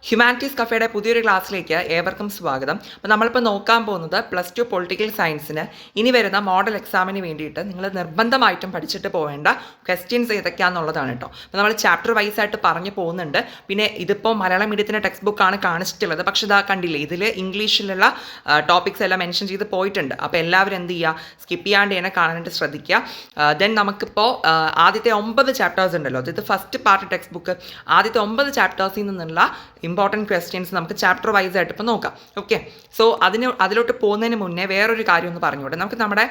Humanities കഫേയുടെ പുതിയൊരു ക്ലാസ്സിലേക്ക് ഏവർക്കും സ്വാഗതം. അപ്പോൾ നമ്മളിപ്പോൾ നോക്കാൻ പോകുന്നത് +2 പൊളിറ്റിക്കൽ സയൻസിന് ഇനി വരുന്ന മോഡൽ എക്സാമിന് വേണ്ടിയിട്ട് നിങ്ങൾ നിർബന്ധമായിട്ടും പഠിച്ചിട്ട് പോവേണ്ട ക്വസ്റ്റ്യൻസ് ഏതൊക്കെയാണെന്നുള്ളതാണ് കേട്ടോ. അപ്പോൾ നമ്മൾ ചാപ്റ്റർ വൈസ് ആയിട്ട് പറഞ്ഞു പോകുന്നുണ്ട്. പിന്നെ ഇതിപ്പോൾ മലയാളം മീഡിയത്തിൻ്റെ ടെക്സ്റ്റ് ബുക്കാണ് കാണിച്ചിട്ടുള്ളത്, പക്ഷേ ഇതാ കണ്ടില്ലേ, ഇതിൽ ഇംഗ്ലീഷിലുള്ള ടോപ്പിക്സ് എല്ലാം മെൻഷൻ ചെയ്ത് പോയിട്ടുണ്ട്. അപ്പോൾ എല്ലാവരും എന്ത് ചെയ്യുക, സ്കിപ്പ് ചെയ്യാണ്ട് തന്നെ കാണാനായിട്ട് ശ്രദ്ധിക്കുക. ദെൻ നമുക്കിപ്പോൾ ആദ്യത്തെ 9 ചാപ്റ്റേഴ്സ് ഉണ്ടല്ലോ, ഇത് ഫസ്റ്റ് പാർട്ട് ടെക്സ്റ്റ് ബുക്ക്, ആദ്യത്തെ 9 ചാപ്റ്റേഴ്സിൽ നിന്നുള്ള ഇമ്പോർട്ടൻറ്റ് ക്വസ്റ്റ്യൻസ് നമുക്ക് ചാപ്റ്റർ വൈസ് ആയിട്ട് ഇപ്പോൾ നോക്കാം. ഓക്കെ, സോ അതിലോട്ട് പോകുന്നതിന് മുന്നേ വേറൊരു കാര്യം ഒന്ന് പറഞ്ഞുകൂടെ. നമുക്ക് നമ്മുടെ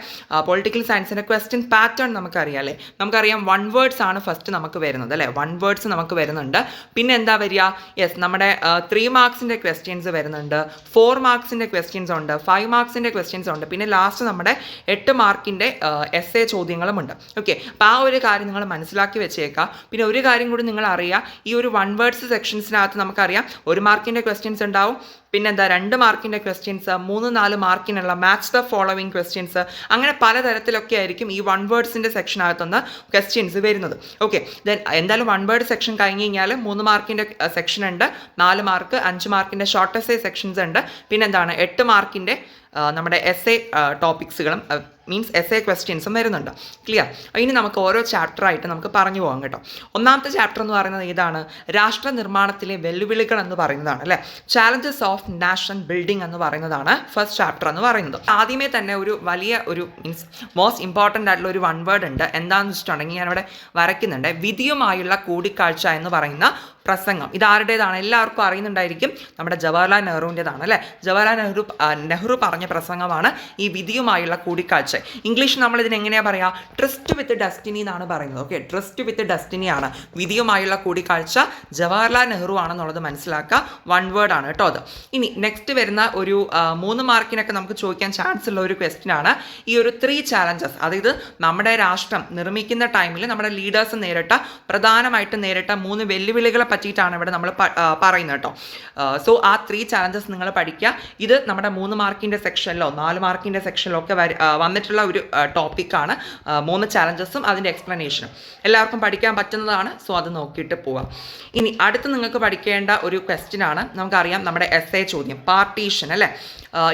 പൊളിറ്റിക്കൽ സയൻസിൻ്റെ ക്വസ്റ്റ്യൻ പാറ്റേൺ നമുക്കറിയാം അല്ലേ. നമുക്കറിയാം 1 വേർഡ്സ് ആണ് ഫസ്റ്റ് നമുക്ക് വരുന്നത് അല്ലേ. 1 വേർഡ്സ് നമുക്ക് വരുന്നുണ്ട്. പിന്നെ എന്താ വരിക, യെസ്, നമ്മുടെ 3 മാർക്സിൻ്റെ ക്വസ്റ്റ്യൻസ് വരുന്നുണ്ട്, 4 മാർക്സിൻ്റെ ക്വസ്റ്റ്യൻസ് ഉണ്ട്, 5 മാർക്സിൻ്റെ ക്വസ്റ്റ്യൻസ് ഉണ്ട്, പിന്നെ ലാസ്റ്റ് നമ്മുടെ 8 മാർക്കിൻ്റെ എസ്സേ ചോദ്യങ്ങളുമുണ്ട്. ഓക്കെ, അപ്പോൾ ആ ഒരു കാര്യം നിങ്ങൾ മനസ്സിലാക്കി വെച്ചേക്കാം. പിന്നെ ഒരു കാര്യം കൂടി നിങ്ങൾ അറിയുക, ഈ ഒരു 1 വേർഡ്സ് സെക്ഷൻസിനകത്ത് നമുക്കറിയാം 1 മാർക്കിൻ്റെ ക്വസ്റ്റ്യൻസ് ഉണ്ടാവും, പിന്നെന്താ 2 മാർക്കിൻ്റെ ക്വസ്റ്റ്യൻസ്, 3-4 മാർക്കിനുള്ള മാച്ച് ദ ഫോളോവിങ് ക്വസ്റ്റ്യൻസ്, അങ്ങനെ പലതരത്തിലൊക്കെ ആയിരിക്കും ഈ 1 വേർഡ്സിൻ്റെ സെക്ഷനകത്തുനിന്ന് ക്വസ്റ്റ്യൻസ് വരുന്നത്. ഓക്കെ, ദെൻ എന്തായാലും 1 വേർഡ് സെക്ഷൻ കഴിഞ്ഞ് കഴിഞ്ഞാൽ 3 മാർക്കിൻ്റെ സെക്ഷൻ ഉണ്ട്, 4 മാർക്ക്, 5 മാർക്കിൻ്റെ ഷോർട്ട് എസ്സേ സെക്ഷൻസ് ഉണ്ട്, പിന്നെന്താണ് 8 മാർക്കിൻ്റെ നമ്മുടെ എസ്സേ ടോപ്പിക്സുകളും മീൻസ് എസ്സേ ക്വസ്റ്റ്യൻസും വരുന്നുണ്ട്. ക്ലിയർ? ഇനി നമുക്ക് ഓരോ ചാപ്റ്ററായിട്ട് നമുക്ക് പറഞ്ഞു പോകാം കേട്ടോ. ഒന്നാമത്തെ ചാപ്റ്റർ എന്ന് പറയുന്നത് ഏതാണ്? രാഷ്ട്ര നിർമ്മാണത്തിലെ വെല്ലുവിളികൾ എന്ന് പറയുന്നതാണ് അല്ലേ. ചാലഞ്ചസ് ഓഫ് നാഷൻ ബിൽഡിംഗ് എന്ന് പറയുന്നതാണ് ഫസ്റ്റ് ചാപ്റ്റർ എന്ന് പറയുന്നത്. ആദ്യമേ തന്നെ ഒരു വലിയ ഒരു മീൻസ് മോസ്റ്റ് ഇമ്പോർട്ടൻ്റ് ആയിട്ടുള്ള ഒരു 1 വേർഡ് ഉണ്ട്. എന്താണെന്ന് വെച്ചിട്ടുണ്ടെങ്കിൽ ഞാനിവിടെ വരയ്ക്കുന്നുണ്ട്. വിധിയുമായുള്ള കൂടിക്കാഴ്ച എന്ന് പറയുന്ന പ്രസംഗം. ഇതാരുടേതാണ്? എല്ലാവർക്കും അറിയുന്നുണ്ടായിരിക്കും, നമ്മുടെ ജവഹർലാൽ നെഹ്റുവിൻ്റെതാണ് അല്ലേ. ജവഹർലാൽ നെഹ്റു പറഞ്ഞ പ്രസംഗമാണ് ഈ വിധിയുമായുള്ള കൂടിക്കാഴ്ച. ഇംഗ്ലീഷ് നമ്മൾ ഇതിന് എങ്ങനെയാണ് പറയുക? ട്രസ്റ്റ് വിത്ത് ഡെസ്റ്റിനി എന്നാണ് പറയുന്നത്. ഓക്കെ, ട്രസ്റ്റ് വിത്ത് ഡെസ്റ്റിനിയാണ് വിധിയുമായുള്ള കൂടിക്കാഴ്ച. ജവഹർലാൽ നെഹ്റു ആണെന്നുള്ളത് മനസ്സിലാക്കുക. 1 വേർഡ് ആണ് കേട്ടോ അത്. ഇനി നെക്സ്റ്റ് വരുന്ന ഒരു 3 മാർക്കിനൊക്കെ നമുക്ക് ചോദിക്കാൻ ചാൻസ് ഉള്ള ഒരു ക്വസ്റ്റ്യൻ ആണ് ഈ ഒരു 3 ചാലഞ്ചസ്. അതായത് നമ്മുടെ രാഷ്ട്രം നിർമ്മിക്കുന്ന ടൈമിൽ നമ്മുടെ ലീഡേഴ്സ് പ്രധാനമായിട്ടും നേരിട്ട 3 വെല്ലുവിളികളെ പറ്റിയിട്ടാണ് ഇവിടെ നമ്മൾ പറയുന്നത് കേട്ടോ. സോ ആ 3 ചാലഞ്ചസ് നിങ്ങൾ പഠിക്കുക. ഇത് നമ്മുടെ 3 മാർക്കിൻ്റെ സെക്ഷനിലോ 4 മാർക്കിൻ്റെ സെക്ഷനിലോ ഒക്കെ വന്നിട്ടുള്ള ഒരു ടോപ്പിക്കാണ്. 3 ചാലഞ്ചസും അതിൻ്റെ എക്സ്പ്ലനേഷനും എല്ലാവർക്കും പഠിക്കാൻ പറ്റുന്നതാണ്. സോ അത് നോക്കിയിട്ട് പോവാം. ഇനി അടുത്ത് നിങ്ങൾക്ക് പഠിക്കേണ്ട ഒരു ക്വസ്റ്റ്യൻ ആണ്, നമുക്കറിയാം നമ്മുടെ എസ്സേ ചോദ്യം, പാർട്ടീഷൻ അല്ലേ.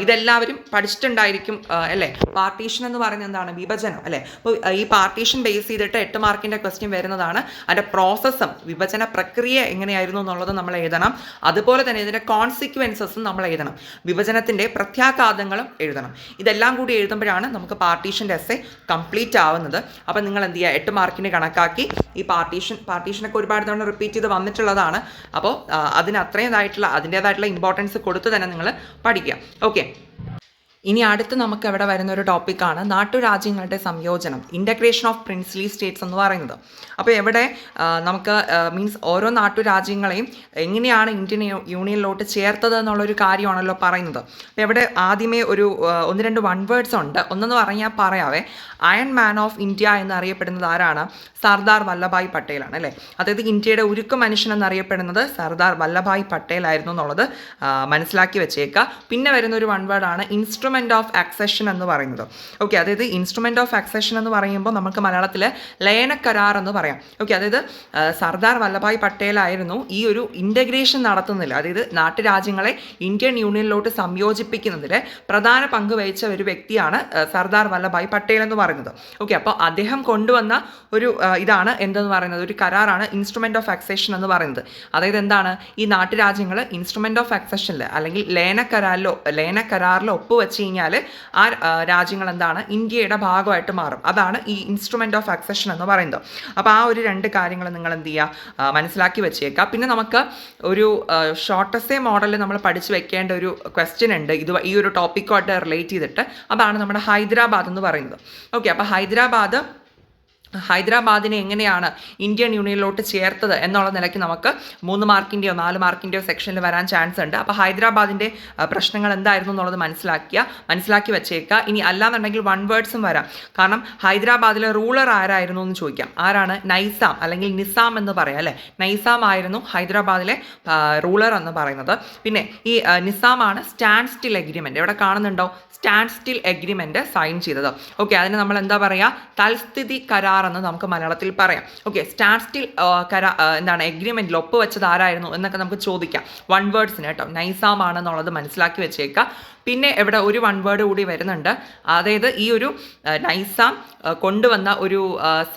ഇതെല്ലാവരും പഠിച്ചിട്ടുണ്ടായിരിക്കും അല്ലേ. പാർട്ടീഷൻ എന്ന് പറയുന്നത് എന്താണ്? വിഭജനം അല്ലേ. അപ്പോൾ ഈ പാർട്ടീഷൻ ബേസ് ചെയ്തിട്ട് 8 മാർക്കിൻ്റെ ക്വസ്റ്റ്യൻ വരുന്നതാണ്. അതിൻ്റെ പ്രോസസ്സും വിഭജന പ്രക്രിയ എങ്ങനെയായിരുന്നു എന്നുള്ളത് നമ്മൾ എഴുതണം. അതുപോലെ തന്നെ ഇതിൻ്റെ കോൺസിക്വൻസസും നമ്മൾ എഴുതണം. വിഭജനത്തിൻ്റെ പ്രത്യാഘാതങ്ങളും എഴുതണം. ഇതെല്ലാം കൂടി എഴുതുമ്പോഴാണ് നമുക്ക് പാർട്ടീഷൻ്റെ എസ്സേ കംപ്ലീറ്റ് ആവുന്നത്. അപ്പോൾ നിങ്ങൾ എന്ത് ചെയ്യുക, 8 മാർക്കിന് കണക്കാക്കി ഈ പാർട്ടീഷനൊക്കെ ഒരുപാട് തവണ റിപ്പീറ്റ് ചെയ്ത് വന്നിട്ടുള്ളതാണ്. അപ്പോൾ അതിന് അതിൻ്റേതായിട്ടുള്ള ഇമ്പോർട്ടൻസ് കൊടുത്ത് തന്നെ നിങ്ങൾ പഠിക്കുക. ഓക്കെ, ഇനി അടുത്ത് നമുക്ക് ഇവിടെ വരുന്ന ഒരു ടോപ്പിക്കാണ് നാട്ടുരാജ്യങ്ങളുടെ സംയോജനം, ഇൻ്റഗ്രേഷൻ ഓഫ് പ്രിൻസ്ലി സ്റ്റേറ്റ്സ് എന്ന് പറയുന്നത്. അപ്പോൾ ഇവിടെ നമുക്ക് മീൻസ് ഓരോ നാട്ടുരാജ്യങ്ങളെയും എങ്ങനെയാണ് ഇന്ത്യൻ യൂണിയനിലോട്ട് ചേർത്തത് എന്നുള്ളൊരു കാര്യമാണല്ലോ പറയുന്നത്. അപ്പോൾ ഇവിടെ ആദ്യമേ ഒരു 1-2 1 വേർഡ്സ് ഉണ്ട്. ഒന്നെന്ന് പറഞ്ഞാൽ പറയാവേ, അയൺ മാൻ ഓഫ് ഇന്ത്യ എന്നറിയപ്പെടുന്നത് ആരാണ്? സർദാർ വല്ലഭായ് പട്ടേലാണ് അല്ലേ. അതായത് ഇന്ത്യയുടെ ഉരുക്കു മനുഷ്യൻ എന്നറിയപ്പെടുന്നത് സർദാർ വല്ലഭായ് പട്ടേൽ ആയിരുന്നു എന്നുള്ളത് മനസ്സിലാക്കി വെച്ചേക്കുക. പിന്നെ വരുന്ന ഒരു 1 വേർഡാണ് ഇൻസ്ട്രുമെൻ്റ് ഓഫ് അക്സഷൻ എന്ന് പറയുന്നത്. ഓക്കെ, അതായത് ഇൻസ്ട്രുമെൻ്റ് ഓഫ് അക്സഷൻ എന്ന് പറയുമ്പോൾ നമുക്ക് മലയാളത്തിൽ ലയനക്കരാർ എന്ന് പറയാം. ഓക്കെ, അതായത് സർദാർ വല്ലഭായ് പട്ടേലായിരുന്നു ഈ ഒരു ഇൻ്റഗ്രേഷൻ നടത്തുന്നില്ല, അതായത് നാട്ടുരാജ്യങ്ങളെ ഇന്ത്യൻ യൂണിയനിലോട്ട് സംയോജിപ്പിക്കുന്നതിൽ പ്രധാന പങ്ക് വഹിച്ച ഒരു വ്യക്തിയാണ് സർദാർ വല്ലഭായ് പട്ടേൽ എന്ന് പറയുന്നത്. ഓക്കെ, അപ്പോൾ അദ്ദേഹം കൊണ്ടുവന്ന ഒരു ഇതാണ് എന്തെന്ന് പറയുന്നത്, ഒരു കരാറാണ് ഇൻസ്ട്രുമെൻ്റ് ഓഫ് അക്സഷൻ എന്ന് പറയുന്നത്. അതായത് എന്താണ്, ഈ നാട്ടുരാജ്യങ്ങൾ ഇൻസ്ട്രുമെൻ്റ് ഓഫ് അക്സഷനിൽ അല്ലെങ്കിൽ ലയനക്കരാറിൽ ഒപ്പുവെച്ച് കഴിഞ്ഞാൽ ആ രാജ്യങ്ങൾ എന്താണ്, ഇന്ത്യയുടെ ഭാഗമായിട്ട് മാറും. അതാണ് ഈ ഇൻസ്ട്രുമെൻ്റ് ഓഫ് അക്സഷൻ എന്ന് പറയുന്നത്. അപ്പോൾ ആ ഒരു 2 കാര്യങ്ങൾ നിങ്ങൾ എന്ത് ചെയ്യുക, മനസ്സിലാക്കി വെച്ചേക്കുക. പിന്നെ നമുക്ക് ഒരു ഷോർട്ട് എസ്സേ മോഡലിൽ നമ്മൾ പഠിച്ചു വെക്കേണ്ട ഒരു ക്വസ്റ്റ്യൻ ഉണ്ട് ഈ ഒരു ടോപ്പിക്കുമായിട്ട് റിലേറ്റ് ചെയ്തിട്ട്. അതാണ് നമ്മുടെ ഹൈദരാബാദ് എന്ന് പറയുന്നത്. ഓക്കെ, അപ്പോൾ ഹൈദരാബാദിനെ എങ്ങനെയാണ് ഇന്ത്യൻ യൂണിയനിലോട്ട് ചേർത്തത് എന്നുള്ള നിലയ്ക്ക് നമുക്ക് 3 മാർക്കിൻ്റെയോ 4 മാർക്കിൻ്റെയോ സെക്ഷനിൽ വരാൻ ചാൻസ് ഉണ്ട്. അപ്പോൾ ഹൈദരാബാദിൻ്റെ പ്രശ്നങ്ങൾ എന്തായിരുന്നു എന്നുള്ളത് മനസ്സിലാക്കി വെച്ചേക്കുക. ഇനി അല്ലാന്നുണ്ടെങ്കിൽ 1 വേർഡ്സും വരാം. കാരണം ഹൈദരാബാദിലെ റൂളർ ആരായിരുന്നു എന്ന് ചോദിക്കാം. ആരാണ്? നൈസാം അല്ലെങ്കിൽ നിസാം എന്ന് പറയാം അല്ലേ. നൈസാം ആയിരുന്നു ഹൈദരാബാദിലെ റൂളർ എന്ന് പറയുന്നത്. പിന്നെ ഈ നിസാമാണ് സ്റ്റാൻഡ് സ്റ്റിൽ എഗ്രിമെൻ്റ്, ഇവിടെ കാണുന്നുണ്ടോ, സ്റ്റാൻഡ് സ്റ്റിൽ എഗ്രിമെൻ്റ് സൈൻ ചെയ്തത്. ഓക്കെ, അതിന് നമ്മൾ എന്താ പറയുക, തൽസ്ഥിതി കരാർ കരാർ എന്ന് നമുക്ക് മലയാളത്തിൽ പറയാം. ഓക്കെ, സ്റ്റാൻഡ് സ്റ്റിൽ എന്താണ് എഗ്രിമെന്റിൽ ഒപ്പുവെച്ചത് ആരായിരുന്നു എന്നൊക്കെ നമുക്ക് ചോദിക്കാം. വൺ വേർഡ്സിന് കേട്ടോ, നൈസാം ആണെന്നുള്ളത് മനസ്സിലാക്കി വെച്ചേക്കാം. പിന്നെ ഇവിടെ ഒരു വൺ വേർഡ് കൂടി വരുന്നുണ്ട്. അതായത് ഈ ഒരു നൈസാം കൊണ്ടുവന്ന ഒരു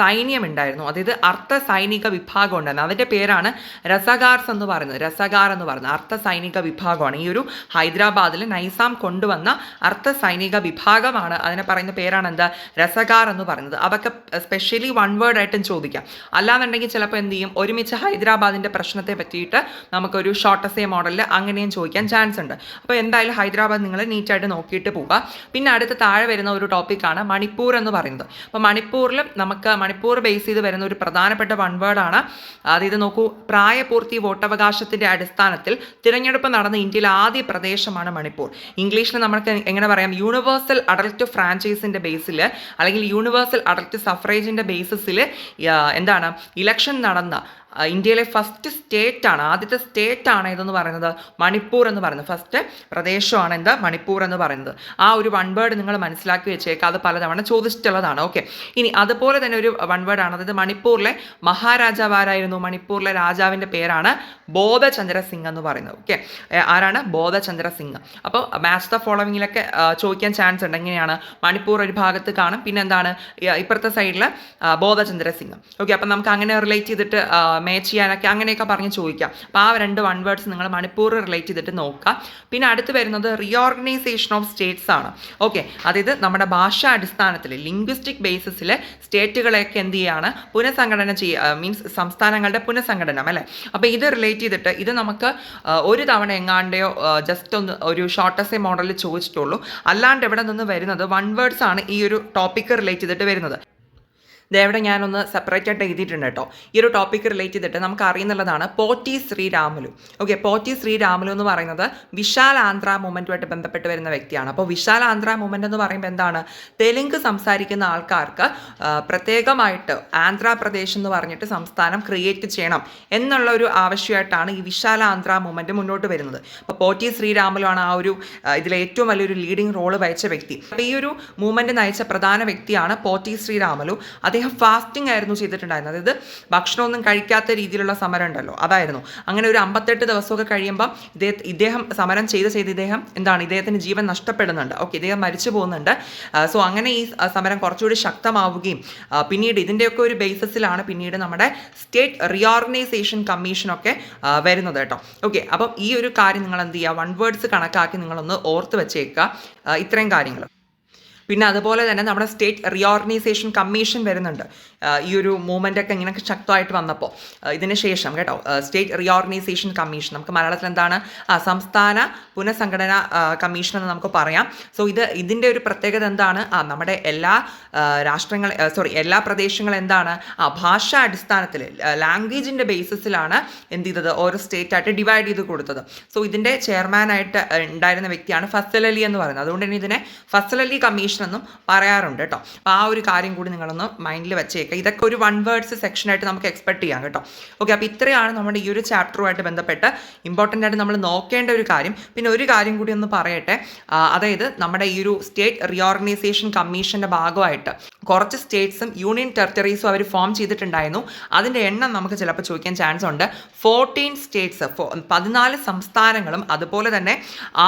സൈന്യം ഉണ്ടായിരുന്നു, അതായത് അർദ്ധ സൈനിക വിഭാഗം ഉണ്ടായിരുന്നു. അതിൻ്റെ പേരാണ് രസഗാർസ് എന്ന് പറയുന്നത്. രസഗാർ എന്ന് പറയുന്നത് അർദ്ധ സൈനിക വിഭാഗമാണ്. ഈ ഒരു ഹൈദരാബാദിൽ നൈസാം കൊണ്ടുവന്ന അർദ്ധ സൈനിക വിഭാഗമാണ്. അതിനെ പറയുന്ന പേരാണ് എന്താ, രസഗാർ എന്ന് പറയുന്നത്. അതൊക്കെ സ്പെഷ്യലി വൺ വേർഡ് ആയിട്ടും ചോദിക്കാം. അല്ലാന്നുണ്ടെങ്കിൽ ചിലപ്പോൾ എന്ത് ചെയ്യും, ഒരുമിച്ച് ഹൈദരാബാദിൻ്റെ പ്രശ്നത്തെ പറ്റിയിട്ട് നമുക്കൊരു ഷോർട്ട് എസ്സേ മോഡലിൽ അങ്ങനെയും ചോദിക്കാൻ ചാൻസ് ഉണ്ട്. അപ്പോൾ എന്തായാലും ഹൈദരാബാദ് നിങ്ങൾ നീറ്റായിട്ട് നോക്കിയിട്ട് പോവുക. പിന്നെ അടുത്ത താഴെ വരുന്ന ഒരു ടോപ്പിക്കാണ് മണിപ്പൂർ എന്ന് പറയുന്നത്. അപ്പോൾ മണിപ്പൂരിൽ നമുക്ക് മണിപ്പൂർ ബേസ് ചെയ്ത് വരുന്ന ഒരു പ്രധാനപ്പെട്ട വൺ വേർഡാണ്. അതായത് നോക്കൂ, പ്രായപൂർത്തി വോട്ടവകാശത്തിൻ്റെ അടിസ്ഥാനത്തിൽ തിരഞ്ഞെടുപ്പ് നടന്ന ഇന്ത്യയിലെ ആദ്യ പ്രദേശമാണ് മണിപ്പൂർ. ഇംഗ്ലീഷിൽ നമുക്ക് എങ്ങനെ പറയാം, യൂണിവേഴ്സൽ അഡൽട്ട് ഫ്രാഞ്ചൈസിൻ്റെ ബേസിൽ അല്ലെങ്കിൽ യൂണിവേഴ്സൽ അഡൽട്ട് സഫറേജിൻ്റെ ബേസിസിൽ എന്താണ് ഇലക്ഷൻ നടന്ന ഇന്ത്യയിലെ ഫസ്റ്റ് സ്റ്റേറ്റ് ആണ്, ആദ്യത്തെ സ്റ്റേറ്റ് ആണ് ഇതെന്ന് പറയുന്നത് മണിപ്പൂർ എന്ന് പറയുന്നത്. ഫസ്റ്റ് പ്രദേശമാണ് എന്താ മണിപ്പൂർ എന്ന് പറയുന്നത്. ആ ഒരു വൺ വേർഡ് നിങ്ങൾ മനസ്സിലാക്കി വെച്ചേക്കാം, അത് പലതവണ ചോദിച്ചിട്ടുള്ളതാണ്. ഓക്കെ, ഇനി അതുപോലെ തന്നെ ഒരു വൺ വേർഡ് ആണ്, അതായത് മണിപ്പൂരിലെ മഹാരാജാവാരായിരുന്നു, മണിപ്പൂരിലെ രാജാവിൻ്റെ പേരാണ് ബോധചന്ദ്ര സിംഗ് എന്ന് പറയുന്നത്. ഓക്കെ, ആരാണ്, ബോധചന്ദ്ര സിംഗ്. അപ്പോൾ മാച്ച് ദ ഫോളോവിങ്ങിലൊക്കെ ചോദിക്കാൻ ചാൻസ് ഉണ്ട്. എങ്ങനെയാണ്, മണിപ്പൂർ ഒരു ഭാഗത്ത് കാണും, പിന്നെ എന്താണ് ഇപ്പുറത്തെ സൈഡിൽ ബോധചന്ദ്ര സിംഗ്. ഓക്കെ, അപ്പം നമുക്ക് അങ്ങനെ റിലേറ്റ് ചെയ്തിട്ട് മാച്ച് ചെയ്യാനൊക്കെ അങ്ങനെയൊക്കെ പറഞ്ഞ് ചോദിക്കാം. അപ്പോൾ ആ രണ്ട് വൺ വേർഡ്സ് നിങ്ങൾ മണിപ്പൂർ റിലേറ്റ് ചെയ്തിട്ട് നോക്കുക. പിന്നെ അടുത്ത് വരുന്നത് റീഓർഗനൈസേഷൻ ഓഫ് സ്റ്റേറ്റ്സ് ആണ്. ഓക്കെ, അതായത് നമ്മുടെ ഭാഷാ അടിസ്ഥാനത്തിൽ ലിംഗ്വിസ്റ്റിക് ബേസിസിൽ സ്റ്റേറ്റുകളെയൊക്കെ എന്ത് ചെയ്യുകയാണ്, പുനഃസംഘടന ചെയ്യുക, മീൻസ് സംസ്ഥാനങ്ങളുടെ പുനഃസംഘടനം അല്ലേ. അപ്പോൾ ഇത് റിലേറ്റ് ചെയ്തിട്ട് ഇത് നമുക്ക് ഒരു തവണ എങ്ങാണ്ടെയോ ജസ്റ്റ് ഒന്ന് ഒരു ഷോർട്ട് എസ്സേ മോഡലിൽ ചോദിച്ചിട്ടുള്ളൂ. അല്ലാണ്ട് ഇവിടെ നിന്ന് വരുന്നത് വൺ വേർഡ്സ് ആണ് ഈ ഒരു ടോപ്പിക്ക് റിലേറ്റ് ചെയ്തിട്ട് വരുന്നത്. ഇതെവിടെ ഞാനൊന്ന് സെപ്പറേറ്റ് ആയിട്ട് എഴുതിയിട്ടുണ്ട് കേട്ടോ. ഈ ഒരു ടോപ്പിക്ക് റിലേറ്റ് ചെയ്തിട്ട് നമുക്ക് അറിയുന്നുള്ളതാണ് പോറ്റി ശ്രീരാമുലു. ഓക്കെ, പോറ്റി ശ്രീരാമുലു എന്ന് പറയുന്നത് വിശാൽ ആന്ധ്ര മൂവ്മെൻറ്റുമായിട്ട് ബന്ധപ്പെട്ട് വരുന്ന വ്യക്തിയാണ്. അപ്പോൾ വിശാൽ ആന്ധ്ര മൂവ്മെൻറ്റ് എന്ന് പറയുമ്പോൾ എന്താണ്, തെലുങ്ക് സംസാരിക്കുന്ന ആൾക്കാർക്ക് പ്രത്യേകമായിട്ട് ആന്ധ്രാപ്രദേശ് എന്ന് പറഞ്ഞിട്ട് സംസ്ഥാനം ക്രിയേറ്റ് ചെയ്യണം എന്നുള്ള ഒരു ആവശ്യമായിട്ടാണ് ഈ വിശാല ആന്ധ്ര മൂവ്മെൻറ്റ് മുന്നോട്ട് വരുന്നത്. അപ്പോൾ പോറ്റി ശ്രീരാമുലു ആണ് ആ ഒരു ഇതിലെ ഏറ്റവും വലിയൊരു ലീഡിങ് റോള് വഹിച്ച വ്യക്തി. അപ്പോൾ ഈ ഒരു മൂവ്മെൻറ്റ് നയിച്ച പ്രധാന വ്യക്തിയാണ് പോറ്റി ശ്രീരാമുലു. അദ്ദേഹം ഫാസ്റ്റിംഗ് ആയിരുന്നു ചെയ്തിട്ടുണ്ടായിരുന്നത്. അതായത് ഭക്ഷണമൊന്നും കഴിക്കാത്ത രീതിയിലുള്ള സമരം ഉണ്ടല്ലോ, അതായിരുന്നു. അങ്ങനെ ഒരു 58 ദിവസമൊക്കെ കഴിയുമ്പം ഇദ്ദേഹം സമരം ചെയ്ത് ഇദ്ദേഹം എന്താണ്, ഇദ്ദേഹത്തിന് ജീവൻ നഷ്ടപ്പെടുന്നുണ്ട്. ഓക്കെ, ഇദ്ദേഹം മരിച്ചു പോകുന്നുണ്ട്. സോ അങ്ങനെ ഈ സമരം കുറച്ചുകൂടി ശക്തമാവുകയും പിന്നീട് ഇതിൻ്റെയൊക്കെ ഒരു ബേസിസിലാണ് പിന്നീട് നമ്മുടെ സ്റ്റേറ്റ് റീഓർഗനൈസേഷൻ കമ്മീഷനൊക്കെ വരുന്നത് കേട്ടോ. ഓക്കെ, അപ്പം ഈ ഒരു കാര്യം നിങ്ങൾ എന്ത് ചെയ്യുക, വൺ വേർഡ്സ് കണക്കാക്കി നിങ്ങളൊന്ന് ഓർത്ത് വെച്ചേക്കുക ഇത്രയും കാര്യങ്ങൾ. പിന്നെ അതുപോലെ തന്നെ നമ്മുടെ സ്റ്റേറ്റ് റീഓർഗനൈസേഷൻ കമ്മീഷൻ വരുന്നുണ്ട്. ഈ ഒരു മൂവ്മെൻ്റൊക്കെ ഇങ്ങനെ ശക്തമായിട്ട് വന്നപ്പോൾ ഇതിന് ശേഷം കേട്ടോ, സ്റ്റേറ്റ് റീഓർഗനൈസേഷൻ കമ്മീഷൻ നമുക്ക് മലയാളത്തിൽ എന്താണ്, സംസ്ഥാന പുനഃസംഘടന കമ്മീഷൻ എന്ന് നമുക്ക് പറയാം. സോ ഇതിൻ്റെ ഒരു പ്രത്യേകത എന്താണ്, നമ്മുടെ എല്ലാ എല്ലാ പ്രദേശങ്ങളും എന്താണ്, ഭാഷാ അടിസ്ഥാനത്തിൽ ലാംഗ്വേജിൻ്റെ ബേസിസിലാണ് എന്ത് ചെയ്തത്, ഓരോ സ്റ്റേറ്റായിട്ട് ഡിവൈഡ് ചെയ്ത് കൊടുത്തത്. സോ ഇതിൻ്റെ ചെയർമാനായിട്ട് ഉണ്ടായിരുന്ന വ്യക്തിയാണ് ഫസൽ അലി എന്ന് പറയുന്നത്. അതുകൊണ്ട് തന്നെ ഇതിനെ ഫസൽ അലി കമ്മീഷൻ എന്നും പറയാറുണ്ട് കേട്ടോ. അപ്പോൾ ആ ഒരു കാര്യം കൂടി നിങ്ങളൊന്ന് മൈൻഡിൽ വെച്ചേക്കുക. ഇതൊക്കെ ഒരു വൺ വേർഡ്സ് സെക്ഷനായിട്ട് നമുക്ക് എക്സ്പെക്ട് ചെയ്യാം കേട്ടോ. ഓക്കെ, അപ്പോൾ ഇത്രയാണ് നമ്മുടെ ഈ ഒരു ചാപ്റ്ററുമായിട്ട് ബന്ധപ്പെട്ട് ഇമ്പോർട്ടൻ്റ് ആയിട്ട് നമ്മൾ നോക്കേണ്ട ഒരു കാര്യം. പിന്നെ ഒരു കാര്യം കൂടി ഒന്ന് പറയട്ടെ, അതായത് നമ്മുടെ ഈ ഒരു സ്റ്റേറ്റ് റീഓർഗനൈസേഷൻ കമ്മീഷൻ്റെ ഭാഗമായിട്ട് കുറച്ച് സ്റ്റേറ്റ്സും യൂണിയൻ ടെറിട്ടറീസും അവർ ഫോം ചെയ്തിട്ടുണ്ടായിരുന്നു. അതിൻ്റെ എണ്ണം നമുക്ക് ചിലപ്പോൾ ചോദിക്കാൻ ചാൻസ് ഉണ്ട്. 14 സ്റ്റേറ്റ്സ്, 14 സംസ്ഥാനങ്ങളും അതുപോലെ തന്നെ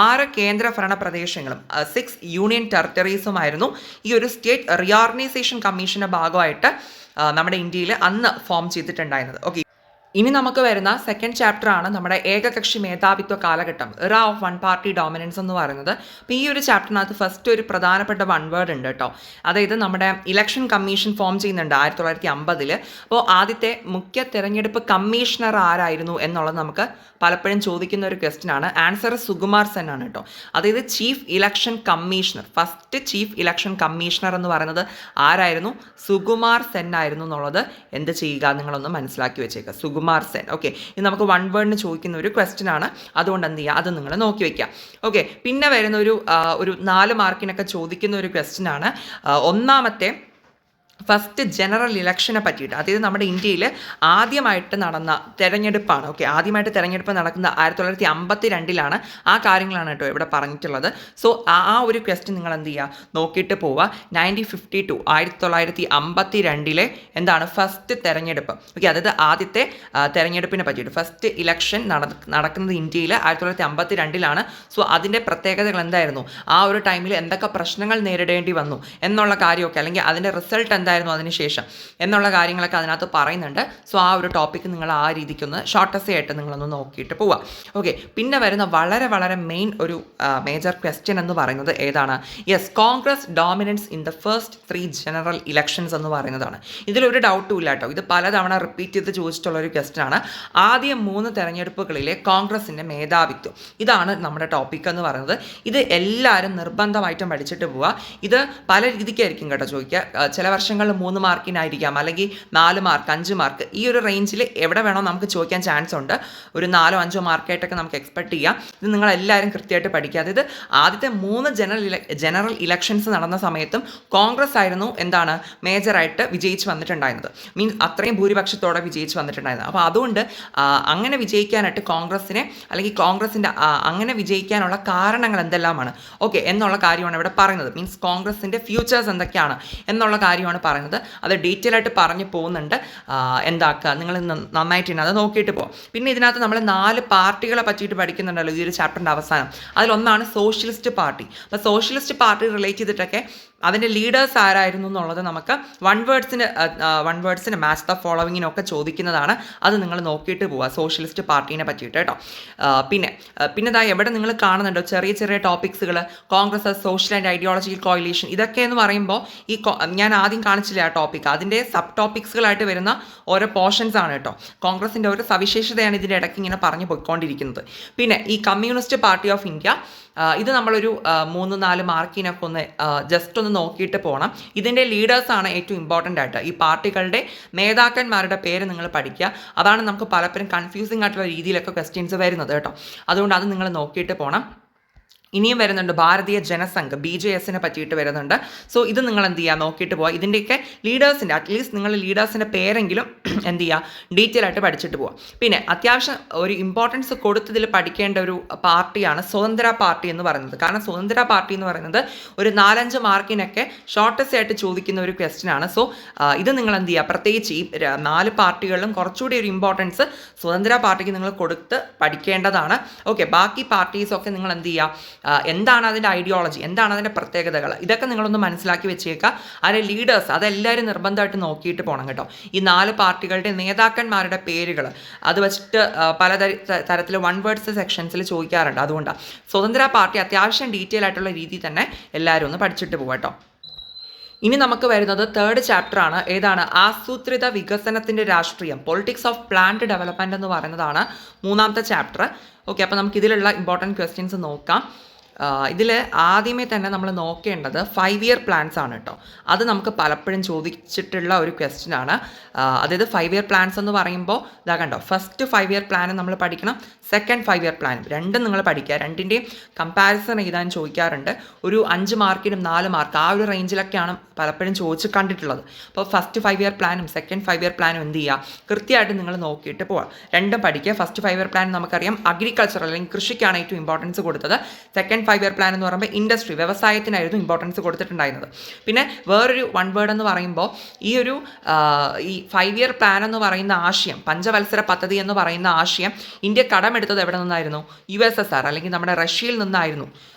6 കേന്ദ്രഭരണ പ്രദേശങ്ങളും 6 യൂണിയൻ ടെറിട്ടറീസും ആയിരുന്നു ഈ ഒരു സ്റ്റേറ്റ് റീഓർഗനൈസേഷൻ കമ്മീഷൻ്റെ ഭാഗമായിട്ട് നമ്മുടെ ഇന്ത്യയിൽ അന്ന് ഫോം ചെയ്തിട്ടുണ്ടായിരുന്നത്. ഓക്കെ, ഇനി നമുക്ക് വരുന്ന സെക്കൻഡ് ചാപ്റ്റർ ആണ് നമ്മുടെ ഏകകക്ഷി മേധാവിത്വ കാലഘട്ടം, ഇറ ഓഫ് വൺ പാർട്ടി ഡോമിനൻസ് എന്ന് പറയുന്നത്. അപ്പോൾ ഈ ഒരു ചാപ്റ്ററിനകത്ത് ഫസ്റ്റ് ഒരു പ്രധാനപ്പെട്ട വൺ വേർഡ് ഉണ്ട് കേട്ടോ. അതായത് നമ്മുടെ ഇലക്ഷൻ കമ്മീഷൻ ഫോം ചെയ്യുന്നുണ്ട് 1950. അപ്പോൾ ആദ്യത്തെ മുഖ്യ തെരഞ്ഞെടുപ്പ് കമ്മീഷണർ ആരായിരുന്നു എന്നുള്ളത് നമുക്ക് പലപ്പോഴും ചോദിക്കുന്ന ഒരു ക്വസ്റ്റ്യൻ ആണ്. ആൻസർ സുകുമാർ സെൻ ആണ് കേട്ടോ. അതായത് chief election commissioner, first chief election commissioner എന്ന് പറയുന്നത് ആരായിരുന്നു, സുകുമാർ സെൻ ആയിരുന്നു എന്നുള്ളത് എന്ത് ചെയ്യുക, നിങ്ങളൊന്ന് മനസ്സിലാക്കി വെച്ചേക്കുക, സുകുമാർ സെൻ. ഓക്കെ, ഇത് നമുക്ക് വൺ വേർഡിന് ചോദിക്കുന്ന ഒരു ക്വസ്റ്റ്യൻ ആണ്. അതുകൊണ്ട് എന്ത് ചെയ്യുക, അത് നിങ്ങൾ നോക്കി വയ്ക്കുക. ഓക്കെ, പിന്നെ വരുന്ന ഒരു 4 മാർക്കിനൊക്കെ ചോദിക്കുന്ന ഒരു ക്വസ്റ്റ്യൻ ആണ്. ഒന്നാമത്തെ ഫസ്റ്റ് ജനറൽ ഇലക്ഷനെ പറ്റിയിട്ട്, അതായത് നമ്മുടെ ഇന്ത്യയിൽ ആദ്യമായിട്ട് നടന്ന തെരഞ്ഞെടുപ്പാണ്. ഓക്കെ, ആദ്യമായിട്ട് തെരഞ്ഞെടുപ്പ് നടക്കുന്ന 1952 ആ കാര്യങ്ങളാണ് കേട്ടോ ഇവിടെ പറഞ്ഞിട്ടുള്ളത്. സോ ആ ഒരു ക്വസ്റ്റ്യൻ നിങ്ങൾ എന്ത് ചെയ്യുക, നോക്കിയിട്ട് പോവുക. 1952 1952 എന്താണ് ഫസ്റ്റ് തെരഞ്ഞെടുപ്പ്. ഓക്കെ, അതായത് ആദ്യത്തെ തെരഞ്ഞെടുപ്പിനെ പറ്റിയിട്ട് ഫസ്റ്റ് ഇലക്ഷൻ നടക്കുന്നത് ഇന്ത്യയിൽ 1952. സോ അതിൻ്റെ പ്രത്യേകതകൾ എന്തായിരുന്നു, ആ ഒരു ടൈമിൽ എന്തൊക്കെ പ്രശ്നങ്ങൾ നേരിടേണ്ടി വന്നു എന്നുള്ള കാര്യമൊക്കെ, അല്ലെങ്കിൽ അതിൻ്റെ റിസൾട്ട് എന്തായിരുന്നു അതിനുശേഷം എന്നുള്ള കാര്യങ്ങളൊക്കെ അതിനകത്ത് പറയുന്നുണ്ട്. സോ ആ ഒരു ടോപ്പിക്ക് നിങ്ങൾ ആ രീതിക്കൊന്ന് ഷോർട്ടസ്റ്റ് ആയിട്ട് നിങ്ങളൊന്ന് നോക്കിയിട്ട് പോവുക. ഓക്കെ, പിന്നെ വരുന്ന വളരെ വളരെ മെയിൻ ഒരു മേജർ ക്വസ്റ്റ്യൻ എന്ന് പറയുന്നത് ഏതാണ്? Yes, Congress dominance in the first 3 general elections എന്ന് പറയുന്നതാണ്. ഇതിലൊരു ഡൗട്ടും ഇല്ല കേട്ടോ, ഇത് പലതവണ റിപ്പീറ്റ് ചെയ്ത് ചോദിച്ചിട്ടുള്ള ഒരു ക്വസ്റ്റ്യൻ ആണ്. ആദ്യ 3 തെരഞ്ഞെടുപ്പുകളിലെ കോൺഗ്രസിൻ്റെ മേധാവിത്വം, ഇതാണ് നമ്മുടെ ടോപ്പിക് എന്ന് പറയുന്നത്. ഇത് എല്ലാവരും നിർബന്ധമായിട്ടും പഠിച്ചിട്ട് പോവുക. ഇത് പല രീതിക്കായിരിക്കും കേട്ടോ ചോദിക്കുക. ചില വർഷങ്ങളിൽ 3 മാർക്കിനായിരിക്കാം, അല്ലെങ്കിൽ 4 മാർക്ക് 5 മാർക്ക്, ഈ ഒരു റേഞ്ചിൽ എവിടെ വേണോ നമുക്ക് ചോദിക്കാൻ ചാൻസ് ഉണ്ട്. ഒരു 4-5 മാർക്കായിട്ടൊക്കെ നമുക്ക് എക്സ്പെക്ട് ചെയ്യാം. ഇത് നിങ്ങളെല്ലാവരും കൃത്യമായിട്ട് പഠിക്കുക. അതായത് ആദ്യത്തെ 3 ജനറൽ ഇലക്ഷൻസ് നടന്ന സമയത്തും കോൺഗ്രസ് ആയിരുന്നു എന്താണ് മേജറായിട്ട് വിജയിച്ച് വന്നിട്ടുണ്ടായിരുന്നത്. മീൻസ് അത്രയും ഭൂരിപക്ഷത്തോടെ വിജയിച്ച് വന്നിട്ടുണ്ടായിരുന്നത്. അപ്പോൾ അതുകൊണ്ട് അങ്ങനെ വിജയിക്കാനായിട്ട് കോൺഗ്രസിനെ, അല്ലെങ്കിൽ കോൺഗ്രസിൻ്റെ അങ്ങനെ വിജയിക്കാനുള്ള കാരണങ്ങൾ എന്തെല്ലാമാണ് ഓക്കെ എന്നുള്ള കാര്യമാണ് ഇവിടെ പറയുന്നത്. മീൻസ് കോൺഗ്രസിൻ്റെ ഫ്യൂച്ചേഴ്സ് എന്തൊക്കെയാണ് എന്നുള്ള കാര്യമാണ് പറയുന്നത്. അത് ഡീറ്റെയിൽ ആയിട്ട് പറഞ്ഞു പോകുന്നുണ്ട്. എന്താക്കുക, നിങ്ങൾ നന്നായിട്ട് അത് നോക്കിയിട്ട് പോകും. പിന്നെ ഇതിനകത്ത് നമ്മൾ 4 പാർട്ടികളെ പറ്റിയിട്ട് പഠിക്കുന്നുണ്ടല്ലോ ഈ ഒരു ചാപ്റ്ററിൻ്റെ അവസാനം. അതിലൊന്നാണ് സോഷ്യലിസ്റ്റ് പാർട്ടി. അപ്പോൾ സോഷ്യലിസ്റ്റ് പാർട്ടി റിലേറ്റ് ചെയ്തിട്ടൊക്കെ അതിൻ്റെ ലീഡേഴ്സ് ആരായിരുന്നു എന്നുള്ളത് നമുക്ക് വൺ വേർഡ്സിന് മാച്ച് ദ ഫോളോവിങ്ങിനൊക്കെ ചോദിക്കുന്നതാണ്. അത് നിങ്ങൾ നോക്കിയിട്ട് പോവുക സോഷ്യലിസ്റ്റ് പാർട്ടീനെ പറ്റിയിട്ട് കേട്ടോ. പിന്നെ ഇതാ എവിടെ നിങ്ങൾ കാണുന്നുണ്ടോ ചെറിയ ചെറിയ ടോപ്പിക്സുകൾ, Congress social and ideological coalition, ഇതൊക്കെ എന്ന് പറയുമ്പോൾ ഞാൻ ആദ്യം കാണിച്ചില്ല ആ ടോപ്പിക്, അതിൻ്റെ സബ് ടോപ്പിക്സുകളായിട്ട് വരുന്ന ഓരോ പോർഷൻസ് ആണ് കേട്ടോ. കോൺഗ്രസിൻ്റെ ഒരു സവിശേഷതയാണ് ഇതിൻ്റെ ഇടയ്ക്ക് ഇങ്ങനെ പറഞ്ഞു പോയിക്കൊണ്ടിരിക്കുന്നത്. പിന്നെ ഈ കമ്മ്യൂണിസ്റ്റ് പാർട്ടി ഓഫ് ഇന്ത്യ, ഇത് നമ്മളൊരു 3-4 മാർക്കിനൊക്കെ ഒന്ന് ജസ്റ്റ് ഒന്ന് നോക്കിയിട്ട് പോകണം. ഇതിൻ്റെ ലീഡേഴ്സാണ് ഏറ്റവും ഇമ്പോർട്ടൻ്റ് ആയിട്ട്. ഈ പാർട്ടികളുടെ നേതാക്കന്മാരുടെ പേര് നിങ്ങൾ പഠിക്കുക. അതാണ് നമുക്ക് പലപ്പോഴും കൺഫ്യൂസിങ് ആയിട്ടുള്ള രീതിയിലൊക്കെ ക്വസ്റ്റ്യൻസ് വരുന്നത് കേട്ടോ. അതുകൊണ്ട് അത് നിങ്ങൾ നോക്കിയിട്ട് പോകണം. ഇനിയും വരുന്നുണ്ട് ഭാരതീയ ജനസംഘ് BJS പറ്റിയിട്ട് വരുന്നുണ്ട്. സോ ഇത് നിങ്ങൾ എന്ത് ചെയ്യുക, നോക്കിയിട്ട് പോവുക. ഇതിൻ്റെയൊക്കെ ലീഡേഴ്സിൻ്റെ അറ്റ്ലീസ്റ്റ് നിങ്ങൾ ലീഡേഴ്സിൻ്റെ പേരെങ്കിലും എന്ത് ചെയ്യുക, ഡീറ്റെയിൽ ആയിട്ട് പഠിച്ചിട്ട് പോവുക. പിന്നെ അത്യാവശ്യം ഒരു ഇമ്പോർട്ടൻസ് കൊടുത്തതിൽ പഠിക്കേണ്ട ഒരു പാർട്ടിയാണ് സ്വതന്ത്ര പാർട്ടി എന്ന് പറയുന്നത്. കാരണം സ്വതന്ത്ര പാർട്ടി എന്ന് പറയുന്നത് ഒരു 4-5 മാർക്കിനൊക്കെ ഷോർട്ടസ്റ്റ് ആയിട്ട് ചോദിക്കുന്ന ഒരു ക്വസ്റ്റ്യൻ ആണ്. സോ ഇത് നിങ്ങൾ എന്ത് ചെയ്യുക, പ്രത്യേകിച്ച് ഈ 4 പാർട്ടികളിലും കുറച്ചുകൂടി ഒരു ഇമ്പോർട്ടൻസ് സ്വതന്ത്ര പാർട്ടിക്ക് നിങ്ങൾ കൊടുത്ത് പഠിക്കേണ്ടതാണ്. ഓക്കെ, ബാക്കി പാർട്ടീസൊക്കെ നിങ്ങൾ എന്ത് ചെയ്യുക, എന്താണ് അതിൻ്റെ ഐഡിയോളജി, എന്താണ് അതിൻ്റെ പ്രത്യേകതകൾ, ഇതൊക്കെ നിങ്ങളൊന്ന് മനസ്സിലാക്കി വെച്ചേക്കുക. അതിൻ്റെ ലീഡേഴ്സ് അതെല്ലാവരും നിർബന്ധമായിട്ട് നോക്കിയിട്ട് പോകണം കേട്ടോ. ഈ 4 പാർട്ടികളുടെ നേതാക്കന്മാരുടെ പേരുകൾ അത് വെച്ചിട്ട് പല തരത്തിൽ വൺ വേർഡ്സ് സെക്ഷൻസിൽ ചോദിക്കാറുണ്ട്. അതുകൊണ്ടാണ് സ്വതന്ത്ര പാർട്ടി അത്യാവശ്യം ഡീറ്റെയിൽ ആയിട്ടുള്ള രീതിയിൽ തന്നെ എല്ലാവരും ഒന്ന് പഠിച്ചിട്ട് പോകാം കേട്ടോ. ഇനി നമുക്ക് വരുന്നത് 3rd ചാപ്റ്റർ ആണ്. ഏതാണ്? ആസൂത്രിത വികസനത്തിൻ്റെ രാഷ്ട്രീയം, പൊളിറ്റിക്സ് ഓഫ് പ്ലാൻഡ് ഡെവലപ്മെൻറ്റ് എന്ന് പറയുന്നതാണ് 3ാമത്തെ ചാപ്റ്റർ. ഓക്കെ, അപ്പോൾ നമുക്ക് ഇതിലുള്ള ഇമ്പോർട്ടൻറ്റ് ക്വസ്റ്റ്യൻസ് നോക്കാം. ഇതിൽ ആദ്യമേ തന്നെ നമ്മൾ നോക്കേണ്ടത് 5 ഇയർ പ്ലാൻസ് ആണ് കേട്ടോ. അത് നമുക്ക് പലപ്പോഴും ചോദിച്ചിട്ടുള്ള ഒരു ക്വസ്റ്റ്യൻ ആണ്. അതായത് 5 ഇയർ പ്ലാൻസ് എന്ന് പറയുമ്പോൾ ഇതാ കണ്ടോ, ഫസ്റ്റ് 5 ഇയർ പ്ലാൻ നമ്മൾ പഠിക്കണം, സെക്കൻഡ് 5 ഇയർ പ്ലാനും രണ്ടും നിങ്ങൾ പഠിക്കുക. രണ്ടിൻ്റെയും കമ്പാരിസൺ എഴുതാൻ ചോദിക്കാറുണ്ട്. ഒരു 5 മാർക്കിനും 4 മാർക്ക് ആ ഒരു റേഞ്ചിലൊക്കെയാണ് പലപ്പോഴും ചോദിച്ച് കണ്ടിട്ടുള്ളത്. അപ്പോൾ ഫസ്റ്റ് 5 ഇയർ പ്ലാനും സെക്കൻഡ് 5 ഇയർ പ്ലാനും എന്ത് ചെയ്യുക, കൃത്യമായിട്ട് നിങ്ങൾ നോക്കിയിട്ട് പോവാം. രണ്ടും പഠിക്കുക. ഫസ്റ്റ് 5 ഇയർ പ്ലാൻ നമുക്കറിയാം അഗ്രികൾച്ചർ അല്ലെങ്കിൽ കൃഷിക്കാണ് ഏറ്റവും ഇമ്പോർട്ടൻസ് കൊടുത്തത്. സെക്കൻഡ് 5 ഇയർ പ്ലാൻ എന്ന് പറയുമ്പോൾ ഇൻഡസ്ട്രി, വ്യവസായത്തിനായിരുന്നു ഇമ്പോർട്ടൻസ് കൊടുത്തിട്ടുണ്ടായിരുന്നത്. പിന്നെ വേറൊരു വൺ വേർഡ് എന്ന് പറയുമ്പോൾ ഈ 5 ഇയർ പ്ലാൻ എന്ന് പറയുന്ന ആശയം, പഞ്ചവത്സര പദ്ധതി എന്ന് പറയുന്ന ആശയം ഇന്ത്യ കടമെടുത്തത് എവിടെ നിന്നായിരുന്നു? USSR അല്ലെങ്കിൽ നമ്മുടെ റഷ്യയിൽ നിന്നായിരുന്നു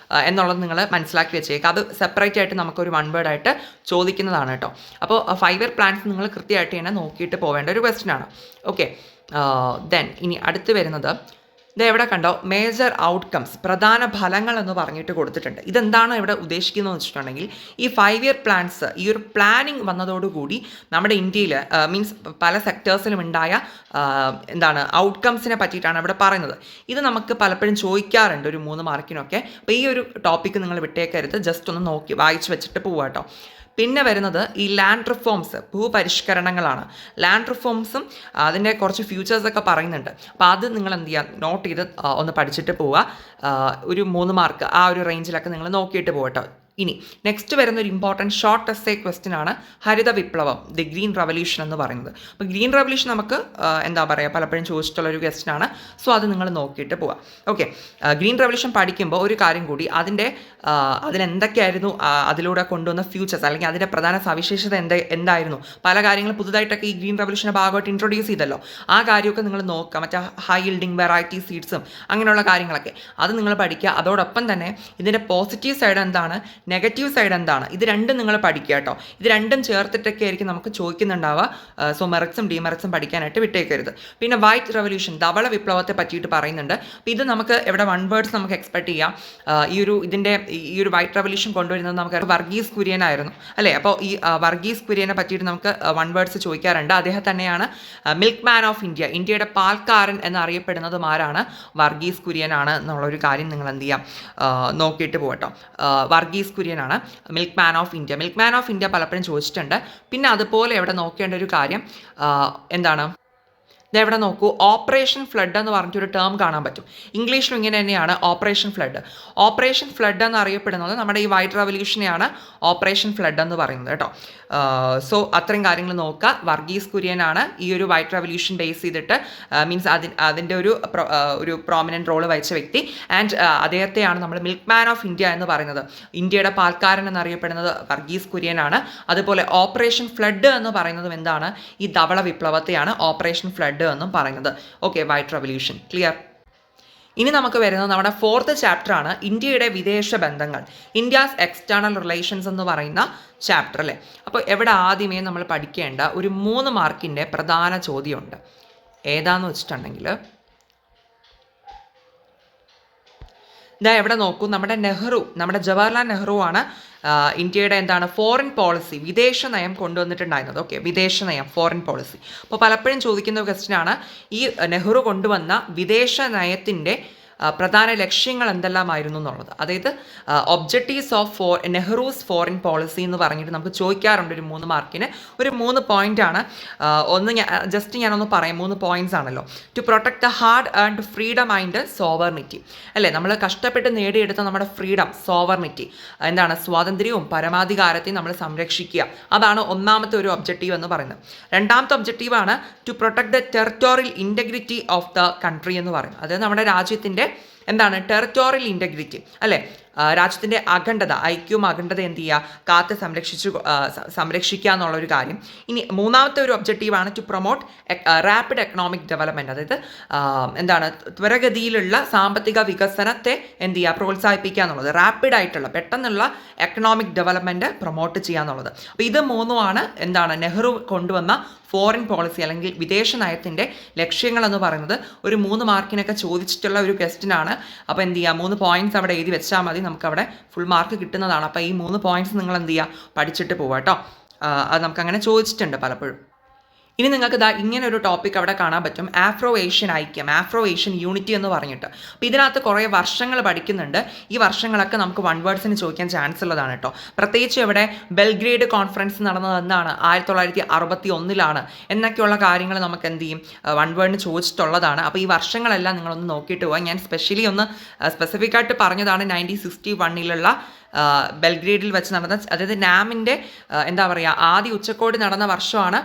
എന്നുള്ളത് നിങ്ങൾ മനസ്സിലാക്കി വെച്ചേക്കുക. അത് സെപ്പറേറ്റ് ആയിട്ട് നമുക്കൊരു വൺ വേർഡ് ആയിട്ട് ചോദിക്കുന്നതാണ് കേട്ടോ. അപ്പോൾ 5 ഇയർ പ്ലാൻസ് നിങ്ങൾ കൃത്യമായിട്ട് തന്നെ നോക്കിയിട്ട് പോവേണ്ട ഒരു ക്വസ്റ്റ്യൻ ആണ്. ഓക്കെ, ദെൻ ഇനി അടുത്ത് വരുന്നത് ഇത് എവിടെ കണ്ടോ, മേജർ ഔട്ട്കംസ്, പ്രധാന ഫലങ്ങൾ എന്ന് പറഞ്ഞിട്ട് കൊടുത്തിട്ടുണ്ട്. ഇതെന്താണ് ഇവിടെ ഉദ്ദേശിക്കുന്നതെന്ന് വെച്ചിട്ടുണ്ടെങ്കിൽ ഈ 5 ഇയർ പ്ലാൻസ്, ഈ ഒരു പ്ലാനിങ് വന്നതോടുകൂടി നമ്മുടെ ഇന്ത്യയിൽ മീൻസ് പല സെക്ടേഴ്സിലും ഉണ്ടായ ഔട്ട്കംസിനെ പറ്റിയിട്ടാണ് ഇവിടെ പറയുന്നത്. ഇത് നമുക്ക് പലപ്പോഴും ചോദിക്കാറുണ്ട് ഒരു 3 മാർക്കിനൊക്കെ. അപ്പോൾ ഈ ഒരു ടോപ്പിക്ക് നിങ്ങൾ വിട്ടേക്കരുത്, ജസ്റ്റ് ഒന്ന് നോക്കി വായിച്ച് വെച്ചിട്ട് പോവുക കേട്ടോ. പിന്നെ വരുന്നത് ഈ ലാൻഡ് റിഫോംസ്, ഭൂപരിഷ്കരണങ്ങളാണ്. ലാൻഡ് റിഫോംസും അതിൻ്റെ കുറച്ച് ഫ്യൂച്ചേഴ്സൊക്കെ പറയുന്നുണ്ട്. അപ്പോൾ അത് നിങ്ങൾ എന്ത് ചെയ്യുക, നോട്ട് ചെയ്ത് ഒന്ന് പഠിച്ചിട്ട് പോവുക. ഒരു 3 മാർക്ക് ആ ഒരു റേഞ്ചിലൊക്കെ നിങ്ങൾ നോക്കിയിട്ട് പോകട്ടോ. ഇനി നെക്സ്റ്റ് വരുന്ന ഒരു ഇമ്പോർട്ടൻറ്റ് ഷോർട്ട് എസ്സേ ക്വസ്റ്റ്യൻ ആണ് ഹരിത വിപ്ലവം, ദി ഗ്രീൻ റവല്യൂഷൻ എന്ന് പറയുന്നത്. അപ്പോൾ ഗ്രീൻ റവല്യൂഷൻ നമുക്ക് എന്താ പറയുക പലപ്പോഴും ചോദിച്ചിട്ടുള്ള ഒരു ക്വസ്റ്റ്യൻ ആണ്. സോ അത് നിങ്ങൾ നോക്കിയിട്ട് പോവാം. ഓക്കെ, ഗ്രീൻ റവല്യൂഷൻ പഠിക്കുമ്പോൾ ഒരു കാര്യം കൂടി, അതിലെന്തൊക്കെയായിരുന്നു അതിലൂടെ കൊണ്ടുവന്ന ഫ്യൂച്ചേഴ്സ് അല്ലെങ്കിൽ അതിൻ്റെ പ്രധാന സവിശേഷത എന്തായിരുന്നു, പല കാര്യങ്ങളും പുതുതായിട്ടൊക്കെ ഈ ഗ്രീൻ റവല്യൂഷൻ്റെ ഭാഗമായിട്ട് ഇൻട്രൊഡ്യൂസ് ചെയ്തല്ലോ, ആ കാര്യമൊക്കെ നിങ്ങൾ നോക്കുക. മറ്റേ ഹൈ യിൽഡിങ് വെറൈറ്റി സീഡ്സും അങ്ങനെയുള്ള കാര്യങ്ങളൊക്കെ അത് നിങ്ങൾ പഠിക്കുക. അതോടൊപ്പം തന്നെ ഇതിൻ്റെ പോസിറ്റീവ് സൈഡ് എന്താണ്, നെഗറ്റീവ് സൈഡ് എന്താണ്, ഇത് രണ്ടും നിങ്ങൾ പഠിക്കുക കേട്ടോ. ഇത് രണ്ടും ചേർത്തിട്ടൊക്കെ ആയിരിക്കും നമുക്ക് ചോദിക്കുന്നുണ്ടാവുക. സോ മെറിറ്റ്സും ഡിമെറിറ്റ്സും പഠിക്കാനായിട്ട് വിട്ടേക്കരുത്. പിന്നെ വൈറ്റ് റവല്യൂഷൻ, ധവള വിപ്ലവത്തെ പറ്റിയിട്ട് പറയുന്നുണ്ട്. അപ്പോൾ ഇത് നമുക്ക് ഇവിടെ വൺ വേർഡ്സ് നമുക്ക് എക്സ്പെക്ട് ചെയ്യാം. ഈ ഒരു വൈറ്റ് റവല്യൂഷൻ കൊണ്ടുവരുന്നത് നമുക്ക് വർഗീസ് കുര്യൻ ആയിരുന്നു അല്ലേ. അപ്പോൾ ഈ വർഗീസ് കുര്യനെ പറ്റിയിട്ട് നമുക്ക് വൺ വേർഡ്സ് ചോദിക്കാറുണ്ട്. അദ്ദേഹം തന്നെയാണ് മിൽക്ക് മാൻ ഓഫ് ഇന്ത്യ, ഇന്ത്യയുടെ പാൽക്കാരൻ എന്നറിയപ്പെടുന്നതും ആരാണ്, വർഗീസ് കുര്യനാണ് എന്നുള്ളൊരു കാര്യം നിങ്ങൾ എന്ത് ചെയ്യാം നോക്കിയിട്ട് പോകട്ടോ. വർഗീസ് കുര്യനാണ് milk man of India. Milk man of India പലപ്പോഴും ചോദിച്ചിട്ടുണ്ട്. പിന്നെ അതുപോലെ ഇവിടെ നോക്കേണ്ട ഒരു കാര്യം എന്താണ്, ഇതെവിടെ നോക്കൂ, ഓപ്പറേഷൻ ഫ്ലഡ് എന്ന് പറഞ്ഞിട്ടൊരു ടേം കാണാൻ പറ്റും. ഇംഗ്ലീഷിലും ഇങ്ങനെ തന്നെയാണ് ഓപ്പറേഷൻ ഫ്ലഡ്. ഓപ്പറേഷൻ ഫ്ലഡ് എന്നറിയപ്പെടുന്നത് നമ്മുടെ ഈ വൈറ്റ് റവല്യൂഷനെയാണ് ഓപ്പറേഷൻ ഫ്ലഡ് എന്ന് പറയുന്നത് കേട്ടോ. സോ അത്രയും കാര്യങ്ങൾ നോക്കുക. വർഗീസ് കുര്യനാണ് ഈ ഒരു വൈറ്റ് റവല്യൂഷൻ ബേസ് ചെയ്തിട്ട് മീൻസ് അതിൻ്റെ ഒരു പ്രോമിനൻറ്റ് റോള് വഹിച്ച വ്യക്തി. ആൻഡ് അദ്ദേഹത്തെയാണ് നമ്മൾ മിൽക്ക് മാൻ ഓഫ് ഇന്ത്യ എന്ന് പറയുന്നത്. ഇന്ത്യയുടെ പാൽക്കാരൻ എന്നറിയപ്പെടുന്നത് വർഗീസ് കുര്യനാണ്. അതുപോലെ ഓപ്പറേഷൻ ഫ്ലഡ് എന്ന് പറയുന്നതും എന്താണ്, ഈ ധവള വിപ്ലവത്തെയാണ് ഓപ്പറേഷൻ ഫ്ലഡ് എന്നും പറയുന്നത്. Okay, white revolution clear. ഇനി നമുക്ക് വരുന്നത് നമ്മുടെ 4th ചാപ്റ്റർ ആണ്, ഇന്ത്യയുടെ വിദേശ ബന്ധങ്ങൾ, ഇന്ത്യാസ് എക്സ്റ്റേണൽ റിലേഷൻസ് എന്ന് പറയുന്ന ചാപ്റ്റർ അല്ലേ. അപ്പോൾ എവിടെ ആദ്യമേ നമ്മൾ പഠിക്കേണ്ട ഒരു 3 മാർക്കിൻ്റെ പ്രധാന ചോദ്യമുണ്ട്. ഏതാന്ന് വെച്ചിട്ടുണ്ടെങ്കിൽ ഇതാ എവിടെ നോക്കൂ, നമ്മുടെ ജവഹർലാൽ നെഹ്റു ആണ് ഇന്ത്യയുടെ എന്താണ് ഫോറിൻ പോളിസി, വിദേശ നയം കൊണ്ടുവന്നിട്ടുണ്ടായിരുന്നത്. ഓക്കെ, വിദേശ നയം, ഫോറിൻ പോളിസി. അപ്പോൾ പലപ്പോഴും ചോദിക്കുന്ന ക്വസ്റ്റ്യനാണ് ഈ നെഹ്റു കൊണ്ടുവന്ന വിദേശ നയത്തിൻ്റെ പ്രധാന ലക്ഷ്യങ്ങൾ എന്തെല്ലാമായിരുന്നു എന്നുള്ളത്. അതായത് objectives of Nehru's foreign policy എന്ന് പറഞ്ഞിട്ട് നമുക്ക് ചോദിക്കാറുണ്ട് ഒരു 3 മാർക്കിന്. ഒരു 3 പോയിൻ്റാണ്. ഞാനൊന്ന് പറയാം. 3 പോയിന്റ്സ് ആണല്ലോ. To protect the hard earned freedom and sovereignty അല്ലേ. നമ്മൾ കഷ്ടപ്പെട്ട് നേടിയെടുത്ത നമ്മുടെ ഫ്രീഡം, സോവർണിറ്റി എന്താണ്, സ്വാതന്ത്ര്യവും പരമാധികാരത്തെയും നമ്മൾ സംരക്ഷിക്കുക. അതാണ് ഒന്നാമത്തെ ഒരു ഒബ്ജക്റ്റീവ് എന്ന് പറയുന്നത്. രണ്ടാമത്തെ ഒബ്ജക്റ്റീവാണ് to protect the territorial integrity of the country എന്ന് പറയുന്നത്. അതായത് നമ്മുടെ രാജ്യത്തിൻ്റെ എന്താണ് ടെറിട്ടോറിയൽ ഇൻറ്റഗ്രിറ്റി അല്ലേ, രാജ്യത്തിൻ്റെ അഖണ്ഡത, ഐക്യവും അഖണ്ഡത എന്ത് ചെയ്യുക, കാത്ത് സംരക്ഷിക്കുക എന്നുള്ളൊരു കാര്യം. ഇനി മൂന്നാമത്തെ ഒരു ഒബ്ജക്റ്റീവാണ് to promote rapid economic development. അതായത് എന്താണ്, ത്വരഗതിയിലുള്ള സാമ്പത്തിക വികസനത്തെ എന്ത് ചെയ്യുക, പ്രോത്സാഹിപ്പിക്കുക എന്നുള്ളത്. റാപ്പിഡായിട്ടുള്ള പെട്ടെന്നുള്ള എക്കണോമിക് ഡെവലപ്മെൻറ്റ് പ്രൊമോട്ട് ചെയ്യുക എന്നുള്ളത്. അപ്പോൾ ഇത് മൂന്നുമാണ് എന്താണ് നെഹ്റു കൊണ്ടുവന്ന ഫോറിൻ പോളിസി അല്ലെങ്കിൽ വിദേശ നയത്തിൻ്റെ ലക്ഷ്യങ്ങളെന്ന് പറയുന്നത്. ഒരു 3 മാർക്കിനൊക്കെ ചോദിച്ചിട്ടുള്ള ഒരു ക്വസ്റ്റ്യൻ ആണ്. അപ്പോൾ എന്ത് ചെയ്യുക, 3 പോയിന്റ്സ് അവിടെ എഴുതി വെച്ചാൽ മതി, നമുക്കവിടെ ഫുൾ മാർക്ക് കിട്ടുന്നതാണ്. അപ്പോൾ ഈ 3 പോയിന്റ്സ് നിങ്ങൾ എന്ത് ചെയ്യുക, പഠിച്ചിട്ട് പോവുക കേട്ടോ. അത് നമുക്കങ്ങനെ ചോദിച്ചിട്ടുണ്ട് പലപ്പോഴും. ഇനി നിങ്ങൾക്ക് ഇങ്ങനെ ഒരു ടോപ്പിക് അവിടെ കാണാൻ പറ്റും, ആഫ്രോ ഏഷ്യൻ ഐക്യം, ആഫ്രോ ഏഷ്യൻ യൂണിറ്റി എന്ന് പറഞ്ഞിട്ട്. അപ്പോൾ ഇതിനകത്ത് കുറേ വർഷങ്ങൾ പഠിക്കുന്നുണ്ട്. ഈ വർഷങ്ങളൊക്കെ നമുക്ക് വൺ വേർഡ്സിന് ചോദിക്കാൻ ചാൻസ് ഉള്ളതാണ് കേട്ടോ. പ്രത്യേകിച്ച് ഇവിടെ ബെൽഗ്രേഡ് കോൺഫറൻസ് നടന്നത് എന്നാണ്, 1961 എന്നൊക്കെയുള്ള കാര്യങ്ങൾ നമുക്ക് എന്ത് ചെയ്യും, വൺ വേർഡിന് ചോദിച്ചിട്ടുള്ളതാണ്. അപ്പോൾ ഈ വർഷങ്ങളെല്ലാം നിങ്ങളൊന്ന് നോക്കിയിട്ട് പോകാം. ഞാൻ സ്പെഷ്യലി ഒന്ന് സ്പെസിഫിക് ആയിട്ട് പറഞ്ഞതാണ് 1961 ബെൽഗ്രേഡിൽ വെച്ച് നടന്ന, അതായത് നാമിൻ്റെ എന്താ പറയുക ആദ്യ ഉച്ചകോടി നടന്ന വർഷമാണ്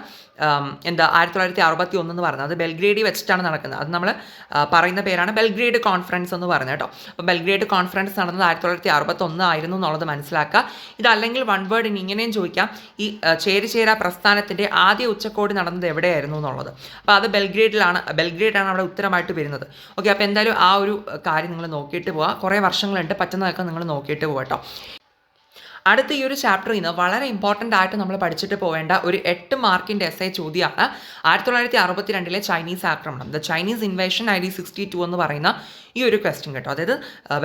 1961 എന്ന് പറയുന്നത്. അത് ബെൽഗ്രേഡിൽ വെച്ചിട്ടാണ് നടക്കുന്നത്. അത് നമ്മൾ പറയുന്ന പേരാണ് ബെൽഗ്രേഡ് കോൺഫറൻസ് എന്ന് പറയുന്നത് കേട്ടോ. അപ്പോൾ ബെൽഗ്രേഡ് കോൺഫറൻസ് നടന്നത് 1961 ആയിരുന്നു എന്നുള്ളത് മനസ്സിലാക്കുക. ഇതല്ലെങ്കിൽ വൺ വേർഡ് ഇനി ഇങ്ങനെയും ചോദിക്കാം, ഈ ചേരിചേര പ്രസ്ഥാനത്തിൻ്റെ ആദ്യ ഉച്ചകോടി നടന്നത് എവിടെയായിരുന്നു എന്നുള്ളത്. അപ്പോൾ അത് ബെൽഗ്രേഡാണ് അവിടെ ഉത്തരമായിട്ട് വരുന്നത്. ഓക്കെ, അപ്പോൾ എന്തായാലും ആ ഒരു കാര്യം നിങ്ങൾ നോക്കിയിട്ട് പോവുക. കുറേ വർഷങ്ങളുണ്ട്, പറ്റുന്നതൊക്കെ നിങ്ങൾ നോക്കിയിട്ട് പോകാം കേട്ടോ. അടുത്ത ഈ ഒരു ചാപ്റ്ററിൽ നിന്ന് വളരെ ഇമ്പോർട്ടൻ്റ് ആയിട്ട് നമ്മൾ പഠിച്ചിട്ട് പോവേണ്ട ഒരു 8 മാർക്കിൻ്റെ എസ്സേ ചോദ്യമാണ് 1962 ചൈനീസ് ആക്രമണം, ദ ചൈനീസ് ഇൻവേഷൻ 1962 എന്ന് പറയുന്ന ഈ ഒരു ക്വസ്റ്റ്യൻ കേട്ടോ. അതായത്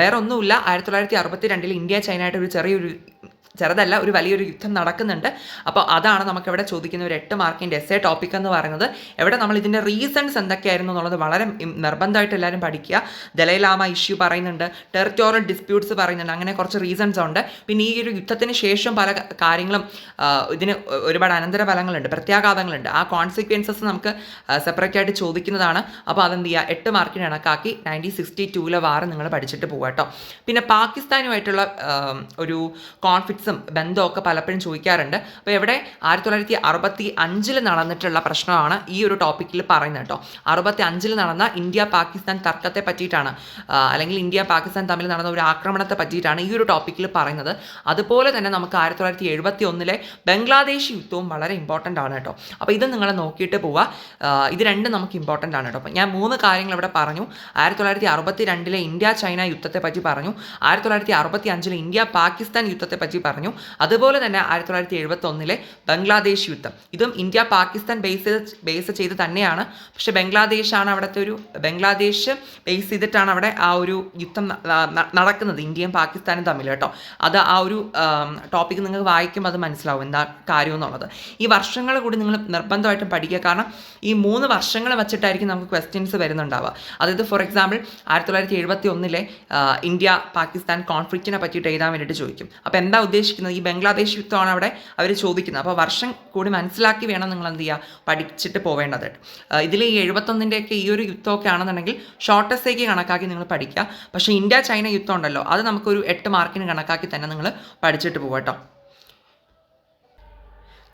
വേറെ ഒന്നുമില്ല, 1962 ഇന്ത്യ ചൈനയായിട്ട് ഒരു ചെറിയൊരു ചെറുതല്ല, ഒരു വലിയൊരു യുദ്ധം നടക്കുന്നുണ്ട്. അപ്പോൾ അതാണ് നമുക്കിവിടെ ചോദിക്കുന്ന ഒരു 8 മാർക്കിൻ്റെ എസ്സേ ടോപ്പിക് എന്ന് പറയുന്നത്. എവിടെ നമ്മൾ ഇതിൻ്റെ റീസൺസ് എന്തൊക്കെയായിരുന്നു എന്നുള്ളത് വളരെ നിർബന്ധമായിട്ട് എല്ലാവരും പഠിക്കുക. ദലൈലാമ ഇഷ്യൂ പറയുന്നുണ്ട്, ടെറിറ്റോറിയൽ ഡിസ്പ്യൂട്ട്സ് പറയുന്നുണ്ട്, അങ്ങനെ കുറച്ച് റീസൺസ് ഉണ്ട്. പിന്നെ ഈ ഒരു യുദ്ധത്തിന് ശേഷം പല കാര്യങ്ങളും ഇതിന് ഒരുപാട് അനന്തരഫലങ്ങളുണ്ട്, പ്രത്യാഘാതങ്ങളുണ്ട്. ആ കോൺസിക്വൻസസ് നമുക്ക് സെപ്പറേറ്റ് ആയിട്ട് ചോദിക്കുന്നതാണ്. അപ്പോൾ അതെന്ത് ചെയ്യുക, 8 മാർക്കിന് കണക്കാക്കി 1962 വാർ നിങ്ങൾ പഠിച്ചിട്ട് പോകാം കേട്ടോ. പിന്നെ പാകിസ്ഥാനുമായിട്ടുള്ള ഒരു കോൺഫ്ലിക്ട്സും ബന്ധമൊക്കെ പലപ്പോഴും ചോദിക്കാറുണ്ട്. അപ്പോൾ ഇവിടെ 1965 നടന്നിട്ടുള്ള പ്രശ്നമാണ് ഈ ഒരു ടോപ്പിക്കിൽ പറയുന്നത് കേട്ടോ. 65 നടന്ന ഇന്ത്യ പാകിസ്ഥാൻ തർക്കത്തെ പറ്റിയിട്ടാണ്, അല്ലെങ്കിൽ ഇന്ത്യ പാകിസ്ഥാൻ തമ്മിൽ നടന്ന ഒരു ആക്രമണത്തെ പറ്റിയിട്ടാണ് ഈ ഒരു ടോപ്പിക്കിൽ പറയുന്നത്. അതുപോലെ തന്നെ നമുക്ക് 1971 ബംഗ്ലാദേശ് യുദ്ധവും വളരെ ഇമ്പോർട്ടൻ്റ് ആണ് കേട്ടോ. അപ്പോൾ ഇത് നിങ്ങൾ നോക്കിയിട്ട് പോവുക. ഇത് രണ്ടും നമുക്ക് ഇമ്പോർട്ടൻ്റ് ആണ് കേട്ടോ. അപ്പോൾ ഞാൻ 3 കാര്യങ്ങൾ ഇവിടെ പറഞ്ഞു. 1962 ഇന്ത്യ ചൈന യുദ്ധത്തെ പറ്റി പറഞ്ഞു, 1965 ഇന്ത്യ പാകിസ്ഥാൻ യുദ്ധത്തെ പറ്റി പറഞ്ഞു, അതുപോലെ തന്നെ 1971 ബംഗ്ലാദേശ് യുദ്ധം. ഇതും ഇന്ത്യ പാകിസ്ഥാൻ ബേസ് ചെയ്ത് തന്നെയാണ്. പക്ഷേ ബംഗ്ലാദേശാണ് ബംഗ്ലാദേശ് ബേസ് ചെയ്തിട്ടാണ് അവിടെ ആ ഒരു യുദ്ധം നടക്കുന്നത്, ഇന്ത്യയും പാകിസ്ഥാനും തമ്മിൽ കേട്ടോ. അത് ആ ഒരു ടോപ്പിക്ക് നിങ്ങൾക്ക് വായിക്കുമ്പോൾ അത് മനസ്സിലാവും എന്താ കാര്യം എന്നുള്ളത്. ഈ വർഷങ്ങൾ കൂടി നിങ്ങൾ നിർബന്ധമായിട്ടും പഠിക്കുക. കാരണം ഈ 3 വർഷങ്ങൾ വെച്ചിട്ടായിരിക്കും നമുക്ക് ക്വസ്റ്റ്യൻസ് വരുന്നുണ്ടാവുക. അതായത് ഫോർ എക്സാമ്പിൾ 1971 ഇന്ത്യ പാകിസ്ഥാൻ കോൺഫ്ലിക്റ്റിനെ പറ്റിയിട്ട് എഴുതാൻ വേണ്ടിയിട്ട് ചോദിക്കും. അപ്പോൾ എന്താ ഉദ്ദേശിക്കുന്നത്, ഈ ബംഗ്ലാദേശ് യുദ്ധമാണ് അവിടെ അവർ ചോദിക്കുന്നത്. അപ്പോൾ വർഷം കൂടി മനസ്സിലാക്കി വേണം നിങ്ങൾ എന്ത് ചെയ്യുക, പഠിച്ചിട്ട് പോവേണ്ടത്. ഇതിൽ ഈ 71 ഈ ഒരു യുദ്ധമൊക്കെ ആണെന്നുണ്ടെങ്കിൽ ഷോർട്ടസ്റ്റേക്ക് കണക്കാക്കി നിങ്ങൾ പഠിക്കുക. പക്ഷേ ഇന്ത്യ ചൈന യുദ്ധം ഉണ്ടല്ലോ, അത് നമുക്കൊരു 8 മാർക്കിന് കണക്കാക്കി തന്നെ നിങ്ങൾ പഠിച്ചിട്ട് പോകാം കേട്ടോ.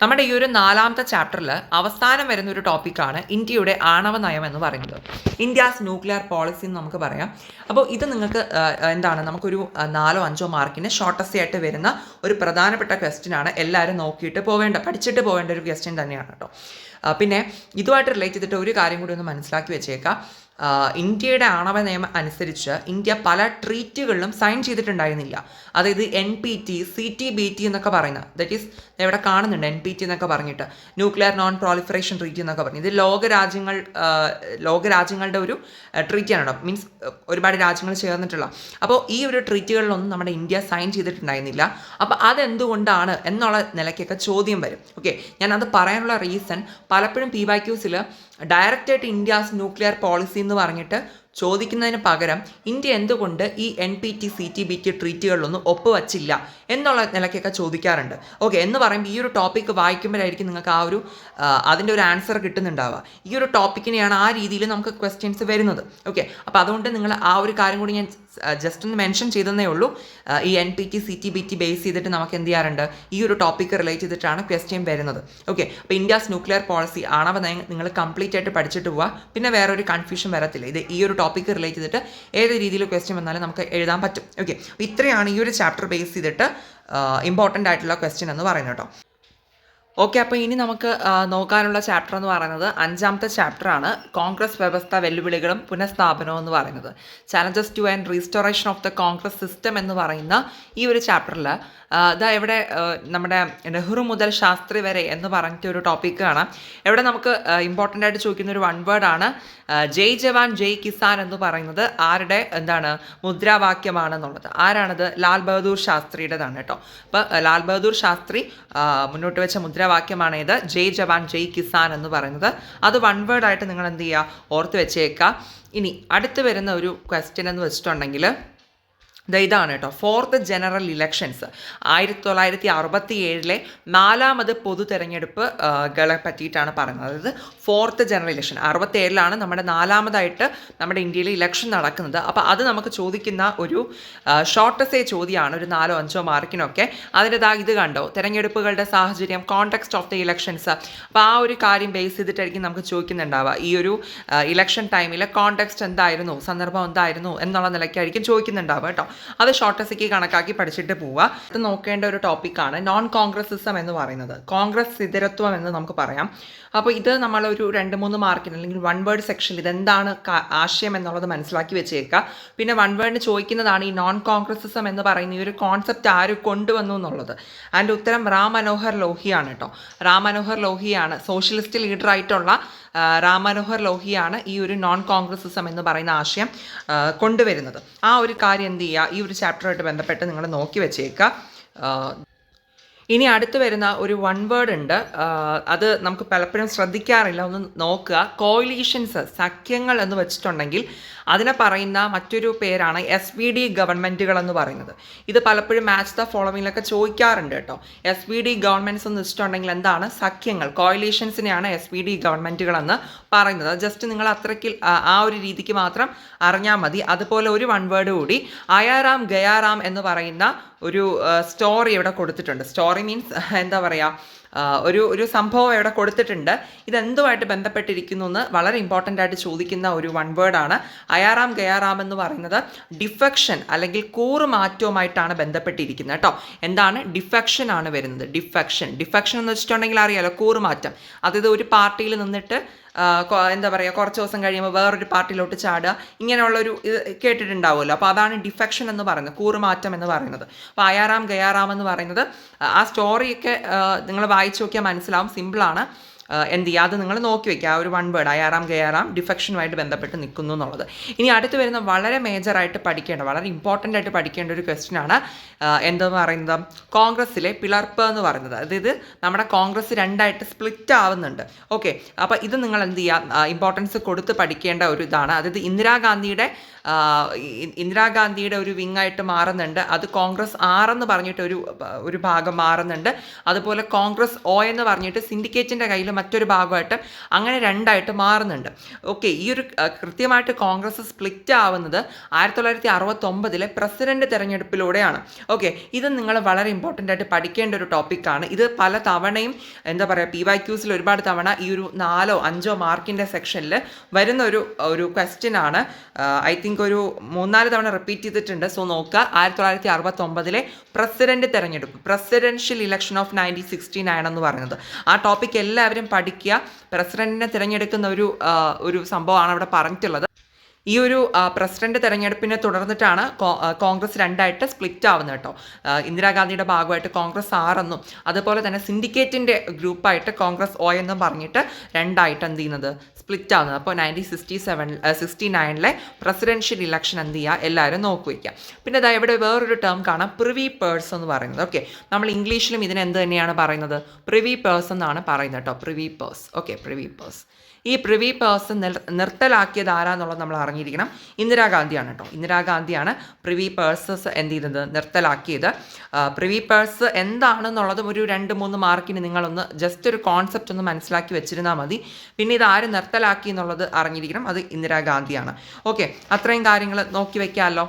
നമ്മുടെ ഈ ഒരു 4ാമത്തെ ചാപ്റ്ററിൽ അവസാനം വരുന്ന ഒരു ടോപ്പിക്കാണ് ഇന്ത്യയുടെ ആണവ നയം എന്ന് പറയുന്നത്. ഇന്ത്യാസ് ന്യൂക്ലിയർ പോളിസി എന്ന് നമുക്ക് പറയാം. അപ്പോൾ ഇത് നിങ്ങൾക്ക് എന്താണ്, നമുക്കൊരു 4-5 മാർക്കിന് ഷോർട്ടസ്റ്റ് ആയിട്ട് വരുന്ന ഒരു പ്രധാനപ്പെട്ട ക്വസ്റ്റ്യനാണ്. എല്ലാവരും നോക്കിയിട്ട് പഠിച്ചിട്ട് പോവേണ്ട ഒരു ക്വസ്റ്റ്യൻ തന്നെയാണ് കേട്ടോ. പിന്നെ ഇതുമായിട്ട് റിലേറ്റ് ചെയ്തിട്ട് ഒരു കാര്യം കൂടി ഒന്ന് മനസ്സിലാക്കി വെച്ചേക്കാം. ഇന്ത്യയുടെ ആണവ നിയമം അനുസരിച്ച് ഇന്ത്യ പല ട്രീറ്റുകളിലും സൈൻ ചെയ്തിട്ടുണ്ടായിരുന്നില്ല. അതായത് NPT, CTBT എന്നൊക്കെ പറയുന്നത്, ദറ്റ് ഈസ് ഇവിടെ കാണുന്നുണ്ട് NPT എന്നൊക്കെ പറഞ്ഞിട്ട്, ന്യൂക്ലിയർ നോൺ പ്രോളിഫറേഷൻ ട്രീറ്റി എന്നൊക്കെ പറഞ്ഞു. ഇത് ലോകരാജ്യങ്ങളുടെ ഒരു ട്രീറ്റിയാണ് കേട്ടോ. മീൻസ് ഒരുപാട് രാജ്യങ്ങൾ ചേർന്നിട്ടുള്ള. അപ്പോൾ ഈ ഒരു ട്രീറ്റുകളിലൊന്നും നമ്മുടെ ഇന്ത്യ സൈൻ ചെയ്തിട്ടുണ്ടായിരുന്നില്ല. അപ്പോൾ അതെന്തുകൊണ്ടാണ് എന്നുള്ള നിലയ്ക്കൊക്കെ ചോദ്യം വരും. ഓക്കെ, ഞാനത് പറയാനുള്ള റീസൺ പലപ്പോഴും PYQസിൽ ഡയറക്റ്റായിട്ട് ഇന്ത്യാസ് ന്യൂക്ലിയർ പോളിസി എന്ന് പറഞ്ഞിട്ട് ചോദിക്കുന്നതിന് പകരം ഇന്ത്യ എന്തുകൊണ്ട് ഈ NPT, CTBT ട്രീറ്റുകളിലൊന്നും ഒപ്പുവച്ചില്ല എന്നുള്ള നിലയ്ക്കൊക്കെ ചോദിക്കാറുണ്ട്. ഓക്കെ, എന്ന് പറയുമ്പോൾ ഈ ഒരു ടോപ്പിക്ക് വായിക്കുമ്പോഴായിരിക്കും നിങ്ങൾക്ക് ആ ഒരു അതിൻ്റെ ഒരു ആൻസർ കിട്ടുന്നുണ്ടാവുക. ഈ ഒരു ടോപ്പിക്കിനെയാണ് ആ രീതിയിൽ നമുക്ക് ക്വസ്റ്റ്യൻസ് വരുന്നത്. ഓക്കെ, അപ്പോൾ അതുകൊണ്ട് നിങ്ങൾ ആ ഒരു കാര്യം കൂടി ഞാൻ ജസ്റ്റ് ഒന്ന് മെൻഷൻ ചെയ്തതേ ഉള്ളൂ. ഈ NPT, CTBT ബേസ് ചെയ്തിട്ട് നമുക്ക് എന്ത് ചെയ്യാറുണ്ട്, ഈ ഒരു ടോപ്പിക്ക് റിലേറ്റ് ചെയ്തിട്ടാണ് ക്വസ്റ്റ്യൻ വരുന്നത്. ഓക്കെ, അപ്പോൾ ഇന്ത്യാസ് ന്യൂക്ലിയർ പോളിസി ആണവ നയം നിങ്ങൾ കംപ്ലീറ്റ് ആയിട്ട് പഠിച്ചിട്ട് പോവുക. പിന്നെ വേറൊരു കൺഫ്യൂഷൻ വരത്തില്ല. ഇത് ഈ ഒരു ടോപ്പിക്ക് റിലേറ്റ് ചെയ്തിട്ട് ഏത് രീതിയിൽ ക്വസ്റ്റ്യൻ വന്നാലും നമുക്ക് എഴുതാൻ പറ്റും. ഓക്കെ, അപ്പോൾ ഇത്രയാണ് ഈ ഒരു ചാപ്റ്റർ ബേസ് ചെയ്തിട്ട് ഇമ്പോർട്ടൻ്റ് ആയിട്ടുള്ള ക്വസ്റ്റ്യൻ എന്ന് പറയുന്നത് കേട്ടോ. ഓക്കെ, അപ്പോൾ ഇനി നമുക്ക് നോക്കാനുള്ള ചാപ്റ്റർ എന്ന് പറയുന്നത് 5ാമത്തെ ചാപ്റ്ററാണ്. കോൺഗ്രസ് വ്യവസ്ഥ, വെല്ലുവിളികളും പുനഃസ്ഥാപനവും എന്ന് പറയുന്നത്. Challenges two and restoration of the Congress system എന്ന് പറയുന്ന ഈ ഒരു ചാപ്റ്ററിൽ ഇതാ ഇവിടെ നമ്മുടെ നെഹ്റു മുതൽ ശാസ്ത്രി വരെ എന്ന് പറഞ്ഞിട്ട് ഒരു ടോപ്പിക്ക് കാണാം. ഇവിടെ നമുക്ക് ഇമ്പോർട്ടൻ്റ് ആയിട്ട് ചോദിക്കുന്ന ഒരു 1 വേർഡാണ് ജയ് ജവാൻ ജയ് കിസാൻ എന്ന് പറയുന്നത് ആരുടെ മുദ്രാവാക്യമാണെന്നുള്ളത്. ആരാണത്? ലാൽ ബഹദൂർ ശാസ്ത്രിയുടേതാണ് കേട്ടോ. അപ്പോൾ ലാൽ ബഹദൂർ ശാസ്ത്രി മുന്നോട്ട് വെച്ച മുദ്രാവാക്യമാണ് ഇത്, ജയ് ജവാൻ ജയ് കിസാൻ എന്ന് പറയുന്നത്. അത് 1 വേർഡായിട്ട് നിങ്ങൾ എന്ത് ചെയ്യുക, ഓർത്ത് വെച്ചേക്കുക. ഇനി അടുത്ത് വരുന്ന ഒരു ക്വസ്റ്റ്യൻ എന്ന് വെച്ചിട്ടുണ്ടെങ്കിൽ ഇതാണ് കേട്ടോ. 4th ജനറൽ ഇലക്ഷൻസ് 1967 4ാമത് പൊതു തെരഞ്ഞെടുപ്പുകളെ പറ്റിയിട്ടാണ് പറയുന്നത്. അതായത് 4th ജനറൽ ഇലക്ഷൻ 67 നമ്മുടെ 4ാമതായിട്ട് നമ്മുടെ ഇന്ത്യയിൽ ഇലക്ഷൻ നടക്കുന്നത്. അപ്പോൾ അത് നമുക്ക് ചോദിക്കുന്ന ഒരു ഷോർട്ടസ്റ്റ് ചോദ്യമാണ്, ഒരു 4-5 മാർക്കിനൊക്കെ. അതിൻ്റെ ഇത് കണ്ടോ, തെരഞ്ഞെടുപ്പുകളുടെ സാഹചര്യം, കോണ്ടെക്സ്റ്റ് ഓഫ് ദ ഇലക്ഷൻസ്. അപ്പോൾ ആ ഒരു കാര്യം ബേസ് ചെയ്തിട്ടായിരിക്കും നമുക്ക് ചോദിക്കുന്നുണ്ടാവുക. ഈ ഒരു ഇലക്ഷൻ ടൈമിൽ കോണ്ടെക്സ്റ്റ് എന്തായിരുന്നു, സന്ദർഭം എന്തായിരുന്നു എന്നുള്ള നിലയ്ക്കായിരിക്കും ചോദിക്കുന്നുണ്ടാവുക കേട്ടോ. അത് ഷോർട്ടസ്റ്റ് കണക്കാക്കി പഠിച്ചിട്ട് പോവുക. ഇത് നോക്കേണ്ട ഒരു ടോപ്പിക്കാണ് നോൺ കോൺഗ്രസിസം എന്ന് പറയുന്നത്. കോൺഗ്രസ് ഇതരത്വം എന്ന് നമുക്ക് പറയാം. അപ്പോൾ ഇത് നമ്മളൊരു 2-3 മാർക്കിന് അല്ലെങ്കിൽ 1 വേർഡ് സെക്ഷനിൽ ഇതെന്താണ് ആശയം എന്നുള്ളത് മനസ്സിലാക്കി വെച്ചേക്കുക. പിന്നെ 1 വേർഡിന് ചോദിക്കുന്നതാണ് ഈ നോൺ കോൺഗ്രസിസം എന്ന് പറയുന്ന ഈ ഒരു കോൺസെപ്റ്റ് ആര് കൊണ്ടുവന്നു എന്നുള്ളത്. അതിൻ്റെ ഉത്തരം റാം മനോഹർ ലോഹിയാണ് കേട്ടോ. റാം മനോഹർ ലോഹിയാണ്, സോഷ്യലിസ്റ്റ് ലീഡറായിട്ടുള്ള റാം മനോഹർ ലോഹിയാണ് ഈ ഒരു നോൺ കോൺഗ്രസിസം എന്ന് പറയുന്ന ആശയം കൊണ്ടുവരുന്നത്. ആ ഒരു കാര്യം എന്ത് ചെയ്യുക, ഈ ഒരു ചാപ്റ്ററുമായിട്ട് ബന്ധപ്പെട്ട് നിങ്ങൾ നോക്കി വെച്ചേക്കുക. ഇനി അടുത്ത് വരുന്ന ഒരു വൺ വേർഡ് ഉണ്ട്. അത് നമുക്ക് പലപ്പോഴും ശ്രദ്ധിക്കാറില്ല, ഒന്ന് നോക്കുക. കോയിലീഷൻസ്, സഖ്യങ്ങൾ എന്ന് വെച്ചിട്ടുണ്ടെങ്കിൽ അതിനെ പറയുന്ന മറ്റൊരു പേരാണ് SVD ഗവൺമെൻറ്റുകൾ എന്ന് പറയുന്നത്. ഇത് പലപ്പോഴും മാച്ച് ദ ഫോളോവിങ്ങിലൊക്കെ ചോദിക്കാറുണ്ട് കേട്ടോ. SVD ഗവൺമെൻറ്റ്സ് എന്ന് വെച്ചിട്ടുണ്ടെങ്കിൽ എന്താണ്? സഖ്യങ്ങൾ, കോയിലീഷൻസിനെയാണ് SVD ഗവൺമെൻറ്റുകൾ എന്ന് പറയുന്നത്. ജസ്റ്റ് നിങ്ങൾ അത്രയ്ക്ക് ആ ഒരു രീതിക്ക് മാത്രം അറിഞ്ഞാൽ മതി. അതുപോലെ ഒരു വൺ വേർഡ് കൂടി, അയാറാം ഗയാറാം എന്ന് പറയുന്ന ഒരു സ്റ്റോറി ഇവിടെ കൊടുത്തിട്ടുണ്ട്. സ്റ്റോറി മീൻസ് എന്താ പറയുക, ഒരു സംഭവം ഇവിടെ കൊടുത്തിട്ടുണ്ട്. ഇതെന്തുമായിട്ട് ബന്ധപ്പെട്ടിരിക്കുന്നു എന്ന് വളരെ ഇമ്പോർട്ടൻ്റ് ആയിട്ട് ചോദിക്കുന്ന ഒരു വൺ വേർഡാണ്. അയാറാം ഗയാറാം എന്ന് പറയുന്നത് ഡിഫെക്ഷൻ അല്ലെങ്കിൽ കൂറുമാറ്റവുമായിട്ടാണ് ബന്ധപ്പെട്ടിരിക്കുന്നത് കേട്ടോ. എന്താണ്? ഡിഫെക്ഷൻ ആണ് വരുന്നത്. ഡിഫെക്ഷൻ എന്ന് വെച്ചിട്ടുണ്ടെങ്കിൽ അറിയാലോ, കൂറുമാറ്റം. അതായത് ഒരു പാർട്ടിയിൽ നിന്നിട്ട് എന്താ പറയുക, കുറച്ച് ദിവസം കഴിയുമ്പോൾ വേറൊരു പാർട്ടിയിലോട്ട് ചാടുക, ഇങ്ങനെയുള്ളൊരു ഇത് കേട്ടിട്ടുണ്ടാവുമല്ലോ. അപ്പോൾ അതാണ് ഡിഫെക്ഷൻ എന്ന് പറയുന്നത്, കൂറുമാറ്റം എന്ന് പറയുന്നത്. അപ്പോൾ അയാറാം ഗയാറാം എന്ന് പറയുന്നത് ആ സ്റ്റോറിയൊക്കെ നിങ്ങൾ വായിച്ചു നോക്കിയാൽ മനസ്സിലാവും, സിമ്പിളാണ്. എന്ത് ചെയ്യുക, അത് നിങ്ങൾ നോക്കി വയ്ക്കുക. ആ ഒരു വൺ വേർഡ് അയാറാം ഗയാറാം ഡിഫെക്ഷനുമായിട്ട് ബന്ധപ്പെട്ട് നിൽക്കുന്നു എന്നുള്ളത്. ഇനി അടുത്ത് വരുന്ന വളരെ മേജറായിട്ട് പഠിക്കേണ്ട, വളരെ ഇമ്പോർട്ടൻ്റ് ആയിട്ട് പഠിക്കേണ്ട ഒരു ക്വസ്റ്റ്യൻ ആണ് എന്തെന്ന് പറയുന്നത്, കോൺഗ്രസ്സിലെ പിളർപ്പ് എന്ന് പറയുന്നത്. അതായത് നമ്മുടെ കോൺഗ്രസ് രണ്ടായിട്ട് സ്പ്ലിറ്റ് ആവുന്നുണ്ട്. ഓക്കെ, അപ്പോൾ ഇത് നിങ്ങൾ എന്ത് ചെയ്യുക, ഇമ്പോർട്ടൻസ് കൊടുത്ത് പഠിക്കേണ്ട ഒരു ഇതാണ്. അതായത് ഇന്ദിരാഗാന്ധിയുടെ ഒരു വിങ്ങായിട്ട് മാറുന്നുണ്ട്. അത് കോൺഗ്രസ് R എന്ന് പറഞ്ഞിട്ട് ഒരു ഭാഗം മാറുന്നുണ്ട്. അതുപോലെ കോൺഗ്രസ് O എന്ന് പറഞ്ഞിട്ട് സിൻഡിക്കേറ്റിൻ്റെ കയ്യിൽ മറ്റൊരു ഭാഗമായിട്ട് അങ്ങനെ രണ്ടായിട്ട് മാറുന്നുണ്ട്. ഓക്കെ, ഈ ഒരു കൃത്യമായിട്ട് കോൺഗ്രസ് സ്പ്ലിറ്റ് ആവുന്നത് 1969 പ്രസിഡന്റ് തെരഞ്ഞെടുപ്പിലൂടെയാണ്. ഓക്കെ, ഇത് നിങ്ങൾ വളരെ ഇമ്പോർട്ടൻ്റ് ആയിട്ട് പഠിക്കേണ്ട ഒരു ടോപ്പിക്കാണ്. ഇത് പല തവണയും എന്താ പറയുക, PYQസിൽ ഒരുപാട് തവണ ഈ ഒരു 4 or 5 മാർക്കിൻ്റെ സെക്ഷനിൽ വരുന്ന ഒരു ക്വസ്റ്റ്യൻ ആണ്. ഐ തിങ്ക് ഒരു 3-4 തവണ റിപ്പീറ്റ് ചെയ്തിട്ടുണ്ട്. സോ നോക്കുക, 1969 പ്രസിഡന്റ് തെരഞ്ഞെടുപ്പ്, പ്രസിഡൻഷ്യൽ ഇലക്ഷൻ ഓഫ് 1969 എന്ന് പറയുന്നത്. ആ ടോപ്പിക് എല്ലാവരും പഠിക്കുക. പ്രസിഡന്റിനെ തിരഞ്ഞെടുക്കുന്ന ഒരു സംഭവമാണ് അവിടെ പറഞ്ഞിട്ടുള്ളത്. ഈ ഒരു പ്രസിഡന്റ് തെരഞ്ഞെടുപ്പിനെ തുടർന്നിട്ടാണ് കോൺഗ്രസ് രണ്ടായിട്ട് സ്പ്ലിറ്റ് ആവുന്നത് കേട്ടോ. ഇന്ദിരാഗാന്ധിയുടെ ഭാഗമായിട്ട് കോൺഗ്രസ് R എന്നും അതുപോലെ തന്നെ സിൻഡിക്കേറ്റിൻ്റെ ഗ്രൂപ്പായിട്ട് കോൺഗ്രസ് O എന്നും പറഞ്ഞിട്ട് രണ്ടായിട്ട് എന്ത് ചെയ്യുന്നത്, സ്പ്ലിറ്റ് ആവുന്നത്. അപ്പോൾ 1969 പ്രസിഡൻഷ്യൽ ഇലക്ഷൻ എന്ത് ചെയ്യുക, എല്ലാവരും നോക്കി വയ്ക്കുക. പിന്നെ അതായത് ഇവിടെ വേറൊരു ടേം കാണാം, പ്രിവി പേഴ്സ് എന്ന് പറയുന്നത്. ഓക്കെ, നമ്മൾ ഇംഗ്ലീഷിലും ഇതിന് എന്ത് തന്നെയാണ് പറയുന്നത്, പ്രിവി പേഴ്സ് എന്നാണ് പറയുന്നത് കേട്ടോ. Privy purse. Okay, privy purse. ഈ പ്രിവി പേഴ്സ് നിർത്തലാക്കിയത് ആരാന്നുള്ളത് നമ്മൾ അറിഞ്ഞിരിക്കണം. ഇന്ദിരാഗാന്ധിയാണ് കേട്ടോ. ഇന്ദിരാഗാന്ധിയാണ് പ്രിവി പേഴ്സസ് എന്ത് ചെയ്തത്, നിർത്തലാക്കിയത്. പ്രിവി പേഴ്സ് എന്താണെന്നുള്ളതും ഒരു 2-3 മാർക്കിന് നിങ്ങളൊന്ന് ജസ്റ്റ് ഒരു കോൺസെപ്റ്റ് ഒന്ന് മനസ്സിലാക്കി വെച്ചിരുന്നാൽ മതി. പിന്നെ ഇത് ആര് നിർത്തലാക്കി എന്നുള്ളത് അറിഞ്ഞിരിക്കണം. അത് ഇന്ദിരാഗാന്ധിയാണ്. ഓക്കെ, അത്രയും കാര്യങ്ങൾ നോക്കി വയ്ക്കാമല്ലോ.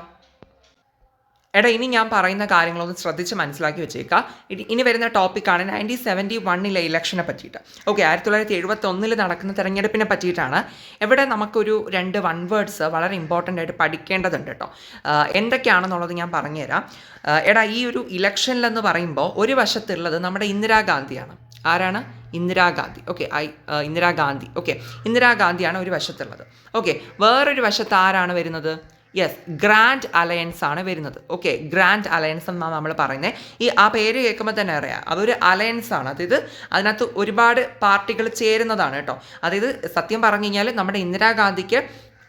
എടാ, ഇനി ഞാൻ പറയുന്ന കാര്യങ്ങളൊന്ന് ശ്രദ്ധിച്ച് മനസ്സിലാക്കി വെച്ചേക്കാം. ഇനി വരുന്ന ടോപ്പിക്കാണ് 1971 ഇലക്ഷനെ പറ്റിയിട്ട്. ഓക്കെ, 1971 നടക്കുന്ന തെരഞ്ഞെടുപ്പിനെ പറ്റിയിട്ടാണ്. ഇവിടെ നമുക്കൊരു 2 വൺ വേർഡ്സ് വളരെ ഇമ്പോർട്ടൻ്റ് ആയിട്ട് പഠിക്കേണ്ടതുണ്ട് കേട്ടോ. എന്തൊക്കെയാണെന്നുള്ളത് ഞാൻ പറഞ്ഞുതരാം. എടാ, ഈ ഒരു ഇലക്ഷനിലെന്ന് പറയുമ്പോൾ ഒരു വശത്തുള്ളത് നമ്മുടെ ഇന്ദിരാഗാന്ധിയാണ്. ആരാണ്? ഇന്ദിരാഗാന്ധി. ഓക്കെ, ഇന്ദിരാഗാന്ധി. ഓക്കെ, ഇന്ദിരാഗാന്ധിയാണ് ഒരു വശത്തുള്ളത്. ഓക്കെ, വേറൊരു വശത്ത് ആരാണ് വരുന്നത്? യെസ്, ഗ്രാൻഡ് അലയൻസ് ആണ് വരുന്നത്. ഓക്കെ, ഗ്രാൻഡ് അലയൻസ് എന്നാണ് നമ്മൾ പറയുന്നത്. ആ പേര് കേൾക്കുമ്പോൾ തന്നെ അറിയാം, അതൊരു അലയൻസ് ആണ്. അതായത് അതിനകത്ത് ഒരുപാട് പാർട്ടികൾ ചേരുന്നതാണ് കേട്ടോ. അതായത് സത്യം പറഞ്ഞു കഴിഞ്ഞാൽ നമ്മുടെ ഇന്ദിരാഗാന്ധിക്ക്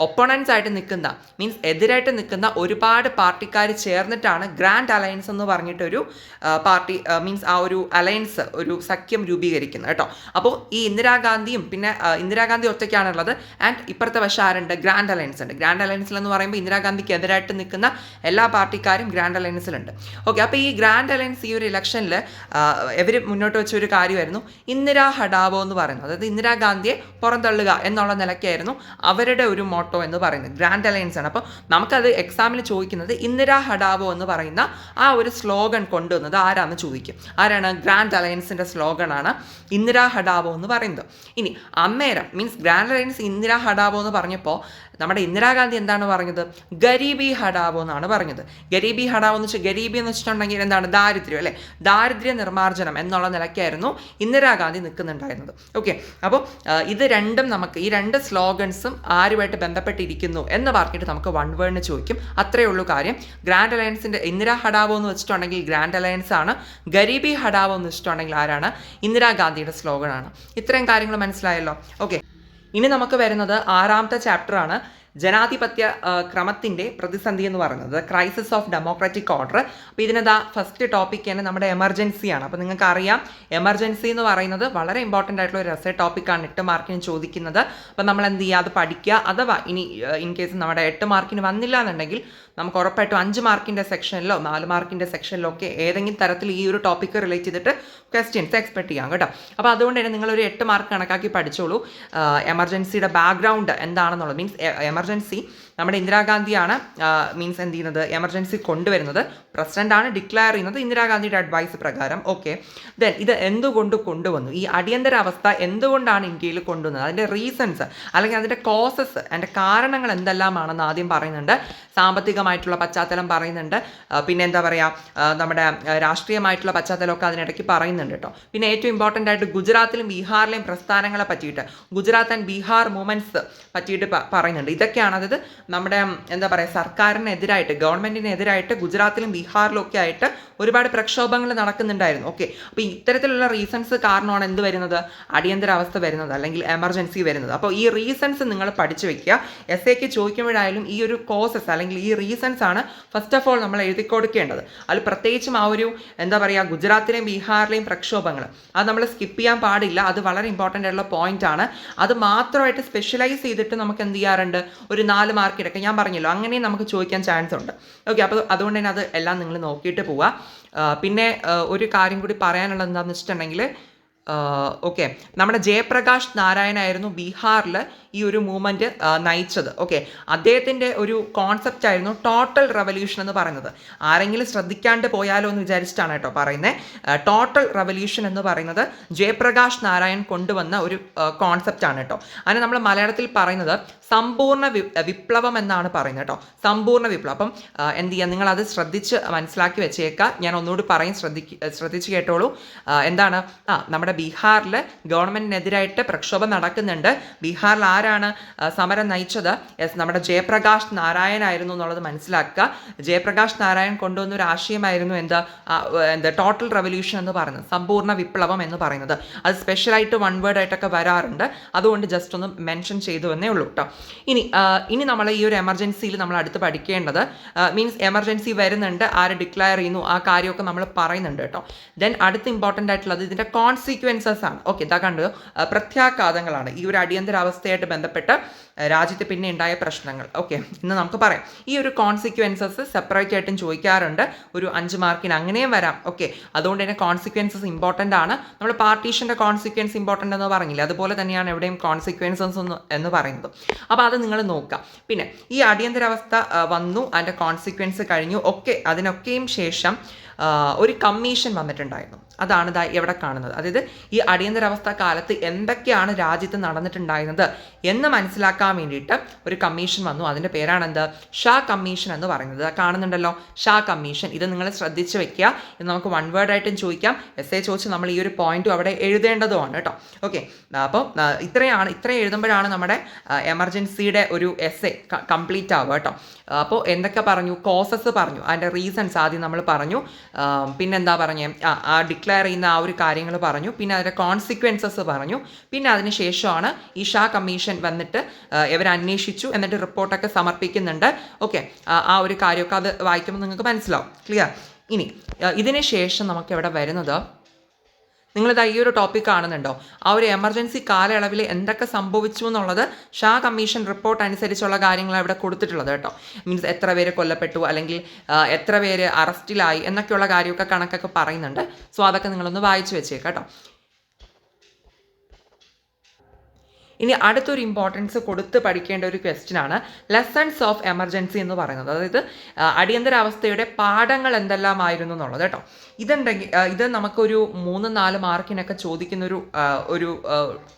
ഒപ്പോണൻസ് ആയിട്ട് നിൽക്കുന്ന, മീൻസ് എതിരായിട്ട് നിൽക്കുന്ന ഒരുപാട് പാർട്ടിക്കാർ ചേർന്നിട്ടാണ് ഗ്രാൻഡ് അലയൻസ് എന്ന് പറഞ്ഞിട്ടൊരു പാർട്ടി, മീൻസ് ആ ഒരു അലയൻസ്, ഒരു സഖ്യം രൂപീകരിക്കുന്നത് കേട്ടോ. അപ്പോൾ ഈ ഇന്ദിരാഗാന്ധിയും പിന്നെ ഇന്ദിരാഗാന്ധി ഒറ്റയ്ക്കാണുള്ളത്. ആൻഡ് ഇപ്പുറത്തെ വശം ആരുണ്ട്? ഗ്രാൻഡ് അലയൻസ് ഉണ്ട്. ഗ്രാൻഡ് അലയൻസിൽ എന്ന് പറയുമ്പോൾ ഇന്ദിരാഗാന്ധിക്ക് എതിരായിട്ട് നിൽക്കുന്ന എല്ലാ പാർട്ടിക്കാരും ഗ്രാൻഡ് അലയൻസിലുണ്ട്. ഓക്കെ, അപ്പോൾ ഈ ഗ്രാൻഡ് അലയൻസ് ഈ ഒരു ഇലക്ഷനിൽ ഇവർ മുന്നോട്ട് വെച്ച ഒരു കാര്യമായിരുന്നു ഇന്ദിരാ ഹഠാവോ എന്ന് പറയുന്നത്. അതായത് ഇന്ദിരാഗാന്ധിയെ പുറന്തള്ളുക എന്നുള്ള നിലയ്ക്കായിരുന്നു അവരുടെ ഒരു മോട്ടോ എന്ന് പറയുന്നത്. ഗ്രാൻഡ് അലയൻസ് ആണ്. അപ്പോൾ നമുക്കത് എക്സാമിന് ചോദിക്കുന്നത് ഇന്ദിരാ ഹഠാവോ എന്ന് പറയുന്ന ആ ഒരു സ്ലോഗൻ കൊണ്ടുവന്നത് ആരാന്ന് ചോദിക്കും. ആരാണ്? ഗ്രാൻഡ് അലയൻസിൻ്റെ സ്ലോഗനാണ് ഇന്ദിരാ ഹഠാവോ എന്ന് പറയുന്നത്. ഇനി അന്നേരം മീൻസ് ഗ്രാൻഡ് അലയൻസ് ഇന്ദിരാ ഹഠാവോ എന്ന് പറഞ്ഞപ്പോൾ നമ്മുടെ ഇന്ദിരാഗാന്ധി എന്താണ് പറഞ്ഞത്? ഗരീബി ഹഠാവോ എന്നാണ് പറഞ്ഞത്. ഗരീബി ഹഠാവോ എന്ന് വെച്ചാൽ, ഗരീബി എന്ന് വെച്ചിട്ടുണ്ടെങ്കിൽ എന്താണ്? ദാരിദ്ര്യം അല്ലേ, ദാരിദ്ര്യ നിർമ്മാർജ്ജനം എന്നുള്ള നിലയ്ക്കായിരുന്നു ഇന്ദിരാഗാന്ധി നിൽക്കുന്നുണ്ടായിരുന്നത്. ഓക്കെ, അപ്പോൾ ഇത് രണ്ടും നമുക്ക്, ഈ 2 സ്ലോഗൻസും ആരുമായിട്ട് ബന്ധപ്പെട്ടിരിക്കുന്നു എന്ന് പറഞ്ഞിട്ട് നമുക്ക് വൺ വേർഡിന് ചോദിക്കും. അത്രയേ ഉള്ളൂ കാര്യം. ഗ്രാൻഡ് അലയൻസിൻ്റെ ഇന്ദിരാ ഹഠാവോ എന്ന് വെച്ചിട്ടുണ്ടെങ്കിൽ ഗ്രാൻഡ് അലയൻസ് ആണ്. ഗരീബി ഹഠാവോ എന്ന് വെച്ചിട്ടുണ്ടെങ്കിൽ ആരാണ്? ഇന്ദിരാഗാന്ധിയുടെ സ്ലോഗനാണ്. ഇത്രയും കാര്യങ്ങൾ മനസ്സിലായല്ലോ. ഓക്കെ, ഇനി നമുക്ക് വരുന്നത് 6ാമത്തെ ചാപ്റ്ററാണ്, ജനാധിപത്യ ക്രമത്തിൻ്റെ പ്രതിസന്ധി എന്ന് പറയുന്നത് ക്രൈസിസ് ഓഫ് ഡെമോക്രാറ്റിക് ഓർഡർ. അപ്പോൾ ഇതിനെന്താ ഫസ്റ്റ് ടോപ്പിക് തന്നെ നമ്മുടെ എമർജൻസിയാണ്. അപ്പോൾ നിങ്ങൾക്ക് അറിയാം എമർജൻസി എന്ന് പറയുന്നത് വളരെ ഇമ്പോർട്ടൻ്റ് ആയിട്ടുള്ള ഒരു എസ്സേ ടോപ്പിക്കാണ് 8 മാർക്കിന് ചോദിക്കുന്നത്. അപ്പോൾ നമ്മൾ എന്ത് ചെയ്യുക, അത് പഠിക്കുക. അഥവാ ഇനി ഇൻ കേസ് നമ്മുടെ 8 മാർക്കിന് വന്നില്ല എന്നുണ്ടെങ്കിൽ നമുക്ക് ഉറപ്പായിട്ടും 5 മാർക്കിൻ്റെ സെക്ഷനിലോ 4 മാർക്കിൻ്റെ സെക്ഷനിലോ ഒക്കെ ഏതെങ്കിലും തരത്തിൽ ഈ ഒരു ടോപ്പിക്ക് റിലേറ്റ് ചെയ്തിട്ട് ക്വസ്റ്റ്യൻസ് എക്സ്പെക്ട് ചെയ്യാം കേട്ടോ. അപ്പോൾ അതുകൊണ്ട് തന്നെ നിങ്ങളൊരു 8 മാർക്ക് കണക്കാക്കി പഠിച്ചോളൂ. എമർജൻസിയുടെ ബാക്ക്ഗ്രൗണ്ട് എന്താണെന്നുള്ളത് മീൻസ് എമർജൻസി നമ്മുടെ ഇന്ദിരാഗാന്ധിയാണ് മീൻസ് എന്ത് ചെയ്യുന്നത്, എമർജൻസി കൊണ്ടുവരുന്നത്. പ്രസിഡൻ്റാണ് ഡിക്ലെയർ ചെയ്യുന്നത് ഇന്ദിരാഗാന്ധിയുടെ അഡ്വൈസ് പ്രകാരം. ഓക്കെ, ദെൻ ഇത് എന്തുകൊണ്ട് കൊണ്ടുവന്നു, ഈ അടിയന്തരാവസ്ഥ എന്തുകൊണ്ടാണ് ഇന്ത്യയിൽ കൊണ്ടുവന്നത്, അതിൻ്റെ റീസൺസ് അല്ലെങ്കിൽ അതിൻ്റെ കോസസ്, അതിൻ്റെ കാരണങ്ങൾ എന്തെല്ലാമാണെന്ന് ആദ്യം പറയുന്നുണ്ട്. സാമ്പത്തികമായിട്ടുള്ള പശ്ചാത്തലം പറയുന്നുണ്ട്. പിന്നെ എന്താ പറയുക, നമ്മുടെ രാഷ്ട്രീയമായിട്ടുള്ള പശ്ചാത്തലമൊക്കെ അതിനിടയ്ക്ക് പറയുന്നുണ്ട് കേട്ടോ. പിന്നെ ഏറ്റവും ഇമ്പോർട്ടൻ്റ് ആയിട്ട് ഗുജറാത്തിലും ബീഹാറിലെയും പ്രസ്ഥാനങ്ങളെ പറ്റിയിട്ട്, ഗുജറാത്ത് ആൻഡ് ബീഹാർ മൂവ്മെൻറ്റ്സ് പറ്റിയിട്ട് പറയുന്നുണ്ട്. ഇതൊക്കെയാണ് അതായത് നമ്മുടെ എന്താ പറയുക സർക്കാരിനെതിരായിട്ട് ഗവൺമെൻറ്റിനെതിരായിട്ട് ഗുജറാത്തിലും ബീഹാറിലും ഒക്കെ ആയിട്ട് ഒരുപാട് പ്രക്ഷോഭങ്ങൾ നടക്കുന്നുണ്ടായിരുന്നു. ഓക്കെ, അപ്പോൾ ഇത്തരത്തിലുള്ള റീസൺസ് കാരണമാണ് എന്ത് വരുന്നത്, അടിയന്തരാവസ്ഥ വരുന്നത് അല്ലെങ്കിൽ എമർജൻസി വരുന്നത്. അപ്പോൾ ഈ റീസൺസ് നിങ്ങൾ പഠിച്ചു വെക്കുക. എസ്സേക്ക് ചോദിക്കുമ്പോഴായാലും ഈ ഒരു കോസസ് അല്ലെങ്കിൽ ഈ റീസൺസ് ആണ് ഫസ്റ്റ് ഓഫ് ഓൾ നമ്മൾ എഴുതി കൊടുക്കേണ്ടത്. അതിൽ പ്രത്യേകിച്ചും ആ ഒരു എന്താ പറയുക ഗുജറാത്തിലെയും ബീഹാറിലെയും പ്രക്ഷോഭങ്ങൾ അത് നമ്മൾ സ്കിപ്പ് ചെയ്യാൻ പാടില്ല. അത് വളരെ ഇമ്പോർട്ടൻ്റ് ആയിട്ടുള്ള പോയിന്റ് ആണ്. അത് മാത്രമായിട്ട് സ്പെഷ്യലൈസ് ചെയ്തിട്ട് നമുക്ക് എന്ത് ചെയ്യാറുണ്ട്, ഒരു 4 മാർക്ക് ഇടയ്ക്ക് ഞാൻ പറഞ്ഞല്ലോ അങ്ങനെയും നമുക്ക് ചോദിക്കാൻ ചാൻസ് ഉണ്ട്. ഓക്കെ, അപ്പോൾ അതുകൊണ്ട് തന്നെ അത് എല്ലാം നിങ്ങൾ നോക്കിയിട്ട് പോവുക. പിന്നെ ഒരു കാര്യം കൂടി പറയാനുള്ളത് എന്താണെന്ന് വെച്ചിട്ടുണ്ടെങ്കിൽ ഓക്കെ, നമ്മുടെ ജയപ്രകാശ് നാരായണായിരുന്നു ബീഹാറിൽ ഈ ഒരു മൂവ്മെൻറ്റ് നയിച്ചത്. ഓക്കെ, അദ്ദേഹത്തിൻ്റെ ഒരു കോൺസെപ്റ്റ് ആയിരുന്നു ടോട്ടൽ റെവല്യൂഷൻ എന്ന് പറയുന്നത്. ആരെങ്കിലും ശ്രദ്ധിക്കാണ്ട് പോയാലോ എന്ന് വിചാരിച്ചിട്ടാണ് കേട്ടോ പറയുന്നത്. ടോട്ടൽ റെവല്യൂഷൻ എന്ന് പറയുന്നത് ജയപ്രകാശ് നാരായൺ കൊണ്ടുവന്ന ഒരു കോൺസെപ്റ്റാണ് കേട്ടോ. അതിന് നമ്മൾ മലയാളത്തിൽ പറയുന്നത് സമ്പൂർണ്ണ വിപ്ലവം എന്നാണ് പറയുന്നത് കേട്ടോ. സമ്പൂർണ്ണ വിപ്ലവം. അപ്പം എന്ത് ചെയ്യുക, നിങ്ങളത് ശ്രദ്ധിച്ച് മനസ്സിലാക്കി വെച്ചേക്കുക. ഞാൻ ഒന്നുകൂടി പറയും, ശ്രദ്ധിച്ച് കേട്ടോളൂ. എന്താണ്, നമ്മുടെ ബീഹാറിൽ ഗവൺമെൻറ്റിനെതിരായിട്ട് പ്രക്ഷോഭം നടക്കുന്നുണ്ട്. ബീഹാറിൽ ആരാണ് സമരം നയിച്ചത്, നമ്മുടെ ജയപ്രകാശ് നാരായൺ ആയിരുന്നു എന്നുള്ളത് മനസ്സിലാക്കുക. ജയപ്രകാശ് നാരായൺ കൊണ്ടുവന്ന ഒരു ആശയമായിരുന്നു എന്താ ടോട്ടൽ റെവല്യൂഷൻ എന്ന് പറയുന്നത്, സമ്പൂർണ്ണ വിപ്ലവം എന്ന് പറയുന്നത്. അത് സ്പെഷ്യലായിട്ട് 1 വേർഡ് ആയിട്ടൊക്കെ വരാറുണ്ട്. അതുകൊണ്ട് ജസ്റ്റ് ഒന്ന് മെൻഷൻ ചെയ്തു എന്നേ ഉള്ളൂ കേട്ടോ. ഇനി നമ്മൾ ഈ ഒരു എമർജൻസിയിൽ നമ്മൾ അടുത്ത് പഠിക്കേണ്ടത് മീൻസ് എമർജൻസി വരുന്നുണ്ട്, ആര് ഡിക്ലെയർ ചെയ്യുന്നു, ആ കാര്യമൊക്കെ നമ്മൾ പറയുന്നുണ്ട് കേട്ടോ. ദെൻ അടുത്ത് ഇമ്പോർട്ടൻ്റ് ആയിട്ടുള്ളത് ഇതിൻ്റെ കോൺസിക്വൻസസ് ആണ്. ഓക്കെ, ഇതാ കണ്ടു, പ്രത്യാഘാതങ്ങളാണ് ഈ ഒരു അടിയന്തരാവസ്ഥയായിട്ട് ബന്ധപ്പെട്ട് രാജ്യത്ത് പിന്നെ ഉണ്ടായ പ്രശ്നങ്ങൾ. ഓക്കെ, ഇന്ന് നമുക്ക് പറയാം. ഈ ഒരു കോൺസിക്വൻസസ് സെപ്പറേറ്റ് ആയിട്ടും ചോദിക്കാറുണ്ട്. ഒരു 5 മാർക്കിന് അങ്ങനെയും വരാം. ഓക്കെ, അതുകൊണ്ട് തന്നെ കോൺസിക്വൻസസ് ഇമ്പോർട്ടൻ്റ് ആണ്. നമ്മൾ പാർട്ടീഷൻ്റെ കോൺസിക്വൻസ് ഇമ്പോർട്ടൻ്റ് എന്ന് പറഞ്ഞില്ല, അതുപോലെ തന്നെയാണ് എവിടെയും കോൺസിക്വൻസസ് എന്ന് പറയുന്നത്. അപ്പോൾ അത് നിങ്ങൾ നോക്കാം. പിന്നെ ഈ അടിയന്തരാവസ്ഥ വന്നു, അതിൻ്റെ കോൺസിക്വൻസ് കഴിഞ്ഞു, ഒക്കെ അതിനൊക്കെയും ശേഷം ഒരു കമ്മീഷൻ വന്നിട്ടുണ്ടായിരുന്നു. അതാണ് എവിടെ കാണുന്നത്. അതായത് ഈ അടിയന്തരാവസ്ഥ കാലത്ത് എന്തൊക്കെയാണ് രാജ്യത്ത് നടന്നിട്ടുണ്ടായിരുന്നത് എന്ന് മനസ്സിലാക്കാൻ വേണ്ടിയിട്ട് ഒരു കമ്മീഷൻ വന്നു. അതിൻ്റെ പേരാണ് എന്ത്, ഷാ കമ്മീഷൻ എന്ന് പറയുന്നത്. കാണുന്നുണ്ടല്ലോ, ഷാ കമ്മീഷൻ. ഇത് നിങ്ങൾ ശ്രദ്ധിച്ച് വെക്കുക. ഇത് നമുക്ക് 1 വേർഡ് ആയിട്ടും ചോദിക്കാം. എസ്സേ ചോദിച്ച് നമ്മൾ ഈ ഒരു പോയിന്റും അവിടെ എഴുതേണ്ടതുമാണ് കേട്ടോ. ഓക്കെ, അപ്പോൾ ഇത്രയും എഴുതുമ്പോഴാണ് നമ്മുടെ എമർജൻസിയുടെ ഒരു എസ്സേ കംപ്ലീറ്റ് ആവുക കേട്ടോ. അപ്പോൾ എന്തൊക്കെ പറഞ്ഞു, കോസസ് പറഞ്ഞു, അതിൻ്റെ റീസൺസ് ആദ്യം നമ്മൾ പറഞ്ഞു. പിന്നെന്താ പറഞ്ഞേ, ഡിക്ലെയർ ചെയ്യുന്ന ആ ഒരു കാര്യങ്ങൾ പറഞ്ഞു. പിന്നെ അതിൻ്റെ കോൺസിക്വൻസസ് പറഞ്ഞു. പിന്നെ അതിന് ശേഷമാണ് ഈ ഷാ കമ്മീഷൻ വന്നിട്ട് ഇവർ അന്വേഷിച്ചു, എന്നിട്ട് റിപ്പോർട്ടൊക്കെ സമർപ്പിക്കുന്നുണ്ട്. ഓക്കെ, ആ ഒരു കാര്യമൊക്കെ അത് വായിക്കുമ്പോൾ നിങ്ങൾക്ക് മനസ്സിലാവും. ക്ലിയർ. ഇനി ഇതിന് ശേഷം നമുക്ക് ഇവിടെ വരുന്നത്, നിങ്ങളിത് ഈ ഒരു ടോപ്പിക് കാണുന്നുണ്ടോ, ആ ഒരു എമർജൻസി കാലയളവിൽ എന്തൊക്കെ സംഭവിച്ചു എന്നുള്ളത് ഷാ കമ്മീഷൻ റിപ്പോർട്ട് അനുസരിച്ചുള്ള കാര്യങ്ങളാണ് ഇവിടെ കൊടുത്തിട്ടുള്ളത് കേട്ടോ. മീൻസ് എത്ര പേര് കൊല്ലപ്പെട്ടു അല്ലെങ്കിൽ എത്ര പേര് അറസ്റ്റിലായി എന്നൊക്കെയുള്ള കാര്യമൊക്കെ കണക്കൊക്കെ പറയുന്നുണ്ട്. സോ അതൊക്കെ നിങ്ങളൊന്ന് വായിച്ചു വെച്ചേക്കാം കേട്ടോ. ഇനി അടുത്തൊരു ഇമ്പോർട്ടൻസ് കൊടുത്ത് പഠിക്കേണ്ട ഒരു ക്വസ്റ്റ്യനാണ് ലെസൺസ് ഓഫ് എമർജൻസി എന്ന് പറയുന്നത്. അതായത് അടിയന്തരാവസ്ഥയുടെ പാഠങ്ങൾ എന്തെല്ലാമായിരുന്നു എന്നുള്ളത് കേട്ടോ. ഇത് നമുക്കൊരു 3-4 മാർക്കിനൊക്കെ ചോദിക്കുന്ന ഒരു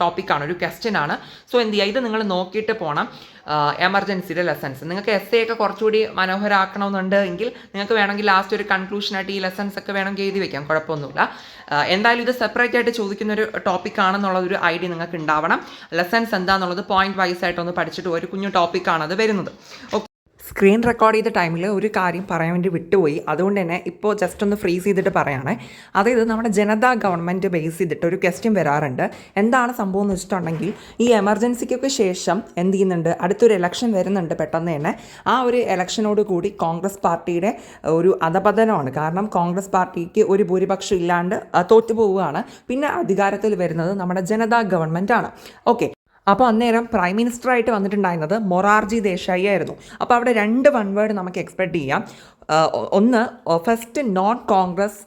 ടോപ്പിക്കാണ്, ഒരു ക്വസ്റ്റ്യനാണ്. സോ എന്ത് ചെയ്യുക, ഇത് നിങ്ങൾ നോക്കിയിട്ട് പോകണം. എമർജൻസിയുടെ ലെസൺസ് നിങ്ങൾക്ക് എസ്സേ ഒക്കെ കുറച്ചുകൂടി മനോഹരമാക്കണമെന്നുണ്ട് എങ്കിൽ നിങ്ങൾക്ക് വേണമെങ്കിൽ ലാസ്റ്റ് ഒരു കൺക്ലൂഷനായിട്ട് ഈ ലെസൺസ് ഒക്കെ വേണമെങ്കിൽ എഴുതി വെക്കാം, കുഴപ്പമൊന്നുമില്ല. എന്തായാലും ഇത് സെപ്പറേറ്റ് ആയിട്ട് ചോദിക്കുന്ന ഒരു ടോപ്പിക്കാണെന്നുള്ള ഒരു ഐഡിയ നിങ്ങൾക്ക് ഉണ്ടാവണം. ലെസൺസ് എന്താണെന്നുള്ളത് പോയിന്റ് വൈസ് ആയിട്ടൊന്ന് പഠിച്ചിട്ട് ഒരു കുഞ്ഞു ടോപ്പിക്കാണ് അത് വരുന്നത്. ഓക്കെ, സ്ക്രീൻ റെക്കോർഡ് ചെയ്ത ടൈമിൽ ഒരു കാര്യം പറയാൻ വേണ്ടി വിട്ടുപോയി. അതുകൊണ്ട് തന്നെ ഇപ്പോൾ ജസ്റ്റ് ഒന്ന് ഫ്രീസ് ചെയ്തിട്ട് പറയുകയാണേ. അതായത് നമ്മുടെ ജനതാ ഗവൺമെൻറ് ബേസ് ചെയ്തിട്ട് ഒരു ക്വസ്റ്റ്യൻ വരാറുണ്ട്. എന്താണ് സംഭവം എന്ന് വെച്ചിട്ടുണ്ടെങ്കിൽ ഈ എമർജൻസിക്കൊക്കെ ശേഷം എന്ത് ചെയ്യുന്നുണ്ട്, അടുത്തൊരു ഇലക്ഷൻ വരുന്നുണ്ട്. പെട്ടെന്ന് തന്നെ ആ ഒരു ഇലക്ഷനോട് കൂടി കോൺഗ്രസ് പാർട്ടിയുടെ ഒരു അധപതനമാണ്. കാരണം കോൺഗ്രസ് പാർട്ടിക്ക് ഒരു ഭൂരിപക്ഷം ഇല്ലാണ്ട് തോറ്റു പോവുകയാണ്. പിന്നെ അധികാരത്തിൽ വരുന്നത് നമ്മുടെ ജനതാ ഗവൺമെൻറ് ആണ്. ഓക്കെ, അപ്പോൾ അന്നേരം പ്രൈം മിനിസ്റ്ററായിട്ട് വന്നിട്ടുണ്ടായിരുന്നത് മൊറാർജി ദേശായി ആയിരുന്നു. അപ്പോൾ അവിടെ രണ്ട് വൺ വേർഡ് നമുക്ക് എക്സ്പെക്ട് ചെയ്യാം. ഒന്ന്, ഫസ്റ്റ് നോൺ കോൺഗ്രസ്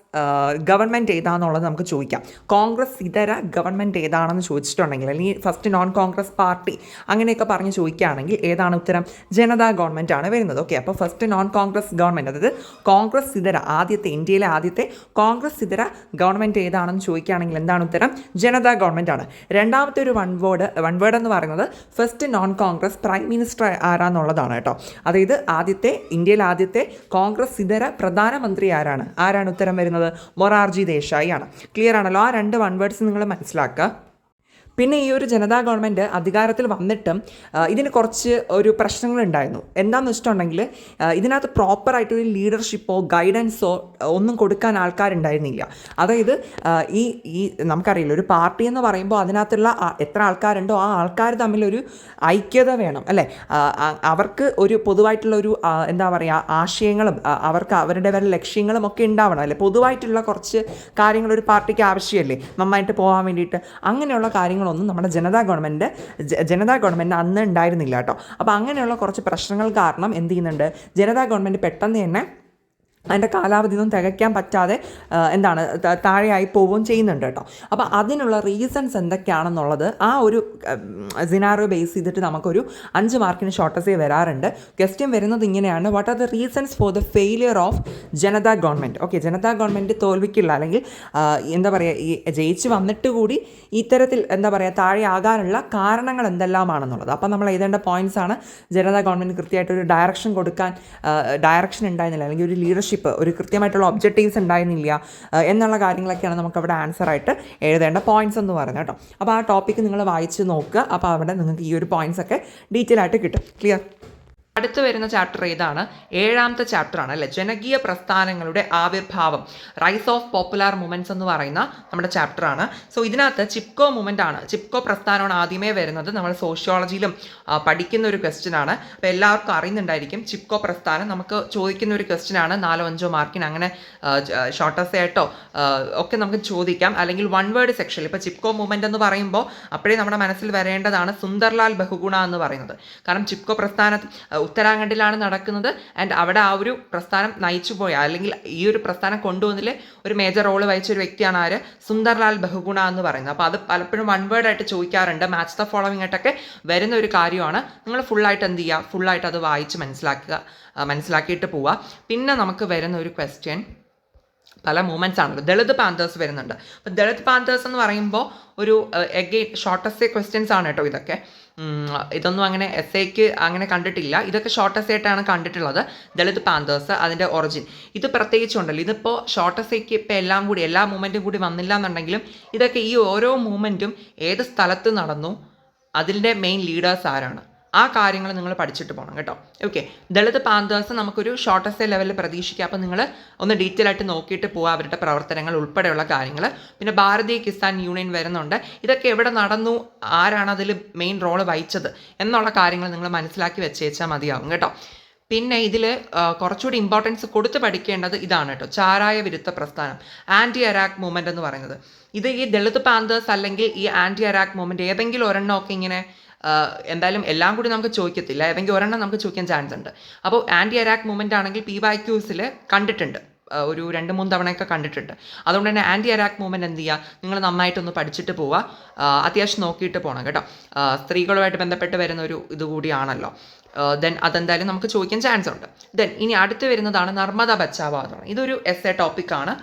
ഗവൺമെൻറ് ഏതാണെന്നുള്ളത് നമുക്ക് ചോദിക്കാം. കോൺഗ്രസ് ഇതര ഗവൺമെൻറ് ഏതാണെന്ന് ചോദിച്ചിട്ടുണ്ടെങ്കിൽ, അല്ലെങ്കിൽ ഫസ്റ്റ് നോൺ കോൺഗ്രസ് പാർട്ടി അങ്ങനെയൊക്കെ പറഞ്ഞ് ചോദിക്കുകയാണെങ്കിൽ ഏതാണ് ഉത്തരം? ജനതാ ഗവൺമെൻറ് ആണ് വരുന്നത്. ഓക്കെ, അപ്പോൾ ഫസ്റ്റ് നോൺ കോൺഗ്രസ് ഗവൺമെൻറ്, അതായത് കോൺഗ്രസ് ഇതര ഇന്ത്യയിലെ ആദ്യത്തെ കോൺഗ്രസ് ഇതര ഗവൺമെൻറ് ഏതാണെന്ന് ചോദിക്കുകയാണെങ്കിൽ എന്താണ് ഉത്തരം? ജനതാ ഗവൺമെൻറ് ആണ്. രണ്ടാമത്തെ ഒരു വൺ വേർഡ് എന്ന് പറയുന്നത് first non Congress prime minister ആരാന്നുള്ളതാണ് കേട്ടോ. അതായത് ഇന്ത്യയിലെ ആദ്യത്തെ കോൺഗ്രസ് ഇതര പ്രധാനമന്ത്രി ആരാണ് ഉത്തരം വരുന്നത്? മൊറാർജി ദേശായി ആണ്. ക്ലിയർ ആണല്ലോ? ആ രണ്ട് വൺ വേർഡ്സ് നിങ്ങൾ മനസ്സിലാക്കുക. പിന്നെ ഈ ഒരു ജനതാ ഗവൺമെൻറ് അധികാരത്തിൽ വന്നിട്ടും ഇതിന് കുറച്ച് ഒരു പ്രശ്നങ്ങളുണ്ടായിരുന്നു. എന്താണെന്ന് വെച്ചിട്ടുണ്ടെങ്കിൽ ഇതിനകത്ത് പ്രോപ്പറായിട്ടൊരു ലീഡർഷിപ്പോ ഗൈഡൻസോ ഒന്നും കൊടുക്കാൻ ആൾക്കാരുണ്ടായിരുന്നില്ല. അതായത് ഈ നമുക്കറിയില്ല, ഒരു പാർട്ടി എന്ന് പറയുമ്പോൾ അതിനകത്തുള്ള എത്ര ആൾക്കാരുണ്ടോ ആ ആൾക്കാർ തമ്മിലൊരു ഐക്യത വേണം അല്ലേ. അവർക്ക് ഒരു പൊതുവായിട്ടുള്ള ഒരു എന്താ പറയുക, ആശയങ്ങളും അവർക്ക് അവരുടെ വരെ ലക്ഷ്യങ്ങളും ഒക്കെ ഉണ്ടാവണം അല്ലേ. പൊതുവായിട്ടുള്ള കുറച്ച് കാര്യങ്ങൾ ഒരു പാർട്ടിക്ക് ആവശ്യമല്ലേ നന്നായിട്ട് പോകാൻ വേണ്ടിയിട്ട്. അങ്ങനെയുള്ള കാര്യങ്ങളൊന്നും നമ്മുടെ ജനതാ ഗവൺമെൻറ് അന്ന് ഉണ്ടായിരുന്നില്ല കേട്ടോ. അപ്പോൾ അങ്ങനെയുള്ള കുറച്ച് പ്രശ്നങ്ങൾ കാരണം എന്ത് ചെയ്യുന്നുണ്ട്, ജനതാ ഗവൺമെൻറ് പെട്ടെന്ന് തന്നെ അതിൻ്റെ കാലാവധി ഒന്നും തികയ്ക്കാൻ പറ്റാതെ താഴെയായി പോവുകയും ചെയ്യുന്നുണ്ട് കേട്ടോ. അപ്പോൾ അതിനുള്ള റീസൺസ് എന്തൊക്കെയാണെന്നുള്ളത് ആ ഒരു സിനാറിയോ ബേസ് ചെയ്തിട്ട് നമുക്കൊരു 5 മാർക്കിന് ഷോർട്ട് എസ്സേ വരാറുണ്ട്. ക്വസ്റ്റ്യൻ വരുന്നത് ഇങ്ങനെയാണ്: what are the reasons for the failure of Janata government? Okay, Janata government തോൽവിക്കുള്ള, അല്ലെങ്കിൽ എന്താ പറയുക, ഈ ജയിച്ച് വന്നിട്ട് കൂടി ഇത്തരത്തിൽ താഴെ ആകാനുള്ള കാരണങ്ങൾ എന്തെല്ലാമാണെന്നുള്ളത്. അപ്പോൾ നമ്മൾ എഴുതേണ്ട പോയിൻറ്റ്സ് ആണ്. ജനതാ ഗവൺമെൻറ് കൃത്യമായിട്ടൊരു ഡയറക്ഷൻ ഉണ്ടായിരുന്നില്ല, അല്ലെങ്കിൽ ഒരു ലീഡർഷിപ്പ്, ഒരു കൃത്യമായിട്ടുള്ള ഒബ്ജക്റ്റീവ്സ് ഉണ്ടായിരുന്നില്ല എന്നുള്ള കാര്യങ്ങളൊക്കെയാണ് നമുക്കവിടെ ആൻസറായിട്ട് എഴുതേണ്ട പോയിൻറ്റ്സ് എന്ന് പറയുന്നത് കേട്ടോ. അപ്പോൾ ആ ടോപ്പിക്ക് നിങ്ങൾ വായിച്ച് നോക്കുക. അപ്പോൾ അവിടെ നിങ്ങൾക്ക് ഈ ഒരു പോയിൻറ്റ്സ് ഒക്കെ ഡീറ്റെയിൽ ആയിട്ട് കിട്ടും. ക്ലിയർ? അടുത്ത് വരുന്ന ചാപ്റ്റർ ഏതാണ്? 7ാമത്തെ ചാപ്റ്ററാണ് അല്ലേ, ജനകീയ പ്രസ്ഥാനങ്ങളുടെ ആവിർഭാവം, റൈസ് ഓഫ് പോപ്പുലർ മൂവ്മെൻറ്റ്സ് എന്ന് പറയുന്ന നമ്മുടെ ചാപ്റ്ററാണ്. സോ ഇതിനകത്ത് ചിപ്കോ മൂവ്മെൻ്റ് ആണ്, ചിപ്കോ പ്രസ്ഥാനമാണ് ആദ്യമേ വരുന്നത്. നമ്മൾ സോഷ്യോളജിയിലും പഠിക്കുന്ന ഒരു ക്വസ്റ്റ്യൻ ആണ്. അപ്പോൾ എല്ലാവർക്കും അറിയുന്നുണ്ടായിരിക്കും ചിപ്കോ പ്രസ്ഥാനം. നമുക്ക് ചോദിക്കുന്ന ഒരു ക്വസ്റ്റ്യൻ ആണ്, 4-5 മാർക്കിന്. അങ്ങനെ ഷോർട്ട് എസ്സേ ആയിട്ടോ ഒക്കെ നമുക്ക് ചോദിക്കാം. അല്ലെങ്കിൽ വൺ വേർഡ് സെക്ഷനിൽ ഇപ്പോൾ ചിപ്കോ മൂവ്മെൻ്റ് എന്ന് പറയുമ്പോൾ അപ്പോഴേ നമ്മുടെ മനസ്സിൽ വരേണ്ടതാണ് സുന്ദർലാൽ ബഹുഗുണ എന്ന് പറയുന്നത്. കാരണം ചിപ്കോ പ്രസ്ഥാനം ഉത്തരാഖണ്ഡിലാണ് നടക്കുന്നത്. ആൻഡ് അവിടെ ആ ഒരു പ്രസ്ഥാനം നയിച്ചു പോയ, അല്ലെങ്കിൽ ഈ ഒരു പ്രസ്ഥാനം കൊണ്ടുവന്നതിൽ ഒരു മേജർ റോള് വഹിച്ച ഒരു വ്യക്തിയാണ് ആര്? സുന്ദർലാൽ ബഹുഗുണ എന്ന് പറയുന്നത്. അപ്പോൾ അത് പലപ്പോഴും വൺ വേർഡ് ആയിട്ട് ചോദിക്കാറുണ്ട്. മാച്ച് ദ ഫോളോവിംഗ് ആയിട്ടൊക്കെ വരുന്ന ഒരു കാര്യമാണ്. നിങ്ങൾ ഫുള്ളായിട്ട് എന്ത് ചെയ്യുക, ഫുള്ളായിട്ട് അത് വായിച്ച് മനസ്സിലാക്കിയിട്ട് പോവുക. പിന്നെ നമുക്ക് വരുന്ന ഒരു ക്വസ്റ്റ്യൻ പല മൂവ്മെൻറ്റ്സ് ആണല്ലോ. ദളിത് പാന്തേഴ്സ് വരുന്നുണ്ട്. അപ്പോൾ ദളിത് പാന്തേഴ്സ് എന്ന് പറയുമ്പോൾ ഒരു എഗെയിൻ ഷോർട്ട് എസ്സേ ക്വസ്റ്റ്യൻസ് ആണ് കേട്ടോ ഇതൊക്കെ. ഇതൊന്നും അങ്ങനെ എസ്സേക്ക് അങ്ങനെ കണ്ടിട്ടില്ല. ഇതൊക്കെ ഷോർട്ട് എസ്സേ ആയിട്ടാണ് കണ്ടിട്ടുള്ളത്. ദളിത് പാന്തേഴ്സ്, അതിൻ്റെ ഒറിജിൻ ഇത് പ്രത്യേകിച്ചുണ്ടല്ലോ. ഇതിപ്പോൾ ഷോർട്ട് എസ്സേക്ക് ഇപ്പോൾ എല്ലാ മൂവ്മെൻറ്റും കൂടി വന്നില്ല എന്നുണ്ടെങ്കിലും ഇതൊക്കെ ഈ ഓരോ മൂവ്മെൻറ്റും ഏത് സ്ഥലത്ത് നടന്നു, അതിൻ്റെ മെയിൻ ലീഡേഴ്സ് ആരാണ്, ആ കാര്യങ്ങൾ നിങ്ങൾ പഠിച്ചിട്ട് പോകണം കേട്ടോ. ഓക്കെ, ദളിത് പാന്തേഴ്സ് നമുക്കൊരു ഷോർട്ട് എസ്സേ ലെവലിൽ പ്രതീക്ഷിക്കാം. അപ്പോൾ നിങ്ങൾ ഒന്ന് ഡീറ്റെയിൽ ആയിട്ട് നോക്കിയിട്ട് പോവുക, അവരുടെ പ്രവർത്തനങ്ങൾ ഉൾപ്പെടെയുള്ള കാര്യങ്ങൾ. പിന്നെ ഭാരതീയ കിസാൻ യൂണിയൻ വരുന്നുണ്ട്. ഇതൊക്കെ എവിടെ നടന്നു, ആരാണ് അതിൽ മെയിൻ റോള് വഹിച്ചത് എന്നുള്ള കാര്യങ്ങൾ നിങ്ങൾ മനസ്സിലാക്കി വെച്ചേച്ചാൽ മതിയാവും കേട്ടോ. പിന്നെ ഇതിൽ കുറച്ചുകൂടി ഇമ്പോർട്ടൻസ് കൊടുത്ത് പഠിക്കേണ്ടത് ഇതാണ് കേട്ടോ, ചാരായ വിരുദ്ധ പ്രസ്ഥാനം, ആൻറ്റി അരാക്ക് മൂവ്മെൻറ്റ് എന്ന് പറയുന്നത്. ഇത് ഈ ദളിത് പാന്തേഴ്സ് അല്ലെങ്കിൽ ഈ ആൻറ്റി അരാക്ക് മൂവ്മെൻറ്റ് ഏതെങ്കിലും ഒരെണ്ണമൊക്കെ ഇങ്ങനെ, എന്തായാലും എല്ലാം കൂടി നമുക്ക് ചോദിക്കത്തില്ല, ഏതെങ്കിലും ഒരെണ്ണം നമുക്ക് ചോദിക്കാൻ ചാൻസ് ഉണ്ട്. അപ്പോൾ ആൻറ്റി അരാക്ക് മൂവ്മെൻ്റ് ആണെങ്കിൽ PYQസിൽ കണ്ടിട്ടുണ്ട്, ഒരു 2-3 തവണയൊക്കെ കണ്ടിട്ടുണ്ട്. അതുകൊണ്ട് തന്നെ ആൻറ്റി അരാക്ക് മൂവ്മെൻറ്റ് എന്ത് ചെയ്യുക, നിങ്ങൾ നന്നായിട്ടൊന്ന് പഠിച്ചിട്ട് പോവുക, അത്യാവശ്യം നോക്കിയിട്ട് പോകണം കേട്ടോ. സ്ത്രീകളുമായിട്ട് ബന്ധപ്പെട്ട് വരുന്ന ഒരു ഇതുകൂടിയാണല്ലോ. ദെൻ അതെന്തായാലും നമുക്ക് ചോദിക്കാൻ ചാൻസ് ഉണ്ട്. ദെൻ ഇനി അടുത്ത് വരുന്നതാണ് നർമ്മദ ബച്ചാവോ ആന്തോളൻ. ഇതൊരു എസ്സേ ടോപ്പിക്കാണ്.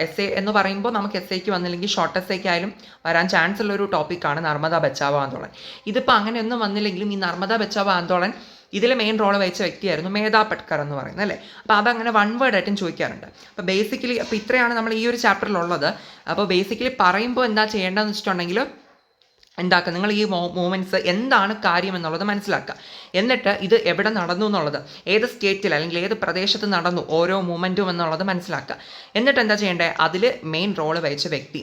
എസ്സേ എന്ന് പറയുമ്പോൾ നമുക്ക് എസ്സേക്ക് വന്നില്ലെങ്കിൽ ഷോർട്ട് എസ്സേക്കായാലും വരാൻ ചാൻസ് ഉള്ളൊരു ടോപ്പിക്കാണ് നർമ്മദ ബച്ചാവോ ആന്തോളൻ. ഇതിപ്പോൾ അങ്ങനെയൊന്നും വന്നില്ലെങ്കിലും ഈ നർമ്മദ ബച്ചാവോ ആന്തോളൻ ഇതിൽ മെയിൻ റോൾ വഹിച്ച വ്യക്തിയായിരുന്നു മേധാ പട്കർ എന്ന് പറയുന്നത് അല്ലേ. അപ്പോൾ അതങ്ങനെ വൺ വേർഡ് ആയിട്ടും ചോദിക്കാറുണ്ട്. അപ്പോൾ ബേസിക്കലി അപ്പോൾ ഇത്രയാണ് നമ്മൾ ഈ ഒരു ചാപ്റ്ററിലുള്ളത്. അപ്പോൾ ബേസിക്കലി പറയുമ്പോൾ എന്താ ചെയ്യേണ്ടതെന്ന് വെച്ചിട്ടുണ്ടെങ്കിൽ എന്താക്കുക, നിങ്ങൾ ഈ മൂമെൻറ്റ്സ് എന്താണ് കാര്യം എന്നുള്ളത് മനസ്സിലാക്കുക. എന്നിട്ട് ഇത് എവിടെ നടന്നു എന്നുള്ളത്, ഏത് സ്റ്റേറ്റിൽ അല്ലെങ്കിൽ ഏത് പ്രദേശത്ത് നടന്നു ഓരോ മൂമെൻറ്റും എന്നുള്ളത് മനസ്സിലാക്കുക. എന്നിട്ട് എന്താ ചെയ്യേണ്ടത്, അതിൽ മെയിൻ റോള് വഹിച്ച വ്യക്തി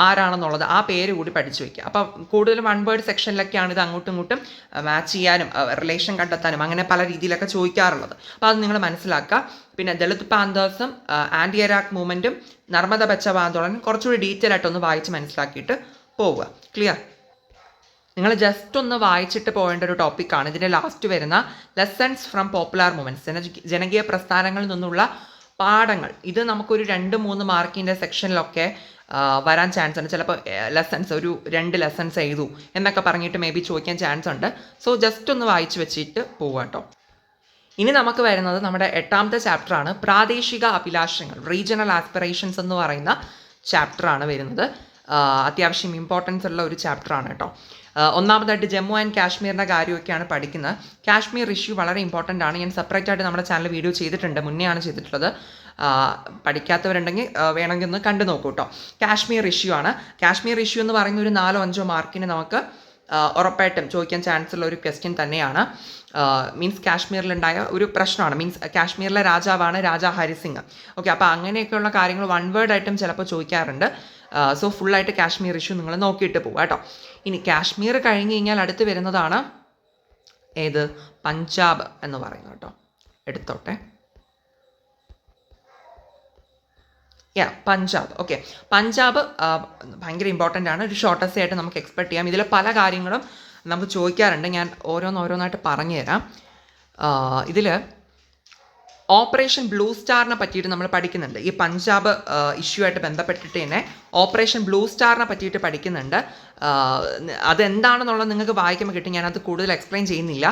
ആരാണെന്നുള്ളത് ആ പേര് കൂടി പഠിച്ചു വയ്ക്കുക. അപ്പം കൂടുതലും വൺ വേർഡ് സെക്ഷനിലൊക്കെയാണ് ഇത് അങ്ങോട്ടും ഇങ്ങോട്ടും മാച്ച് ചെയ്യാനും റിലേഷൻ കണ്ടെത്താനും അങ്ങനെ പല രീതിയിലൊക്കെ ചോദിക്കാറുള്ളത്. അപ്പോൾ അത് നിങ്ങൾ മനസ്സിലാക്കുക. പിന്നെ ദളിത് പാന്തേഴ്സും ആൻറ്റി ഇറാഖ് മൂവ്മെൻറ്റും നർമ്മദ ബച്ചാവ് ആന്തോളനും കുറച്ചുകൂടി ഡീറ്റെയിൽ ആയിട്ടൊന്ന് വായിച്ച് മനസ്സിലാക്കിയിട്ട് പോവുക. ക്ലിയർ? നിങ്ങൾ ജസ്റ്റ് ഒന്ന് വായിച്ചിട്ട് പോകേണ്ട ഒരു ടോപ്പിക്കാണ് ഇതിൻ്റെ ലാസ്റ്റ് വരുന്ന ലെസൺസ് ഫ്രം പോപ്പുലർ മൂവ്മെൻറ്റ്സ്, ജനകീയ പ്രസ്ഥാനങ്ങളിൽ നിന്നുള്ള പാഠങ്ങൾ. ഇത് നമുക്കൊരു 2-3 മാർക്കിൻ്റെ സെക്ഷനിലൊക്കെ വരാൻ ചാൻസ് ഉണ്ട്. ചിലപ്പോൾ ലെസൺസ് ഒരു 2 ലെസൺസ് എഴുതൂ എന്നൊക്കെ പറഞ്ഞിട്ട് മേ ബി ചോദിക്കാൻ ചാൻസ് ഉണ്ട്. സോ ജസ്റ്റ് ഒന്ന് വായിച്ച് വെച്ചിട്ട് പോവുക കേട്ടോ. ഇനി നമുക്ക് വരുന്നത് നമ്മുടെ 8ാമത്തെ ചാപ്റ്ററാണ്, പ്രാദേശിക അഭിലാഷങ്ങൾ, റീജിയണൽ ആസ്പിറേഷൻസ് എന്ന് പറയുന്ന ചാപ്റ്ററാണ് വരുന്നത്. അത്യാവശ്യം ഇമ്പോർട്ടൻസ് ഉള്ള ഒരു ചാപ്റ്ററാണ് കേട്ടോ. ഒന്നാമതായിട്ട് ജമ്മു ആൻഡ് കാശ്മീരിൻ്റെ കാര്യമൊക്കെയാണ് പഠിക്കുന്നത്. കാശ്മീർ ഇഷ്യൂ വളരെ ഇമ്പോർട്ടൻ്റ് ആണ്. ഞാൻ സെപ്പറേറ്റ് ആയിട്ട് നമ്മുടെ ചാനൽ വീഡിയോ ചെയ്തിട്ടുണ്ട്, മുന്നെയാണ് ചെയ്തിട്ടുള്ളത്. പഠിക്കാത്തവരുണ്ടെങ്കിൽ വേണമെങ്കിൽ ഒന്ന് കണ്ടു നോക്കൂ കേട്ടോ. കാശ്മീർ ഇഷ്യൂ ആണ്. കാശ്മീർ ഇഷ്യൂ എന്ന് പറയുന്ന ഒരു 4-5 മാർക്കിന് നമുക്ക് ഉറപ്പായിട്ടും ചോദിക്കാൻ ചാൻസ് ഉള്ള ഒരു ക്വസ്റ്റ്യൻ തന്നെയാണ്. മീൻസ് കാശ്മീരിലുണ്ടായ ഒരു പ്രശ്നമാണ്. മീൻസ് കാശ്മീരിലെ രാജാവാണ് രാജാ ഹരിസിംഗ്. ഓക്കെ, അപ്പോൾ അങ്ങനെയൊക്കെയുള്ള കാര്യങ്ങൾ വൺ വേർഡ് ആയിട്ടും ചിലപ്പോൾ ചോദിക്കാറുണ്ട്. സോ ഫുള്ളായിട്ട് കാശ്മീർ ഇഷ്യൂ നിങ്ങൾ നോക്കിയിട്ട് പോവുക കേട്ടോ. ഇനി കാശ്മീർ കഴിഞ്ഞ് കഴിഞ്ഞാൽ അടുത്ത് വരുന്നതാണ് ഏത്, പഞ്ചാബ് എന്ന് പറയുന്നത് കേട്ടോ. എടുത്തോട്ടെ. പഞ്ചാബ്. ഓക്കെ, പഞ്ചാബ് ഭയങ്കര ഇമ്പോർട്ടൻ്റ് ആണ്. ഒരു ഷോർട്ടസ്റ്റ് ആയിട്ട് നമുക്ക് എക്സ്പെക്ട് ചെയ്യാം. ഇതിൽ പല കാര്യങ്ങളും നമുക്ക് ചോദിക്കാറുണ്ട്. ഞാൻ ഓരോന്നായിട്ട് പറഞ്ഞു തരാം. ഇതിൽ ഓപ്പറേഷൻ ബ്ലൂ സ്റ്റാറിനെ പറ്റിയിട്ട് നമ്മൾ പഠിക്കുന്നുണ്ട്. ഈ പഞ്ചാബ് ഇഷ്യൂ ആയിട്ട് ബന്ധപ്പെട്ടിട്ട് തന്നെ ഓപ്പറേഷൻ ബ്ലൂ സ്റ്റാറിനെ പറ്റിയിട്ട് പഠിക്കുന്നുണ്ട്. അതെന്താണെന്നുള്ളത് നിങ്ങൾക്ക് വായിക്കുമ്പോൾ കിട്ടും. ഞാനത് കൂടുതൽ എക്സ്പ്ലെയിൻ ചെയ്യുന്നില്ല.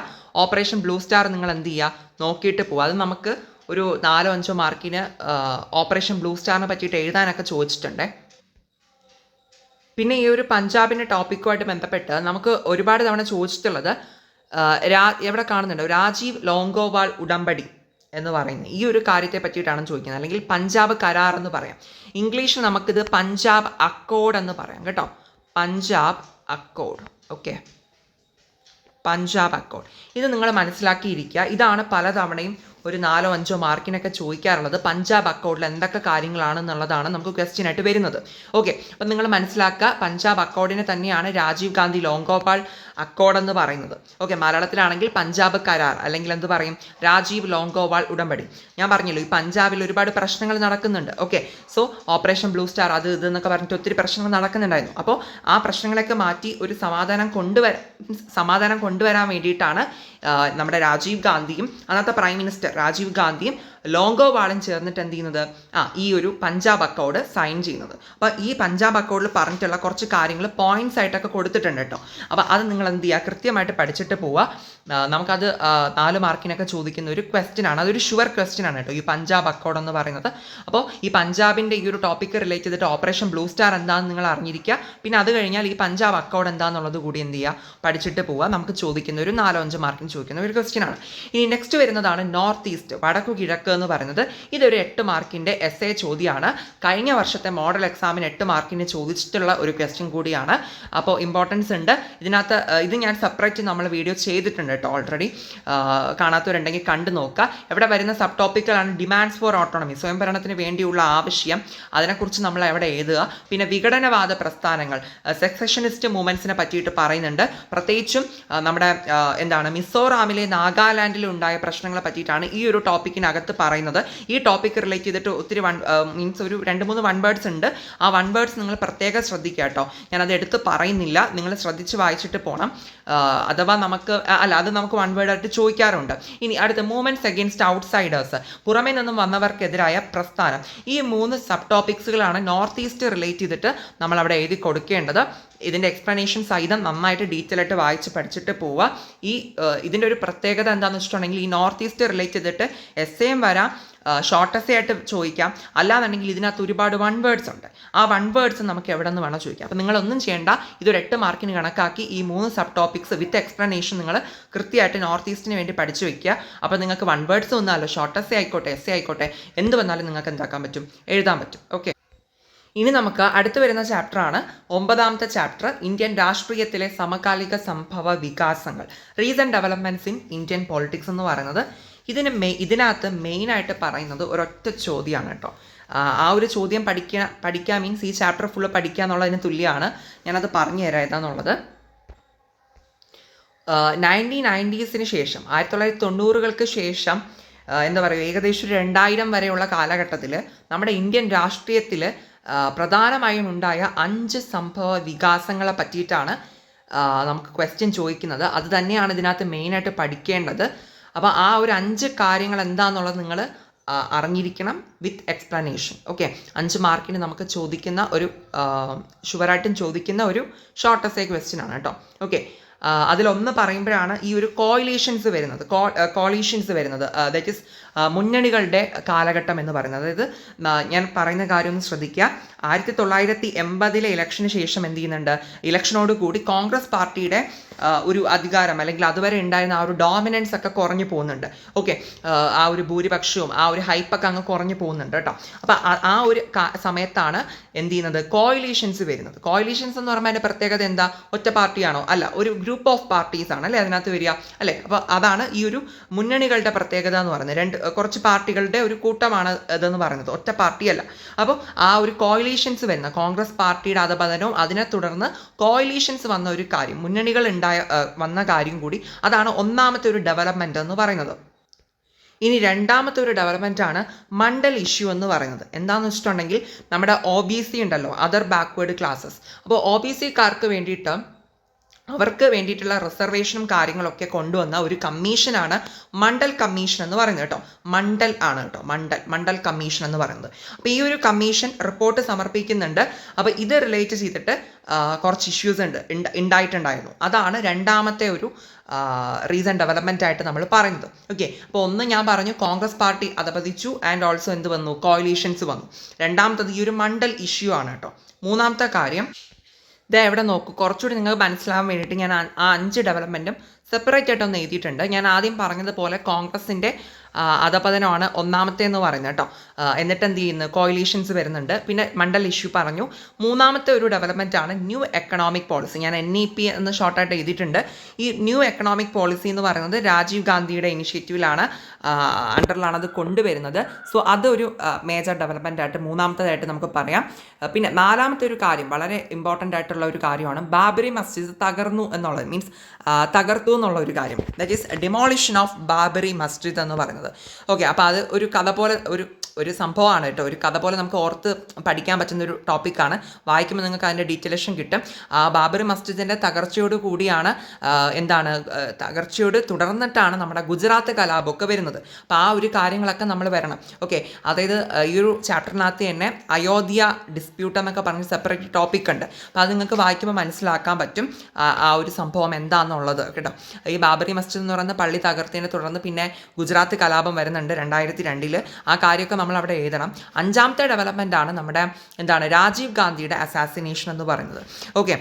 ഓപ്പറേഷൻ ബ്ലൂ സ്റ്റാർ നിങ്ങൾ എന്ത് ചെയ്യുക, നോക്കിയിട്ട് പോവുക. അത് നമുക്ക് ഒരു 4-5 മാർക്കിന് ഓപ്പറേഷൻ ബ്ലൂ സ്റ്റാറിനെ പറ്റിയിട്ട് എഴുതാനൊക്കെ ചോദിച്ചിട്ടുണ്ട്. പിന്നെ ഈ ഒരു പഞ്ചാബിൻ്റെ ടോപ്പിക്കുമായിട്ട് ബന്ധപ്പെട്ട് നമുക്ക് ഒരുപാട് തവണ ചോദിച്ചിട്ടുള്ളത് എവിടെ കാണുന്നുണ്ട്, രാജീവ് ലോങ്കോവാൾ ഉടമ്പടി എന്ന് പറയുന്നത് ഈ ഒരു കാര്യത്തെ പറ്റിയിട്ടാണ് ചോദിക്കുന്നത്. അല്ലെങ്കിൽ പഞ്ചാബ് കരാർ എന്ന് പറയാം. ഇംഗ്ലീഷിൽ നമുക്കിത് പഞ്ചാബ് അക്കോർഡ് എന്ന് പറയാം കേട്ടോ. Punjab Accord. Okay, Punjab Accord. ഇത് നിങ്ങൾ മനസ്സിലാക്കിയിരിക്കുക. ഇതാണ് പലതവണയും ഒരു 4-5 മാർക്കിനൊക്കെ ചോദിക്കാറുള്ളത്. പഞ്ചാബ് അക്കോർഡിൽ എന്തൊക്കെ കാര്യങ്ങളാണെന്നുള്ളതാണ് നമുക്ക് ക്വസ്റ്റ്യൻ ആയിട്ട് വരുന്നത്. ഓക്കെ, അപ്പം നിങ്ങൾ മനസ്സിലാക്കുക, പഞ്ചാബ് അക്കോർഡിനെ തന്നെയാണ് രാജീവ് ഗാന്ധി ലോങ്കോപാൽ അക്കോർഡ് എന്ന് പറയുന്നത്. ഓക്കെ, മലയാളത്തിലാണെങ്കിൽ പഞ്ചാബ് കരാർ അല്ലെങ്കിൽ എന്ത് പറയും, രാജീവ് ലോങ്കോവാൾ ഉടമ്പടി. ഞാൻ പറഞ്ഞല്ലോ ഈ പഞ്ചാബിൽ ഒരുപാട് പ്രശ്നങ്ങൾ നടക്കുന്നുണ്ട്. Okay, so operation blue star അത് എന്നൊക്കെ പറഞ്ഞിട്ട് ഒത്തിരി പ്രശ്നങ്ങൾ നടക്കുന്നുണ്ടായിരുന്നു. അപ്പോൾ ആ പ്രശ്നങ്ങളൊക്കെ മാറ്റി ഒരു സമാധാനം കൊണ്ടുവരാൻ വേണ്ടിയിട്ടാണ് നമ്മുടെ രാജീവ് ഗാന്ധിയും അന്നത്തെ പ്രൈം മിനിസ്റ്റർ രാജീവ് ഗാന്ധിയും ലോങ്കോവാളും ചേർന്നിട്ട് എന്ത് ചെയ്യുന്നത്, ഈ ഒരു പഞ്ചാബ് അക്കോർഡ് സൈൻ ചെയ്യുന്നത്. അപ്പോൾ ഈ പഞ്ചാബ് അക്കോർഡിൽ പറഞ്ഞിട്ടുള്ള കുറച്ച് കാര്യങ്ങൾ പോയിന്റ്സ് ആയിട്ടൊക്കെ കൊടുത്തിട്ടുണ്ട് കേട്ടോ. അപ്പോൾ അത് നിങ്ങൾ എന്ത് ചെയ്യുക, കൃത്യമായിട്ട് പഠിച്ചിട്ട് പോവുക. നമുക്കത് 4 മാർക്കിനൊക്കെ ചോദിക്കുന്ന ഒരു ക്വസ്റ്റ്യൻ ആണ്. അതൊരു ഷുവർ ക്വസ്റ്റ്യൻ ആണ് കേട്ടോ, ഈ പഞ്ചാബ് അക്കോർഡ് എന്ന് പറയുന്നത്. അപ്പോൾ ഈ പഞ്ചാബിൻ്റെ ഈ ഒരു ടോപ്പിക്ക് റിലേറ്റ് ചെയ്തിട്ട് ഓപ്പറേഷൻ ബ്ലൂ സ്റ്റാർ എന്താണെന്ന് നിങ്ങൾ അറിഞ്ഞിരിക്കുക. പിന്നെ അത് കഴിഞ്ഞാൽ ഈ പഞ്ചാബ് അക്കോർഡ് എന്താണെന്നുള്ളത് കൂടി എന്ത് ചെയ്യുക, പഠിച്ചിട്ട് പോവുക. നമുക്ക് ചോദിക്കുന്ന ഒരു 4-5 മാർക്കിന് ചോദിക്കുന്ന ഒരു ക്വസ്റ്റ്യൻ ആണ്. ഇനി നെക്സ്റ്റ് വരുന്നതാണ് നോർത്ത് ഈസ്റ്റ്, വടക്കു കിഴക്ക് എന്ന് പറയുന്നത്. ഇതൊരു 8 മാർക്കിൻ്റെ എസ്സേ ചോദ്യമാണ്. കഴിഞ്ഞ വർഷത്തെ മോഡൽ എക്സാമിന് 8 മാർക്കിന് ചോദിച്ചിട്ടുള്ള ഒരു ക്വസ്റ്റ്യൻ കൂടിയാണ്. അപ്പോൾ ഇമ്പോർട്ടൻസ് ഉണ്ട് ഇതിനകത്ത്. ഇത് ഞാൻ സെപ്പറേറ്റ് നമ്മൾ വീഡിയോ ചെയ്തിട്ടുണ്ട് കേട്ടോ ഓൾറെഡി. കാണാത്തവരുണ്ടെങ്കിൽ കണ്ടു നോക്കുക. ഇവിടെ വരുന്ന സബ് ടോപ്പിക്കുകളാണ് ഡിമാൻഡ്സ് ഫോർ ഓട്ടോണമി, സ്വയംഭരണത്തിന് വേണ്ടിയുള്ള ആവശ്യം, അതിനെക്കുറിച്ച് നമ്മൾ എവിടെ എഴുതുക. പിന്നെ വിഘടനവാദ പ്രസ്ഥാനങ്ങൾ, സെസഷനിസ്റ്റ് മൂവ്മെൻറ്റ്സിനെ പറ്റിയിട്ട് പറയുന്നുണ്ട്. പ്രത്യേകിച്ചും നമ്മുടെ മിസോറാമിലെ നാഗാലാൻഡിലും ഉണ്ടായ പ്രശ്നങ്ങളെ പറ്റിയിട്ടാണ് ഈ ഒരു ടോപ്പിക്കിനകത്ത് പറയുന്നത്. ഈ ടോപ്പിക്ക് റിലേറ്റ് ചെയ്തിട്ട് ഒത്തിരി മീൻസ് ഒരു 2-3 വൺ വേർഡ്സ് ഉണ്ട്. ആ വൺ വേർഡ്സ് നിങ്ങൾ പ്രത്യേകം ശ്രദ്ധിക്കുക കേട്ടോ. ഞാനത് എടുത്ത് പറയുന്നില്ല, നിങ്ങൾ ശ്രദ്ധിച്ച് വായിച്ചിട്ട് പോകണം. അഥവാ അത് നമുക്ക് വൺ വേർഡായിട്ട് ചോദിക്കാറുണ്ട്. ഇനി അടുത്ത മൂവ്മെൻറ്റ്സ് അഗെയിൻസ്റ്റ് ഔട്ട്സൈഡേഴ്സ്, പുറമേ നിന്നും വന്നവർക്കെതിരായ പ്രസ്ഥാനം. ഈ 3 സബ് ടോപ്പിക്സുകളാണ് നോർത്ത് ഈസ്റ്റ് റിലേറ്റ് ചെയ്തിട്ട് നമ്മൾ അവിടെ എഴുതി കൊടുക്കേണ്ടത്. ഇതിൻ്റെ എക്സ്പ്ലനേഷൻ സഹിതം നന്നായിട്ട് ഡീറ്റെയിൽ ആയിട്ട് വായിച്ച് പഠിച്ചിട്ട് പോവുക. ഇതിൻ്റെ ഒരു പ്രത്യേകത എന്താണെന്ന് വെച്ചിട്ടുണ്ടെങ്കിൽ ഈ നോർത്ത് ഈസ്റ്റ് റിലേറ്റ് ചെയ്തിട്ട് എസ്സേയും വരാം, ഷോർട്ട് എസ്സേ ആയിട്ട് ചോദിക്കാം. അല്ലാന്നുണ്ടെങ്കിൽ ഇതിനകത്ത് ഒരുപാട് വൺ വേർഡ്സ് ഉണ്ട്. ആ വൺ വേർഡ്സ് നമുക്ക് എവിടെ നിന്ന് വേണം ചോദിക്കാം. അപ്പോൾ നിങ്ങളൊന്നും ചെയ്യേണ്ട, ഇതൊരു 8 മാർക്കിന് കണക്കാക്കി ഈ 3 സബ് ടോപ്പിക്സ് വിത്ത് എക്സ്പ്ലനേഷൻ നിങ്ങൾ കൃത്യമായിട്ട് നോർത്ത് ഈസ്റ്റിന് വേണ്ടി പഠിച്ചു വയ്ക്കുക. അപ്പോൾ നിങ്ങൾക്ക് വൺ വേർഡ്സ് ഒന്നുമല്ല, ഷോർട്ട് എസ്സേ ആയിക്കോട്ടെ, എസ്സേ ആയിക്കോട്ടെ, എന്ത് വന്നാലും നിങ്ങൾക്ക് എന്താക്കാൻ പറ്റും, എഴുതാൻ പറ്റും. ഓക്കെ, ഇനി നമുക്ക് അടുത്ത് വരുന്ന ചാപ്റ്ററാണ് 9ാമത്തെ ചാപ്റ്റർ, ഇന്ത്യൻ രാഷ്ട്രീയത്തിലെ സമകാലിക സംഭവ വികാസങ്ങൾ, recent developments in Indian politics എന്ന് പറയുന്നത്. ഇതിനകത്ത് മെയിനായിട്ട് പറയുന്നത് ഒരൊറ്റ ചോദ്യമാണ് കേട്ടോ. ആ ഒരു ചോദ്യം പഠിക്കുക മീൻസ് ഈ ചാപ്റ്റർ ഫുള്ള് പഠിക്കുക എന്നുള്ളതിന് തുല്യമാണ്. ഞാനത് പറഞ്ഞു തരാം ഏതാണെന്നുള്ളത്. 1990s ശേഷം 1990-കൾക്ക് ശേഷം എന്താ പറയുക, ഏകദേശം 2000 വരെയുള്ള കാലഘട്ടത്തിൽ നമ്മുടെ ഇന്ത്യൻ രാഷ്ട്രീയത്തിൽ പ്രധാനമായും ഉണ്ടായ 5 സംഭവ വികാസങ്ങളെ പറ്റിയിട്ടാണ് നമുക്ക് ക്വസ്റ്റ്യൻ ചോദിക്കുന്നത്. അത് തന്നെയാണ് ഇതിനകത്ത് മെയിനായിട്ട് പഠിക്കേണ്ടത്. അപ്പോൾ ആ ഒരു 5 കാര്യങ്ങൾ എന്താണെന്നുള്ളത് നിങ്ങൾ അറിഞ്ഞിരിക്കണം വിത്ത് എക്സ്പ്ലനേഷൻ. ഓക്കെ, 5 മാർക്കിന് നമുക്ക് ചോദിക്കുന്ന ഒരു ഷുവറായിട്ടും ചോദിക്കുന്ന ഒരു ഷോർട്ട് എസ്സേ ക്വസ്റ്റ്യൻ ആണ് കേട്ടോ. ഓക്കെ, അതിലൊന്ന് പറയുമ്പോഴാണ് ഈ ഒരു കോയിലീഷൻസ് വരുന്നത് ദാറ്റ് ഈസ് മുന്നണികളുടെ കാലഘട്ടം എന്ന് പറയുന്നത്. അതായത് ഞാൻ പറയുന്ന കാര്യം ഒന്ന് ശ്രദ്ധിക്കുക. 1980 ഇലക്ഷന് ശേഷം എന്ത് ചെയ്യുന്നുണ്ട്, ഇലക്ഷനോട് കൂടി കോൺഗ്രസ് പാർട്ടിയുടെ ഒരു അധികാരം അല്ലെങ്കിൽ അതുവരെ ഉണ്ടായിരുന്ന ആ ഒരു ഡോമിനൻസ് ഒക്കെ കുറഞ്ഞു പോകുന്നുണ്ട്. ഓക്കെ, ആ ഒരു ഭൂരിപക്ഷവും ആ ഒരു ഹൈപ്പൊക്കെ അങ്ങ് കുറഞ്ഞു പോകുന്നുണ്ട് കേട്ടോ. അപ്പം ആ ഒരു സമയത്താണ് എന്ത് ചെയ്യുന്നത്, കോയിലീഷൻസ് വരുന്നത്. കോയിലീഷൻസ് എന്ന് പറയുമ്പോൾ അതിൻ്റെ പ്രത്യേകത എന്താ, ഒറ്റ പാർട്ടിയാണോ? അല്ല, ഒരു ഗ്രൂപ്പ് ഓഫ് പാർട്ടീസ് ആണ് അല്ലേ അതിനകത്ത് വരിക അല്ലേ. അപ്പോൾ അതാണ് ഈ ഒരു മുന്നണികളുടെ പ്രത്യേകത എന്ന് പറയുന്നത്. കുറച്ച് പാർട്ടികളുടെ ഒരു കൂട്ടമാണ് ഇതെന്ന് പറയുന്നത്, ഒറ്റ പാർട്ടിയല്ല. അപ്പോൾ ആ ഒരു കോയിലീഷൻസ് വരുന്ന കോൺഗ്രസ് പാർട്ടിയുടെ അധപതനവും അതിനെ തുടർന്ന് കോയിലീഷൻസ് വന്ന ഒരു കാര്യം, മുന്നണികൾ വന്ന കാര്യം കൂടി, അതാണ് 1ാമത്തെ ഒരു ഡെവലപ്മെൻറ്റ് എന്ന് പറയുന്നത്. ഇനി 2ാമത്തെ ഒരു ഡെവലപ്മെൻ്റ് ആണ് മണ്ഡൽ ഇഷ്യൂ എന്ന് പറയുന്നത്. എന്താണെന്ന് വെച്ചിട്ടുണ്ടെങ്കിൽ നമ്മുടെ OBC ഉണ്ടല്ലോ, അതർ ബാക്ക്വേർഡ് ക്ലാസ്സസ്. അപ്പോൾ OBCക്കാർക്ക് വേണ്ടിയിട്ട് അവർക്ക് വേണ്ടിയിട്ടുള്ള റിസർവേഷനും കാര്യങ്ങളൊക്കെ കൊണ്ടുവന്ന ഒരു കമ്മീഷനാണ് മണ്ഡൽ കമ്മീഷൻ എന്ന് പറയുന്നത് കേട്ടോ. മണ്ഡൽ ആണ് കേട്ടോ, മണ്ഡൽ കമ്മീഷൻ എന്ന് പറയുന്നത്. അപ്പോൾ ഈ ഒരു കമ്മീഷൻ റിപ്പോർട്ട് സമർപ്പിക്കുന്നുണ്ട്. അപ്പോൾ ഇത് റിലേറ്റ് ചെയ്തിട്ട് കുറച്ച് ഇഷ്യൂസ് ഉണ്ടായിട്ടുണ്ടായിരുന്നു. അതാണ് 2ാമത്തെ ഒരു റീസൺ ഡെവലപ്മെൻ്റ് ആയിട്ട് നമ്മൾ പറയുന്നത്. ഓക്കെ, അപ്പോൾ ഒന്ന് ഞാൻ പറഞ്ഞു കോൺഗ്രസ് പാർട്ടി അധപതിച്ചു ആൻഡ് ഓൾസോ എന്ത് വന്നു, കോയിലീഷൻസ് വന്നു. 2ാമത്തത് ഈ ഒരു മണ്ഡൽ ഇഷ്യൂ ആണ് കേട്ടോ. 3ാമത്തെ കാര്യം ഇത് എവിടെ നോക്കൂ, കുറച്ചുകൂടി നിങ്ങൾക്ക് മനസ്സിലാവാൻ വേണ്ടിയിട്ട് ഞാൻ ആ 5 ഡെവലപ്മെൻറ്റും സെപ്പറേറ്റ് ആയിട്ടൊന്ന് എഴുതിയിട്ടുണ്ട്. ഞാൻ ആദ്യം പറഞ്ഞതുപോലെ കോൺഗ്രസിൻ്റെ അധപതനമാണ് 1ാമത്തെ എന്ന് പറയുന്നത് കേട്ടോ. എന്നിട്ട് എന്ത് ചെയ്യുന്നു, കോയിലീഷൻസ് വരുന്നുണ്ട്. പിന്നെ മണ്ഡൽ ഇഷ്യൂ പറഞ്ഞു. 3ാമത്തെ ഒരു ഡെവലപ്മെൻ്റ് ആണ് ന്യൂ എക്കണോമിക് പോളിസി. ഞാൻ NEP എന്ന് ഷോർട്ടായിട്ട് എഴുതിയിട്ടുണ്ട്. ഈ ന്യൂ എക്കണോമിക് പോളിസി എന്ന് പറയുന്നത് രാജീവ് ഗാന്ധിയുടെ ഇനിഷ്യേറ്റീവിലാണ്, അണ്ടറിലാണ് അത് കൊണ്ടുവരുന്നത്. സോ അതൊരു മേജർ ഡെവലപ്മെൻ്റ് ആയിട്ട് 3ാമത്തേതായിട്ട് നമുക്ക് പറയാം. പിന്നെ 4ാമത്തെ ഒരു കാര്യം, വളരെ ഇമ്പോർട്ടൻ്റ് ആയിട്ടുള്ള ഒരു കാര്യമാണ് ബാബറി മസ്ജിദ് തകർന്നു എന്നുള്ളത്, മീൻസ് തകർത്തു എന്നുള്ള ഒരു കാര്യം. That is demolition of Babri Masjid എന്ന് പറയുന്നത്. ഓക്കെ, അപ്പോൾ അത് ഒരു കഥ പോലെ ഒരു സംഭവമാണ് കേട്ടോ. ഒരു കഥ പോലെ നമുക്ക് ഓർത്ത് പഠിക്കാൻ പറ്റുന്ന ഒരു ടോപ്പിക്കാണ്. വായിക്കുമ്പോൾ നിങ്ങൾക്ക് അതിൻ്റെ ഡീറ്റെയിലേഷൻ കിട്ടും. ബാബറി മസ്ജിദിൻ്റെ തകർച്ചയോട് കൂടിയാണ് തകർച്ചയോട് തുടർന്നിട്ടാണ് നമ്മുടെ ഗുജറാത്ത് കലാപമൊക്കെ വരുന്നത്. അപ്പോൾ ആ ഒരു കാര്യങ്ങളൊക്കെ നമ്മൾ വരണം. ഓക്കെ, അതായത് ഈ ഒരു ചാപ്റ്ററിനകത്ത് തന്നെ അയോധ്യ ഡിസ്പ്യൂട്ട് എന്നൊക്കെ പറഞ്ഞ് സെപ്പറേറ്റ് ടോപ്പിക് ഉണ്ട്. അപ്പോൾ അത് നിങ്ങൾക്ക് വായിക്കുമ്പോൾ മനസ്സിലാക്കാൻ പറ്റും ആ ഒരു സംഭവം എന്താണെന്നുള്ളത് കേട്ടോ. ഈ ബാബറി മസ്ജിദ് എന്ന് പറയുന്ന പള്ളി തകർത്തതിനെ തുടർന്ന് പിന്നെ ഗുജറാത്ത് കലാപം വരുന്നുണ്ട് 2002. ആ കാര്യമൊക്കെ നമ്മൾ അവിടെ എഴുതണം. 5ാമത്തെ ഡെവലപ്മെൻ്റ് ആണ് നമ്മുടെ രാജീവ് ഗാന്ധിയുടെ അസാസിനേഷൻ എന്ന് പറയുന്നത്. ഓക്കെ,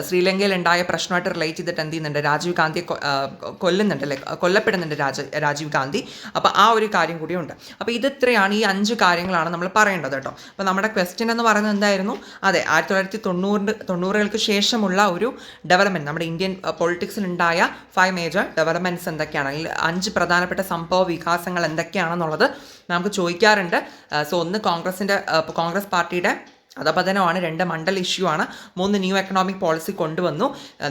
ശ്രീലങ്കയിൽ ഉണ്ടായ പ്രശ്നമായിട്ട് റിലേറ്റ് ചെയ്തിട്ട് എന്ത് ചെയ്യുന്നുണ്ട്, രാജീവ് ഗാന്ധിയെ കൊല്ലപ്പെടുന്നുണ്ട് രാജീവ് ഗാന്ധി. അപ്പോൾ ആ ഒരു കാര്യം കൂടിയുണ്ട്. അപ്പോൾ ഇത്രയാണ്, ഈ 5 കാര്യങ്ങളാണ് നമ്മൾ പറയേണ്ടത് കേട്ടോ. അപ്പോൾ നമ്മുടെ ക്വസ്റ്റ്യൻ എന്ന് പറയുന്നത് എന്തായിരുന്നു, അതെ 1990-കൾക്ക് ശേഷമുള്ള ഒരു ഡെവലപ്മെൻറ്റ്, നമ്മുടെ ഇന്ത്യൻ പൊളിറ്റിക്സിലുണ്ടായ 5 മേജർ ഡെവലപ്മെൻറ്റ്സ് എന്തൊക്കെയാണ്, അല്ലെങ്കിൽ 5 പ്രധാനപ്പെട്ട സംഭവ വികാസങ്ങൾ എന്തൊക്കെയാണെന്നുള്ളത് നമുക്ക് ചോദിക്കാറുണ്ട്. സോ ഒന്ന് കോൺഗ്രസ് പാർട്ടിയുടെ അധപതനമാണ്, 2 മണ്ഡൽ ഇഷ്യൂ ആണ്, 3 ന്യൂ എക്കണോമിക് പോളിസി കൊണ്ടുവന്നു,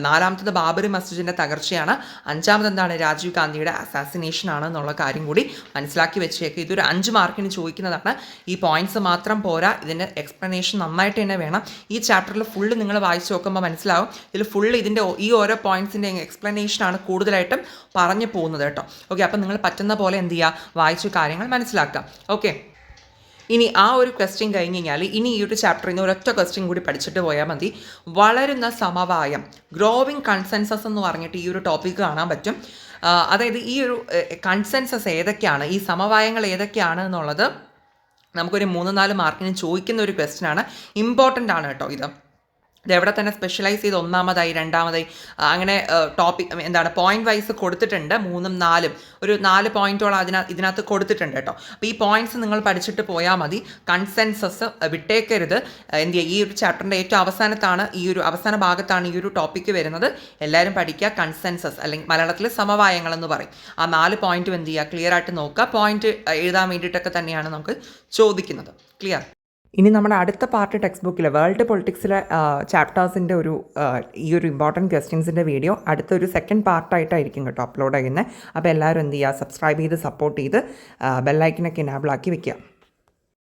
4ാമത്തത് ബാബറി മസ്ജിദിൻ്റെ തകർച്ചയാണ്, 5ാമത് എന്താണ് രാജീവ് ഗാന്ധിയുടെ അസാസിനേഷൻ ആണ് എന്നുള്ള കാര്യം കൂടി മനസ്സിലാക്കി വെച്ചേക്ക്. ഇതൊരു 5 മാർക്കിന് ചോദിക്കുന്നതാണ്. ഈ പോയിന്റ്സ് മാത്രം പോരാ, ഇതിൻ്റെ എക്സ്പ്ലനേഷൻ നന്നായിട്ട് തന്നെ വേണം. ഈ ചാപ്റ്ററിൽ ഫുള്ള് നിങ്ങൾ വായിച്ച് നോക്കുമ്പോൾ മനസ്സിലാവും, ഇതിൽ ഫുള്ള് ഇതിൻ്റെ ഈ ഓരോ പോയിന്റ്സിൻ്റെ എക്സ്പ്ലനേഷനാണ് കൂടുതലായിട്ടും പറഞ്ഞു പോകുന്നത് കേട്ടോ. ഓക്കെ, അപ്പം നിങ്ങൾ പറ്റുന്ന പോലെ എന്ത് ചെയ്യുക, വായിച്ച് കാര്യങ്ങൾ മനസ്സിലാക്കാം. ഓക്കെ, ഇനി ആ ഒരു ക്വസ്റ്റ്യൻ കഴിഞ്ഞ് കഴിഞ്ഞാൽ ഇനി ഈ ഒരു ചാപ്റ്ററിൽ നിന്ന് ഒരൊറ്റ ക്വസ്റ്റ്യൻ കൂടി പഠിച്ചിട്ട് പോയാൽ മതി. വളരുന്ന സമവായം, ഗ്രോവിങ് കൺസെൻസസ് എന്ന് പറഞ്ഞിട്ട് ഈ ഒരു ടോപ്പിക്ക് കാണാൻ പറ്റും. അതായത് ഈ ഒരു കൺസെൻസസ് ഏതൊക്കെയാണ്, ഈ സമവായങ്ങൾ ഏതൊക്കെയാണ് എന്നുള്ളത് നമുക്കൊരു 3-4 മാർക്കിന് ചോദിക്കുന്ന ഒരു ക്വസ്റ്റ്യൻ ആണ്. ഇമ്പോർട്ടൻ്റ് ആണ് കേട്ടോ ഇത്. ഇതെവിടെ തന്നെ സ്പെഷ്യലൈസ് ചെയ്ത് ഒന്നാമതായി രണ്ടാമതായി അങ്ങനെ ടോപ്പിക് എന്താണ് പോയിന്റ് വൈസ് കൊടുത്തിട്ടുണ്ട് 3ഉം 4ഉം ഒരു 4 പോയിന്റോളം ഇതിനകത്ത് കൊടുത്തിട്ടുണ്ട് കേട്ടോ. അപ്പോൾ ഈ പോയിന്റ്സ് നിങ്ങൾ പഠിച്ചിട്ട് പോയാൽ മതി. കൺസെൻസസ് വിട്ടേക്കരുത്. എന്ത് ചെയ്യുക, ഈ ഒരു ചാപ്റ്ററിൻ്റെ ഏറ്റവും അവസാനത്താണ് ഈ ഒരു അവസാന ഭാഗത്താണ് ഈ ഒരു ടോപ്പിക്ക് വരുന്നത്. എല്ലാവരും പഠിക്കുക. കൺസെൻസസ് അല്ലെങ്കിൽ മലയാളത്തിൽ സമവായങ്ങളെന്ന് പറയും. ആ 4 പോയിന്റും എന്ത് ചെയ്യുക, ക്ലിയർ ആയിട്ട് നോക്കുക. പോയിന്റ് എഴുതാൻ വേണ്ടിയിട്ടൊക്കെ തന്നെയാണ് നമുക്ക് ചോദിക്കുന്നത്. ക്ലിയർ. ഇനി നമ്മുടെ അടുത്ത പാർട്ട് ടെക്സ്റ്റ് ബുക്കിലെ വേൾഡ് പൊളിറ്റിക്സിലെ ചാപ്റ്റേഴ്സിൻ്റെ ഈ ഒരു ഇമ്പോർട്ടൻറ്റ് ക്വസ്റ്റ്യൻസിൻ്റെ വീഡിയോ അടുത്തൊരു സെക്കൻഡ് പാർട്ടായിട്ടായിരിക്കും കേട്ടോ അപ്ലോഡ് ചെയ്യുന്നത്. അപ്പോൾ എല്ലാവരും എന്ത് ചെയ്യുക, സബ്സ്ക്രൈബ് ചെയ്ത് സപ്പോർട്ട് ചെയ്ത് ബെല്ലൈക്കനൊക്കെ എനാബിൾ ആക്കി വെക്കുക.